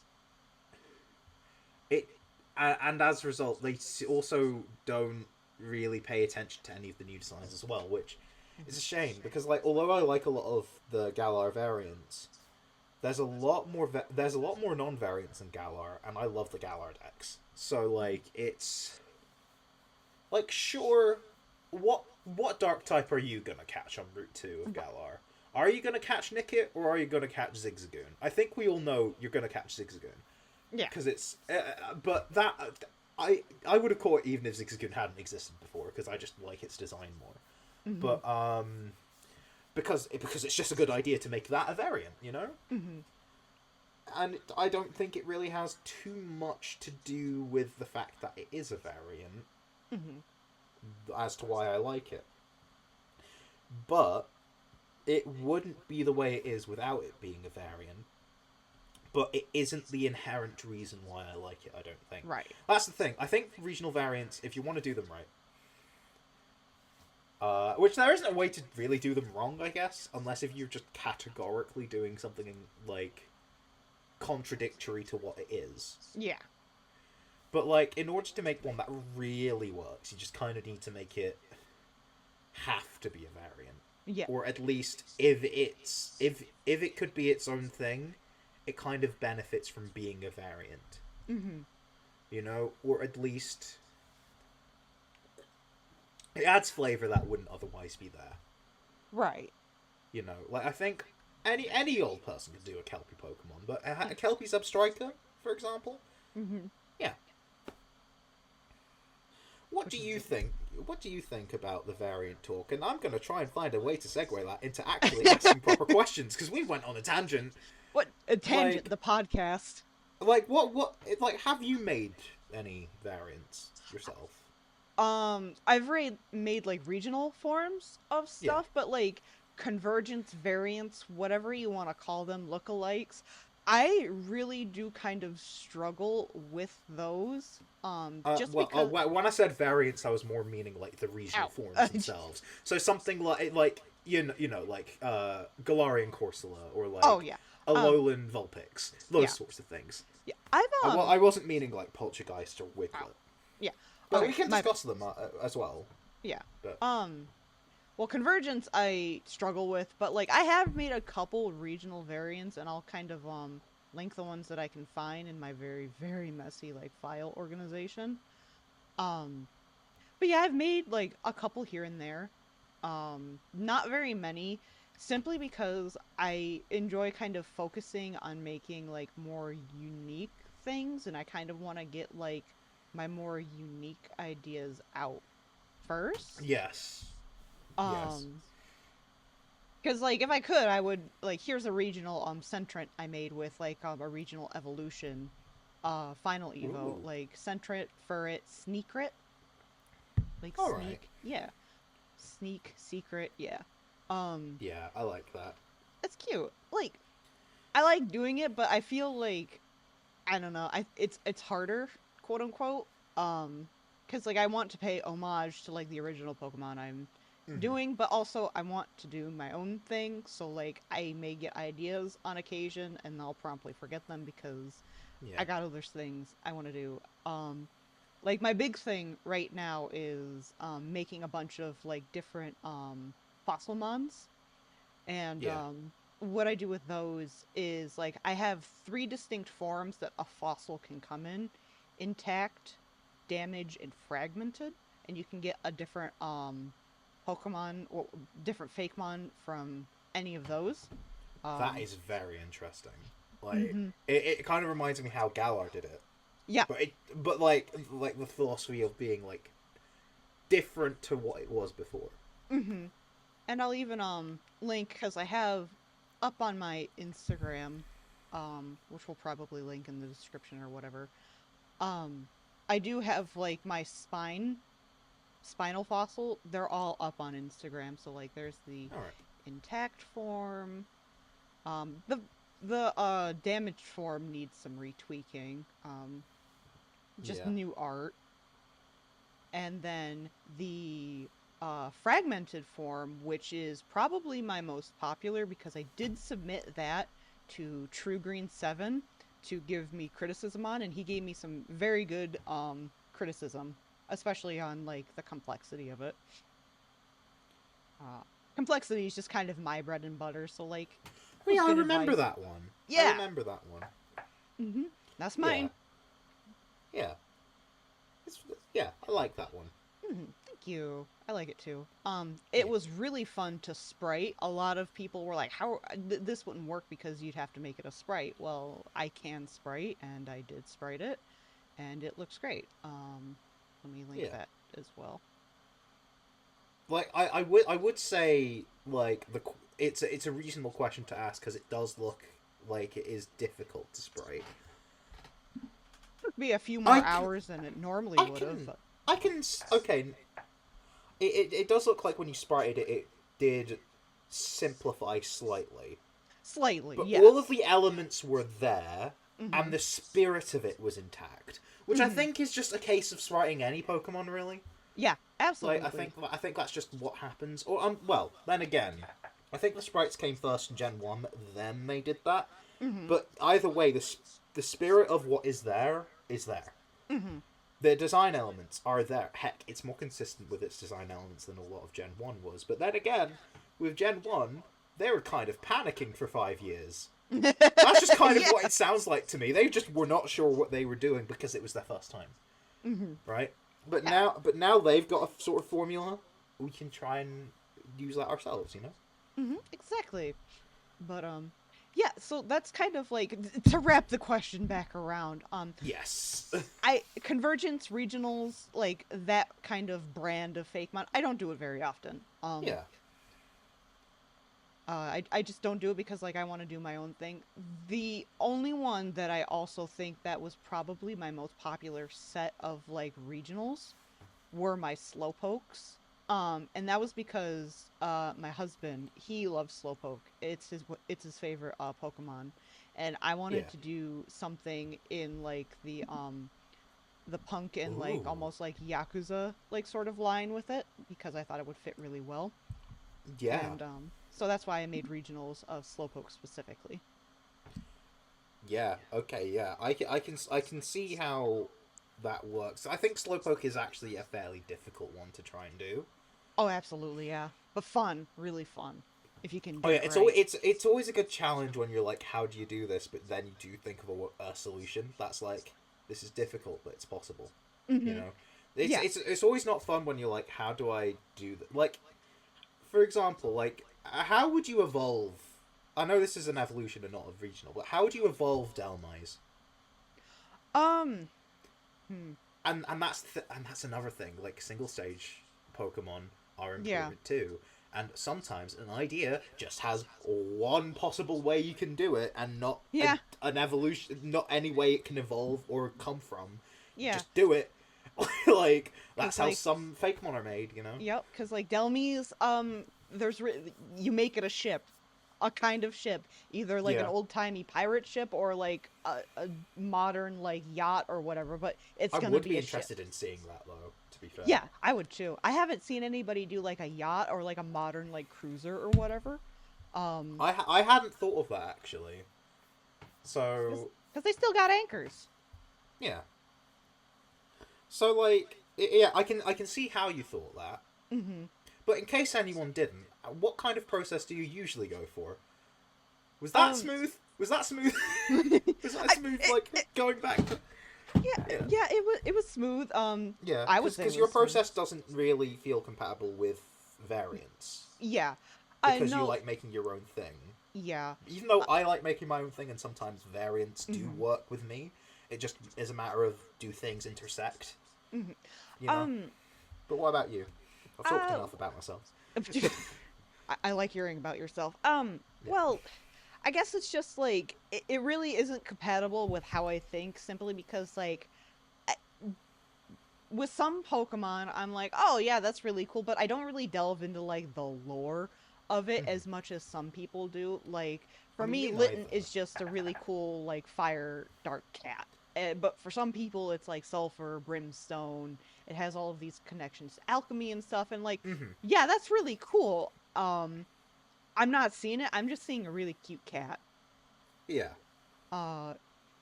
And as a result, they also don't really pay attention to any of the new designs as well, which is a shame, because like, although I like a lot of the Galar variants, there's a lot more non-variants in Galar, and I love the Galar decks. So like, it's like, sure, what dark type are you gonna catch on Route 2 of Galar? Are you gonna catch Nickit, or are you gonna catch Zigzagoon? I think we all know you're gonna catch Zigzagoon. Yeah. Because it's... but that... I would have caught it even if Zigzagoon hadn't existed before, because I just like its design more. Mm-hmm. But, because it's just a good idea to make that a variant, you know? Mm-hmm. And I don't think it really has too much to do with the fact that it is a variant, as to why I like it. But it wouldn't be the way it is without it being a variant. But it isn't the inherent reason why I like it, I don't think. Right. That's the thing. I think regional variants, if you want to do them right, which there isn't a way to really do them wrong, I guess, unless if you're just categorically doing something like contradictory to what it is. Yeah. But like, in order to make one that really works, you just kind of need to make it have to be a variant. Yeah. Or at least if it could be its own thing, it kind of benefits from being a variant. Mm-hmm. You know? Or at least it adds flavor that wouldn't otherwise be there. Right. You know? Like, I think any old person could do a Kelpie Pokemon, but a Kelpie Substriker, for example? Mm-hmm. Yeah. What do you think? What do you think about the variant talk? And I'm going to try and find a way to segue that into actually asking proper questions, because we went on a tangent. What a tangent, Like, the podcast. Like, like, have you made any variants yourself? I've made like regional forms of stuff, but like convergence, variants, whatever you want to call them, lookalikes, I really do kind of struggle with those. Just because when I said variants, I was more meaning like the regional forms themselves. So something like you know like Galarian Corsola, or like Alolan Vulpix, those sorts of things. Yeah, I wasn't meaning like Poltergeist or Wiglet. Yeah, but we can discuss them as well. Yeah. But well, convergence I struggle with, but like I have made a couple regional variants, and I'll kind of link the ones that I can find in my very, very messy like file organization. But yeah, I've made like a couple here and there. Not very many, simply because I enjoy kind of focusing on making like more unique things, and I kind of want to get like my more unique ideas out first. Yes. Yes. Because, like, if I could, I would, like, here's a regional, Centrant I made with, like, a regional evolution, final Evo. Ooh, Like, Centrant, Furret, Sneakrit. Like, all right. Sneak, yeah. Sneak, Secret, yeah. Um, Yeah, I like that. it's cute. Like, I like doing it, but I feel like, I don't know, it's harder, quote unquote. Because, like, I want to pay homage to, like, the original Pokemon I'm Hmm. doing, but also I want to do my own thing, so, like, I may get ideas on occasion and I'll promptly forget them because Yeah, I got other things I want to do. Like, my big thing right now is making a bunch of, like, different fossil mons, and yeah, what I do with those is, like, I have three distinct forms that a fossil can come in: intact, damaged, and fragmented. And you can get a different Pokemon or different Fakemon from any of those. that Um, is very interesting. Like, hmm it kind of reminds me how Galar did it, yeah, but like the philosophy of being like different to what it was before. hmm and I'll even link, because I have up on my Instagram, which we'll probably link in the description or whatever. Um, I do have, like, my spinal fossil. They're all up on Instagram. So, like, there's the All right. intact form. The damaged form needs some retweaking. Just Yeah. new art. And then the fragmented form, which is probably my most popular because I did submit that to True Green 7 to give me criticism on, and he gave me some very good criticism, especially on, like, the complexity of it. uh Complexity is just kind of my bread and butter, so, like, it Oh, was yeah, I good remember advice. that one. I Yeah. remember that one. That's Yeah, mine. yeah. It's, yeah, I like that one. Thank you. I like it too. It Yeah. was really fun to sprite. A lot of people were like, "How this wouldn't work because you'd have to make it a sprite." Well, I can sprite, and I did sprite it, and it looks great. Let me link Yeah. that as well. Like I would say like it's a reasonable question to ask because it does look like it is difficult to sprite. It'd be a few more I can hours than it normally I would have, can but I can okay. It does look like when you sprited it, it did simplify slightly, slightly, but all of yes. the elements were there, Mm-hmm. and the spirit of it was intact, which I Mm-hmm. think is just a case of spriting any Pokemon really. Yeah, Like absolutely. I think that's just what happens. Or well, then again, I think the sprites came first in Gen 1, then they did that. Mm-hmm. But either way, the spirit of what is there is there. Mm-hmm. The design elements are there. Heck, it's more consistent with its design elements than a lot of Gen 1 was. But then again, with Gen 1, they were kind of panicking for 5 years. That's just kind of Yeah. what it sounds like to me. They just were not sure what they were doing because it was their first time, Mm-hmm. right? But Yeah. now they've got a sort of formula. We can try and use that ourselves, you know? Exactly. But yeah, so that's kind of like, to wrap the question back around. Yes. I convergence regionals, like that kind of brand of fake mon. I don't do it very often. Yeah. I just don't do it because, like, I want to do my own thing. The only one that I also think that was probably my most popular set of, like, regionals were my slowpokes. And that was because my husband, he loves slowpoke. It's his favorite Pokemon, and I wanted Yeah. to do something in, like, the punk and, like, Ooh. almost like Yakuza, like, sort of line with it, because I thought it would fit really well. Yeah. And so that's why I made regionals of slowpoke specifically. Yeah. Okay. Yeah. I can see how that works. I think Slowpoke is actually a fairly difficult one to try and do. Oh, absolutely, yeah. But fun, really fun, if you can Oh do yeah, it right. it's always a good challenge when you're like, how do you do this? But then you do think of a solution that's like, this is difficult, but it's possible. You Mm-hmm. know, Yeah. it's always not fun when you're like, how do I do that? Like, for example, like, how would you evolve? I know this is an evolution and not a regional, but how would you evolve Delmise? Um. Hmm. And that's another thing. Like single stage Pokemon are Yeah. important too, And sometimes an idea just has one possible way you can do it, and not an evolution, not any way it can evolve or come from. Yeah. Just do it. Like, that's how like, some Fakemon are made, you know? Yep, because like Delmies, you make it a ship, a kind of ship, either like an old-timey pirate ship or like a modern like yacht or whatever, but it's gonna be a ship. I would be interested in seeing that, though, to be fair. Yeah, I would too. I haven't seen anybody do like a yacht or like a modern like cruiser or whatever. I hadn't thought of that, actually. So... Because they still got anchors. Yeah. So, like, yeah, I can see how you thought that. Mm-hmm. But in case anyone didn't, what kind of process do you usually go for? Was that smooth? Was that smooth? Was that smooth, going back to... Yeah, it was smooth. Yeah, I would say because your process doesn't really feel compatible with variants. Yeah. Because you like making your own thing. Yeah. Even though I like making my own thing, and sometimes variants do work with me, it just is a matter of, do things intersect? Mm-hmm. You know? But what about you? I've talked enough about myself. I like hearing about yourself. Well, I guess it's just like it really isn't compatible with how I think, simply because like with some Pokemon I'm like, oh yeah, that's really cool, but I don't really delve into like the lore of it as much as some people do. Like for me, Litten is just a really cool like fire dark cat. But for some people, it's like sulfur, brimstone. It has all of these connections to alchemy and stuff. And like, yeah, that's really cool. I'm not seeing it. I'm just seeing a really cute cat. Yeah.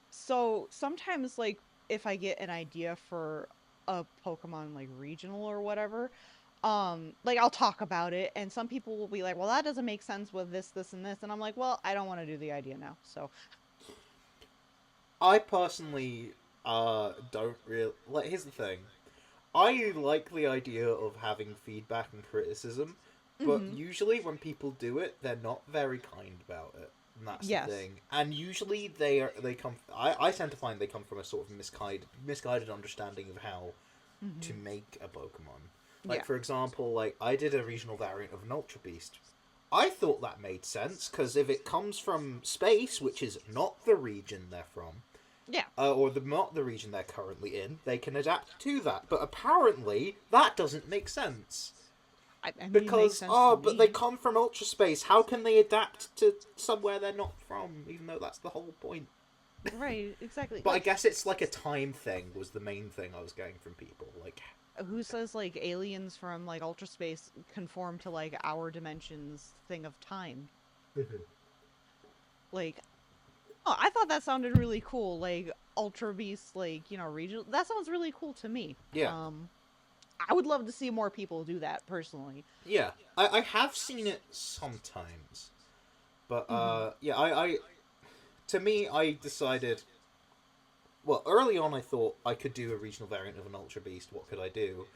So sometimes, like, if I get an idea for a Pokemon, like, regional or whatever, like, I'll talk about it. And some people will be like, well, that doesn't make sense with this, this, and this. And I'm like, well, I don't want to do the idea now. So... I personally don't really... Like, here's the thing. I like the idea of having feedback and criticism, but usually when people do it, they're not very kind about it. And that's the thing. And usually they come... I tend to find they come from a sort of misguided understanding of how to make a Pokemon. Like, for example, like, I did a regional variant of an Ultra Beast. I thought that made sense, because if it comes from space, which is not the region they're from, or not the region they're currently in, they can adapt to that. But apparently, that doesn't make sense. I mean, because, but they come from Ultra Space. How can they adapt to somewhere they're not from, even though that's the whole point? Right, exactly. But I guess it's like a time thing was the main thing I was getting from people. Like... Who says, like, aliens from, like, Ultra Space conform to, like, our dimension's thing of time? Like, oh, I thought that sounded really cool. Like, Ultra Beast, like, you know, regional. That sounds really cool to me. Yeah. I would love to see more people do that, personally. Yeah. I have seen it sometimes. But, yeah, to me, I decided... Well, early on I thought I could do a regional variant of an Ultra Beast. What could I do?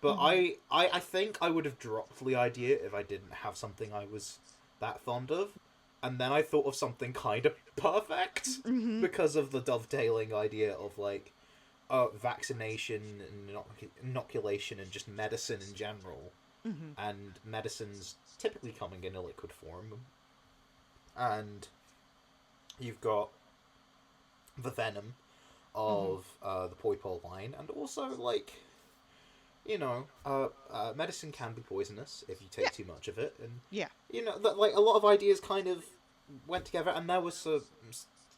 But I think I would have dropped the idea if I didn't have something I was that fond of. And then I thought of something kind of perfect because of the dovetailing idea of, like, vaccination and inoculation and just medicine in general. And medicines typically coming in a liquid form. And you've got the venom of the Poipole line, and also, like, you know, medicine can be poisonous if you take too much of it, and you know, that, like, a lot of ideas kind of went together, and there was some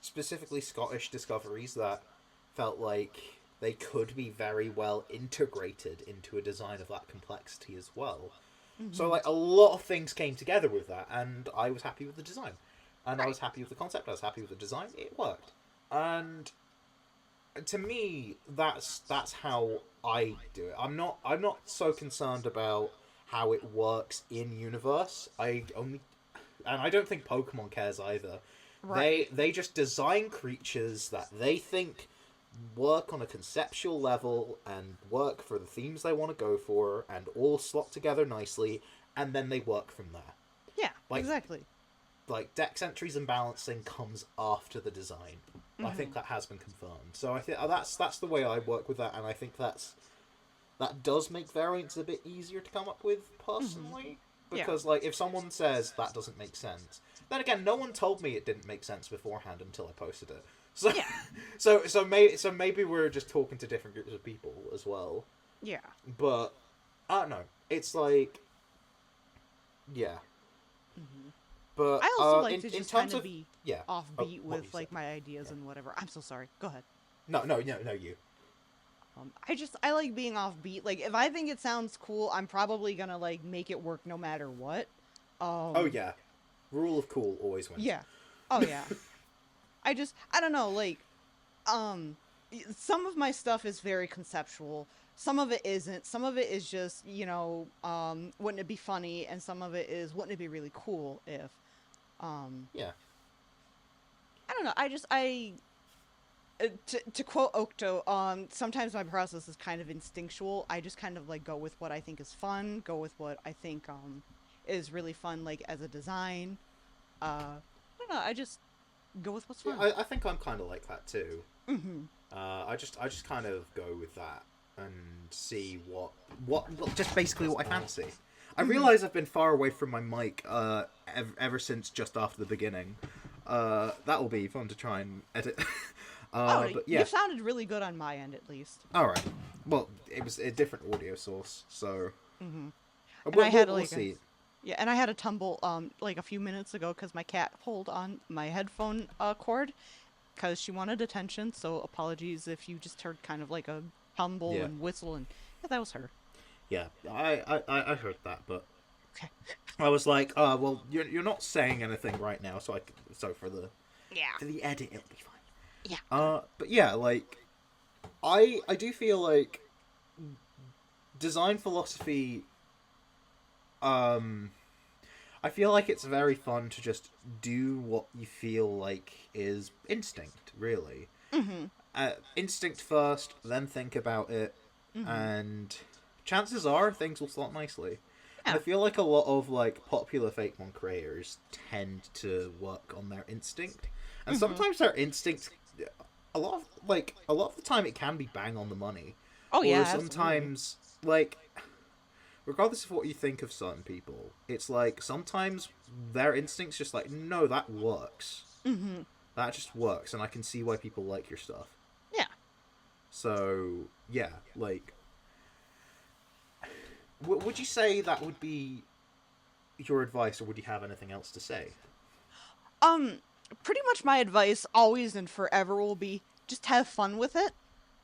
specifically Scottish discoveries that felt like they could be very well integrated into a design of that complexity as well. So, like, a lot of things came together with that, and I was happy with the design, and I was happy with the concept, I was happy with the design, it worked. And to me, that's how I do it. I'm not so concerned about how it works in universe. And I don't think Pokemon cares either. Right. They just design creatures that they think work on a conceptual level and work for the themes they want to go for, and all slot together nicely, and then they work from there. Yeah, like, exactly. Like, dex entries and balancing comes after the design. I think that has been confirmed. So I think that's the way I work with that, and I think that does make variants a bit easier to come up with, personally. Yeah. because like if someone says that doesn't make sense, then again, no one told me it didn't make sense beforehand until I posted it. So, Yeah. so maybe we're just talking to different groups of people as well. Yeah. But I don't know. It's like, yeah. Hmm. But I also like to in just kind terms of of be yeah, offbeat what you with said, like my ideas yeah. and whatever. I'm so sorry. Go ahead. No, you. I like being offbeat. Like if I think it sounds cool, I'm probably gonna like make it work no matter what. Oh Um, yeah, rule of cool always wins. yeah. Oh yeah. I don't know. Like some of my stuff is very conceptual. Some of it isn't. Some of it is just wouldn't it be funny? And some of it is wouldn't it be really cool if um Yeah. I don't know. I to quote Okto, sometimes my process is kind of instinctual. I just kind of like go with what I think is fun, go with what I think is really fun, like as a design. I don't know. I just go with what's Yeah, fun. I think I'm kind of like that too. Mm-hmm. I just kind of go with that and see what just basically what I fancy. I Mm-hmm. realize I've been far away from my mic ever since just after the beginning. That will be fun to try and edit. Oh, But you yeah, sounded really good on my end, at least. all right. Well, it was a different audio source, so Mm-hmm. And I had we'll like a see. yeah, and I had a tumble like a few minutes ago because my cat pulled on my headphone cord because she wanted attention. So apologies if you just heard kind of like a tumble Yeah, and whistle, and yeah, that was her. yeah. I heard that, but Okay. I was like, oh well, you're not saying anything right now, so Yeah. for the edit it'll be fine. Yeah. Good. But yeah, like I do feel like design philosophy. Um, I feel like it's very fun to just do what you feel like is instinct, really. Mm-hmm. Instinct first, then think about it, Mm-hmm. and chances are things will slot nicely. And I Yeah. feel like a lot of like popular Fakemon creators tend to work on their instinct, and Mm-hmm. sometimes their instinct, a lot of the time, it can be bang on the money, Oh yeah, or absolutely. sometimes like regardless of what you think of certain people, it's like sometimes their instincts just like no, that works, Mm-hmm. that just works, and I can see why people like your stuff. Yeah. So yeah, like, would you say that would be your advice, or would you have anything else to say? Um, Pretty much my advice always and forever will be just have fun with it.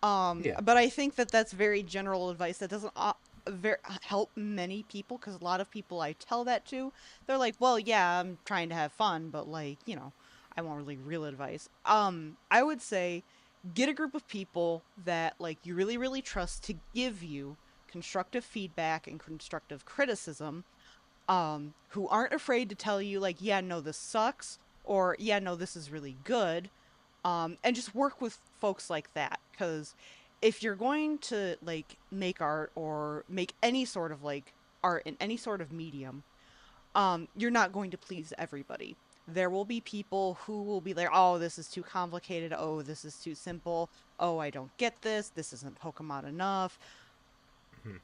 Yeah. But I think that that's very general advice that doesn't help many people because a lot of people I tell that to, they're like, well, yeah, I'm trying to have fun, but like, I want really real advice. I would say get a group of people that like you really, really trust to give you constructive feedback and constructive criticism, who aren't afraid to tell you like, yeah, no, this sucks, or yeah, no, this is really good, and just work with folks like that. Because if you're going to like make art or make any sort of like art in any sort of medium, you're not going to please everybody. There will be people who will be like, oh, this is too complicated. Oh, this is too simple. Oh, I don't get this. This isn't Pokemon enough. Mhm.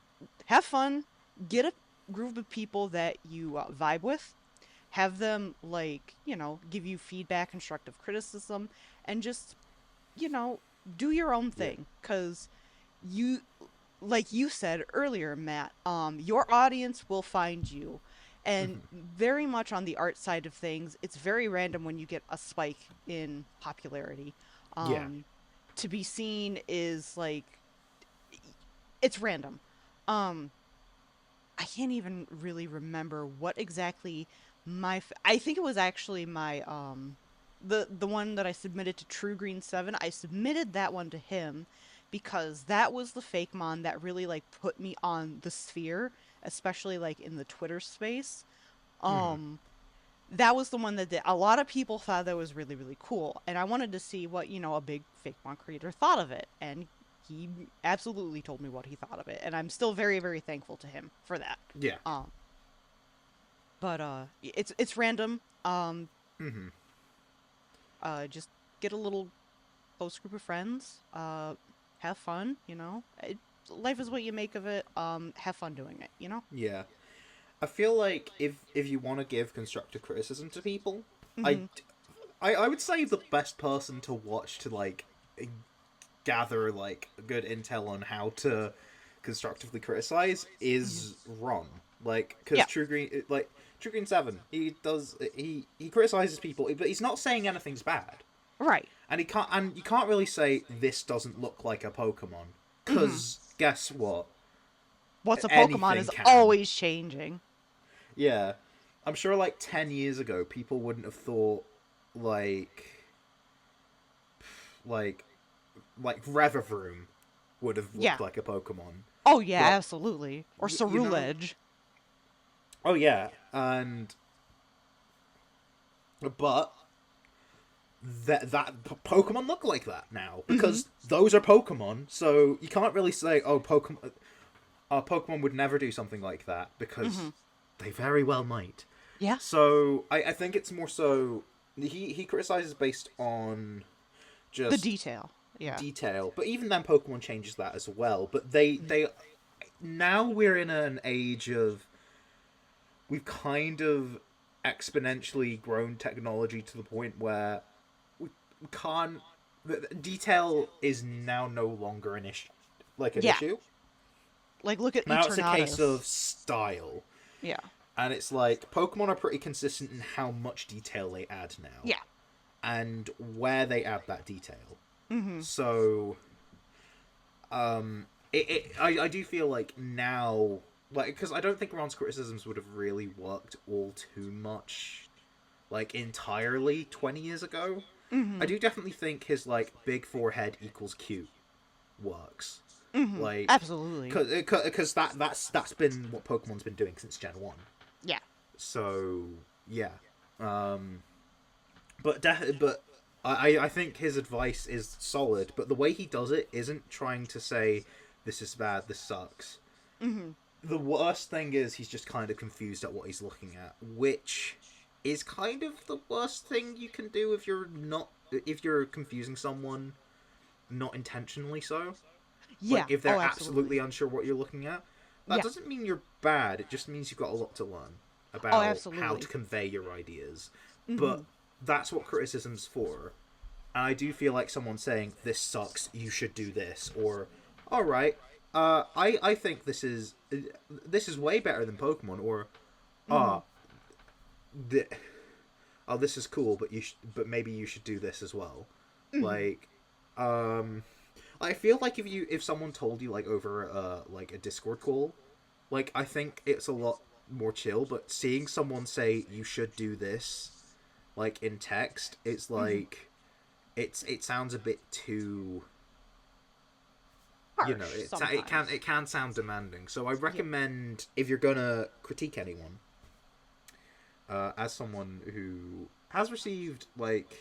Have fun. Get a group of people that you vibe with. Have them, like, give you feedback, constructive criticism, and just you know, do your own Yeah. thing. Because you, like you said earlier, Matt, your audience will find you. And Mhm. very much on the art side of things, it's very random when you get a spike in popularity. Yeah. Um, to be seen is like, it's random. Um, I can't even really remember what exactly I think it was actually my the one that I submitted to True Green 7. I submitted that one to him because that was the Fakemon that really like put me on the sphere, especially like in the Twitter space. Mhm. Um that was the one that did. A lot of people thought that was really, really cool. And I wanted to see what, a big Fakemon creator thought of it. And he absolutely told me what he thought of it. And I'm still very, very thankful to him for that. Yeah. Um, but it's random. Mhm. Just get a little close group of friends. Have fun, life is what you make of it. Have fun doing it, Yeah. I feel like if you want to give constructive criticism to people, Mm-hmm. I would say the best person to watch to like gather like good intel on how to constructively criticize Mm-hmm. is Ron. Like, because Yeah. True Green 7, he criticizes people, but he's not saying anything's bad, Right. and you can't really say this doesn't look like a Pokemon, Mm-hmm. because guess what? What's a Pokemon Anything is can. always changing. Yeah, I'm sure like 10 years ago, people wouldn't have thought like like Revavroom would have Yeah. looked like a Pokemon. Oh yeah, But absolutely. Or you know, Cerulege. oh yeah, and but that Pokemon look like that now Mm-hmm. because those are Pokemon. So you can't really say, oh, Pokemon would never do something like that Mm-hmm. because they very well might. Yeah. So I think it's more so he criticizes based on The just detail. Yeah. detail, but even then Pokemon changes that as well. But they now we're in an age of we've kind of exponentially grown technology to the point where we can't detail is now no longer an issue, like an Yeah. issue. Like look at Now it's a case of Eternatus. style, Yeah. and it's like Pokemon are pretty consistent in how much detail they add now Yeah. and where they add that detail. Mm-hmm. So I do feel like now, like, because I don't think Ron's criticisms would have really worked all too much, like, entirely 20 years ago. Mm-hmm. I do definitely think his, like, big forehead equals cute works. Mm-hmm. Like, Absolutely. because that's been what Pokemon's been doing since Gen 1. Yeah. So, yeah. Um, but I think his advice is solid, but the way he does it isn't trying to say, this is bad, this sucks. Mm-hmm. The worst thing is he's just kind of confused at what he's looking at, which is kind of the worst thing you can do if you're confusing someone not intentionally so. Like Yeah. if Oh, they're absolutely absolutely. unsure what you're looking at. That Yeah. doesn't mean you're bad, it just means you've got a lot to learn Oh, about how to absolutely. convey your ideas. Mm-hmm. But that's what criticism's for. And I do feel like someone saying, this sucks, you should do this, or, alright, I think this is way better than Pokemon, or, Mm-hmm. ah, th- oh, this is cool, but maybe you should do this as well. Mm-hmm. Like, I feel like if someone told you, like, over, like, a Discord call, like, I think it's a lot more chill, but seeing someone say, you should do this, like, in text, it's Mm-hmm. like, it sounds a bit too, Harsh sometimes. it can sound demanding. So I Yeah. recommend if you're gonna critique anyone, as someone who has received like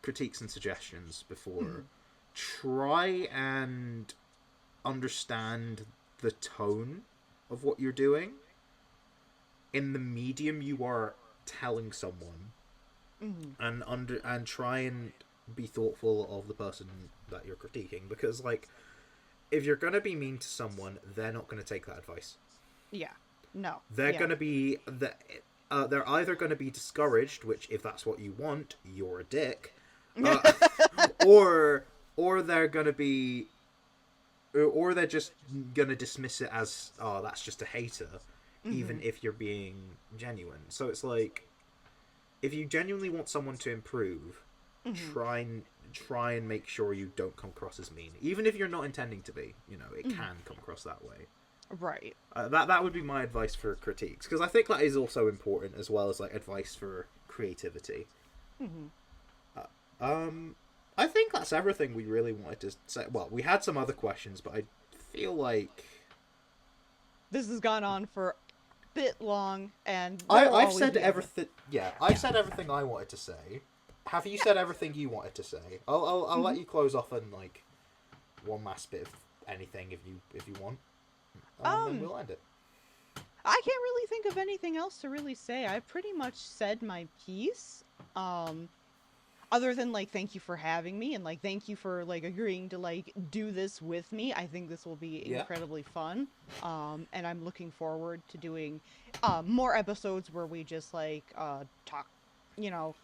critiques and suggestions before, Mm-hmm. try and understand the tone of what you're doing in the medium you are telling someone, Mm-hmm. and try and be thoughtful of the person that you're critiquing, because like if you're gonna be mean to someone, they're not gonna take that advice. Yeah. No. They're Yeah. gonna be they're either gonna be discouraged, which if that's what you want, you're a dick, uh, or they're gonna be, or they're just gonna dismiss it as, oh, that's just a hater, Mm-hmm. even if you're being genuine. So it's like, if you genuinely want someone to improve, Mm-hmm. try and make sure you don't come across as mean, even if you're not intending to be. It Mm-hmm. can come across that way. Right. That would be my advice for critiques, because I think that is also important as well as like advice for creativity. Mm-hmm. I think that's everything we really wanted to say. Well, we had some other questions, but I feel like This has gone on for a bit long, and I've said everything. Yeah, I've Yeah. said everything I wanted to say. Have you said everything you wanted to say? I'll let Mm-hmm. you close off on like one last bit of anything if you want, and then Um, we'll end it. I can't really think of anything else to really say. I pretty much said my piece. Um, other than like thank you for having me and like thank you for like agreeing to like do this with me. I think this will be Yeah. incredibly fun. And I'm looking forward to doing more episodes where we just like talk, you know,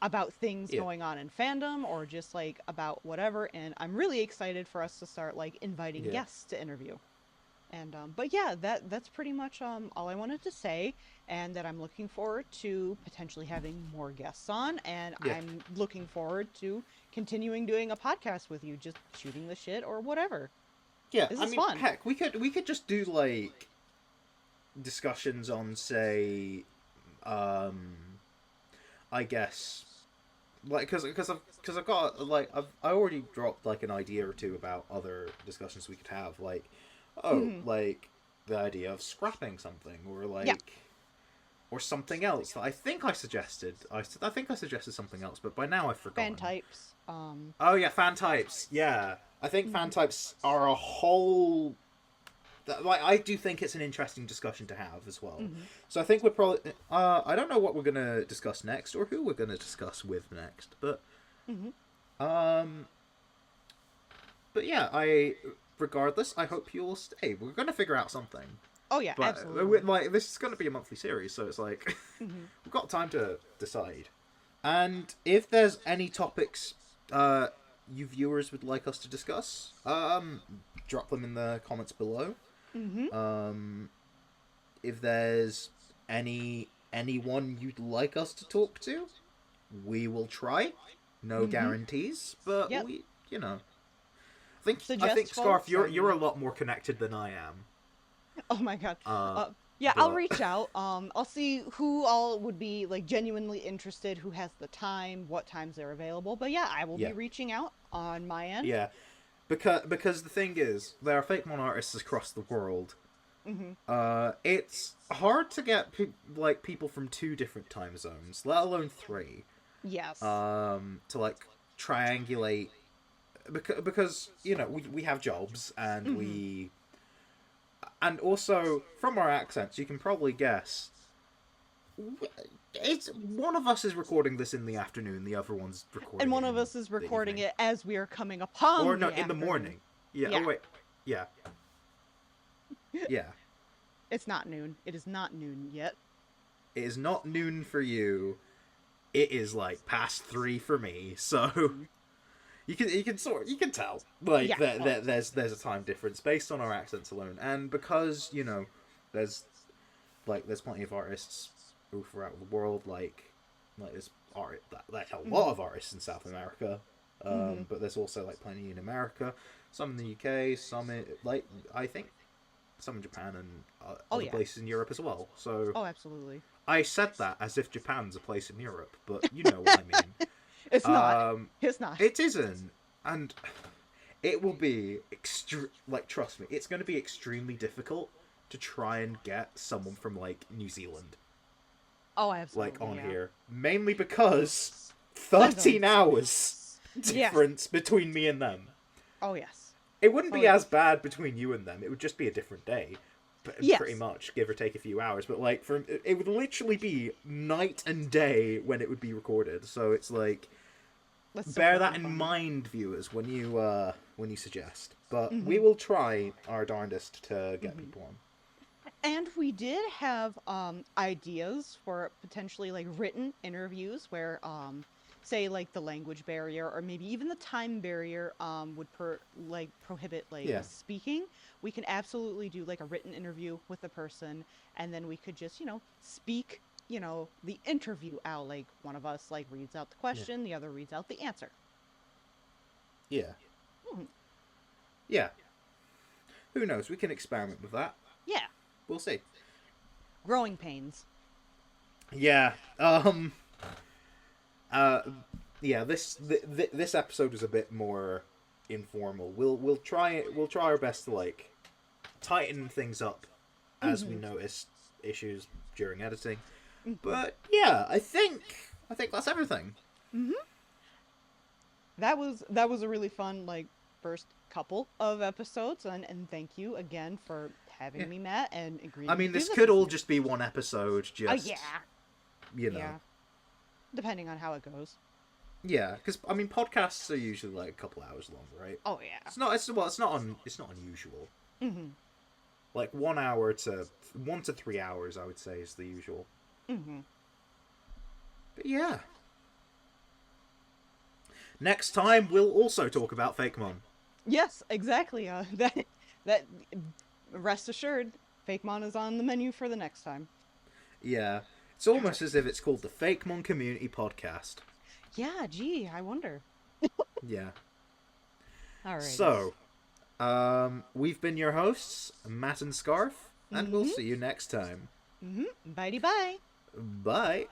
about things Yeah. going on in fandom or just like about whatever. And I'm really excited for us to start like inviting Yeah. guests to interview. And but yeah, that's pretty much all I wanted to say, and that I'm looking forward to potentially having more guests on, and Yeah. I'm looking forward to continuing doing a podcast with you, just shooting the shit or whatever. Yeah. This I is mean, fun. heck, we could just do like discussions on, say, um, I guess, like, because I've got like I already dropped like an idea or two about other discussions we could have, like, oh, Hmm. like the idea of scrapping something, or Yeah, like, or something else that I think I suggested. I think I suggested something else, but by now I've fan forgotten. types. Oh yeah, fan types. Yeah, I think fan Mhm. types are a whole. Like, I do think it's an interesting discussion to have as well. Mhm. So I think we're probably. I don't know what we're gonna discuss next or who we're gonna discuss with next, but Mhm. um, but yeah, I. Regardless, I hope you'll stay. We're gonna figure out something. Oh yeah, But absolutely. like, this is gonna be a monthly series, so it's like Mhm. we've got time to decide. And if there's any topics you viewers would like us to discuss, drop them in the comments below. Mhm. Um, if there's anyone you'd like us to talk to, we will try. No Mhm. guarantees, but Yep. we, I think Suggest Scarf, folks you're a and lot more connected than I am. oh my god. Uh, Yeah, I'll but reach out. I'll see who all would be like genuinely interested, who has the time, what times they're available. But yeah, I will yeah, be reaching out on my end. yeah, because the thing is, there are Fakemon artists across the world. Mhm. It's hard to get like people from two different time zones, let alone three. Yes. To like triangulate, because we have jobs, Mhm. and also from our accents you can probably guess it's one of us is recording this in the afternoon, the other one's And recording it one of in us is the recording evening, it as we are coming or upon no, the in the afternoon. morning. Yeah. Oh Yeah. wait. Yeah. Yeah. It's not noon. It is not noon yet. It is not noon for you. It is like past 3 for me. So Mhm. you can tell like Yeah. Oh, there's a time difference based on our accents alone, and because there's there's plenty of artists who throughout the world, like there's like a lot mhm. of artists in South America, Mhm. but there's also like plenty in America, some in the UK, some in, like, I think some in Japan, and Oh other yeah. places in Europe as well. So Oh, absolutely. I said that as if Japan's a place in Europe, but you know what I mean. It's not. Um, It's not. it isn't, and it will be like, trust me, it's going to be extremely difficult to try and get someone from like New Zealand Oh, like absolutely. on Yeah. here, mainly because Time 13 zones. hours Yeah. difference between me and them. Oh yes. It wouldn't Oh be as yes. bad between you and them. It would just be a different day, pretty Yes. much, give or take a few hours. But like, it would literally be night and day when it would be recorded. So it's like, That's so bear that fucking in funny. mind, viewers, when you suggest. But we Mhm. will try our darndest to get Mhm. people on. And we did have ideas for potentially like written interviews where say like the language barrier or maybe even the time barrier would prohibit like Yeah, speaking. We can absolutely do like a written interview with the person, and then we could just, speak, the interview out. Like one of us like reads out the yeah, question, the other reads out the answer. yeah, Mhm. yeah. Who knows? We can experiment with that. Yeah. We'll see. Growing pains. Yeah. Uh. Yeah. This episode is a bit more informal. We'll try our best to like tighten things up as we Mhm. notice issues during editing. Mhm. But yeah, I think that's everything. Mhm. That was a really fun like first couple of episodes, and thank you again for Yeah. having me, Matt, and I agreeing to mean, do this this could with all me. just be one episode, just Yeah. you know. Yeah. Depending on how it goes. Yeah, because I mean, podcasts are usually like a couple hours long, right? Oh yeah. It's not. It's not unusual. Mm-hmm. Like 1 to 3 hours, I would say, is the usual. Mm-hmm. But yeah. Next time we'll also talk about Fakemon. Yes, exactly. That rest assured, Fakemon is on the menu for the next time. Yeah. It's almost as if it's called the Fakemon Community Podcast. Yeah, gee, I wonder. Yeah. All right. So, we've been your hosts, Matt and Scarf, and we'll see you next time. Mm-hmm. Bye-bye. Bye.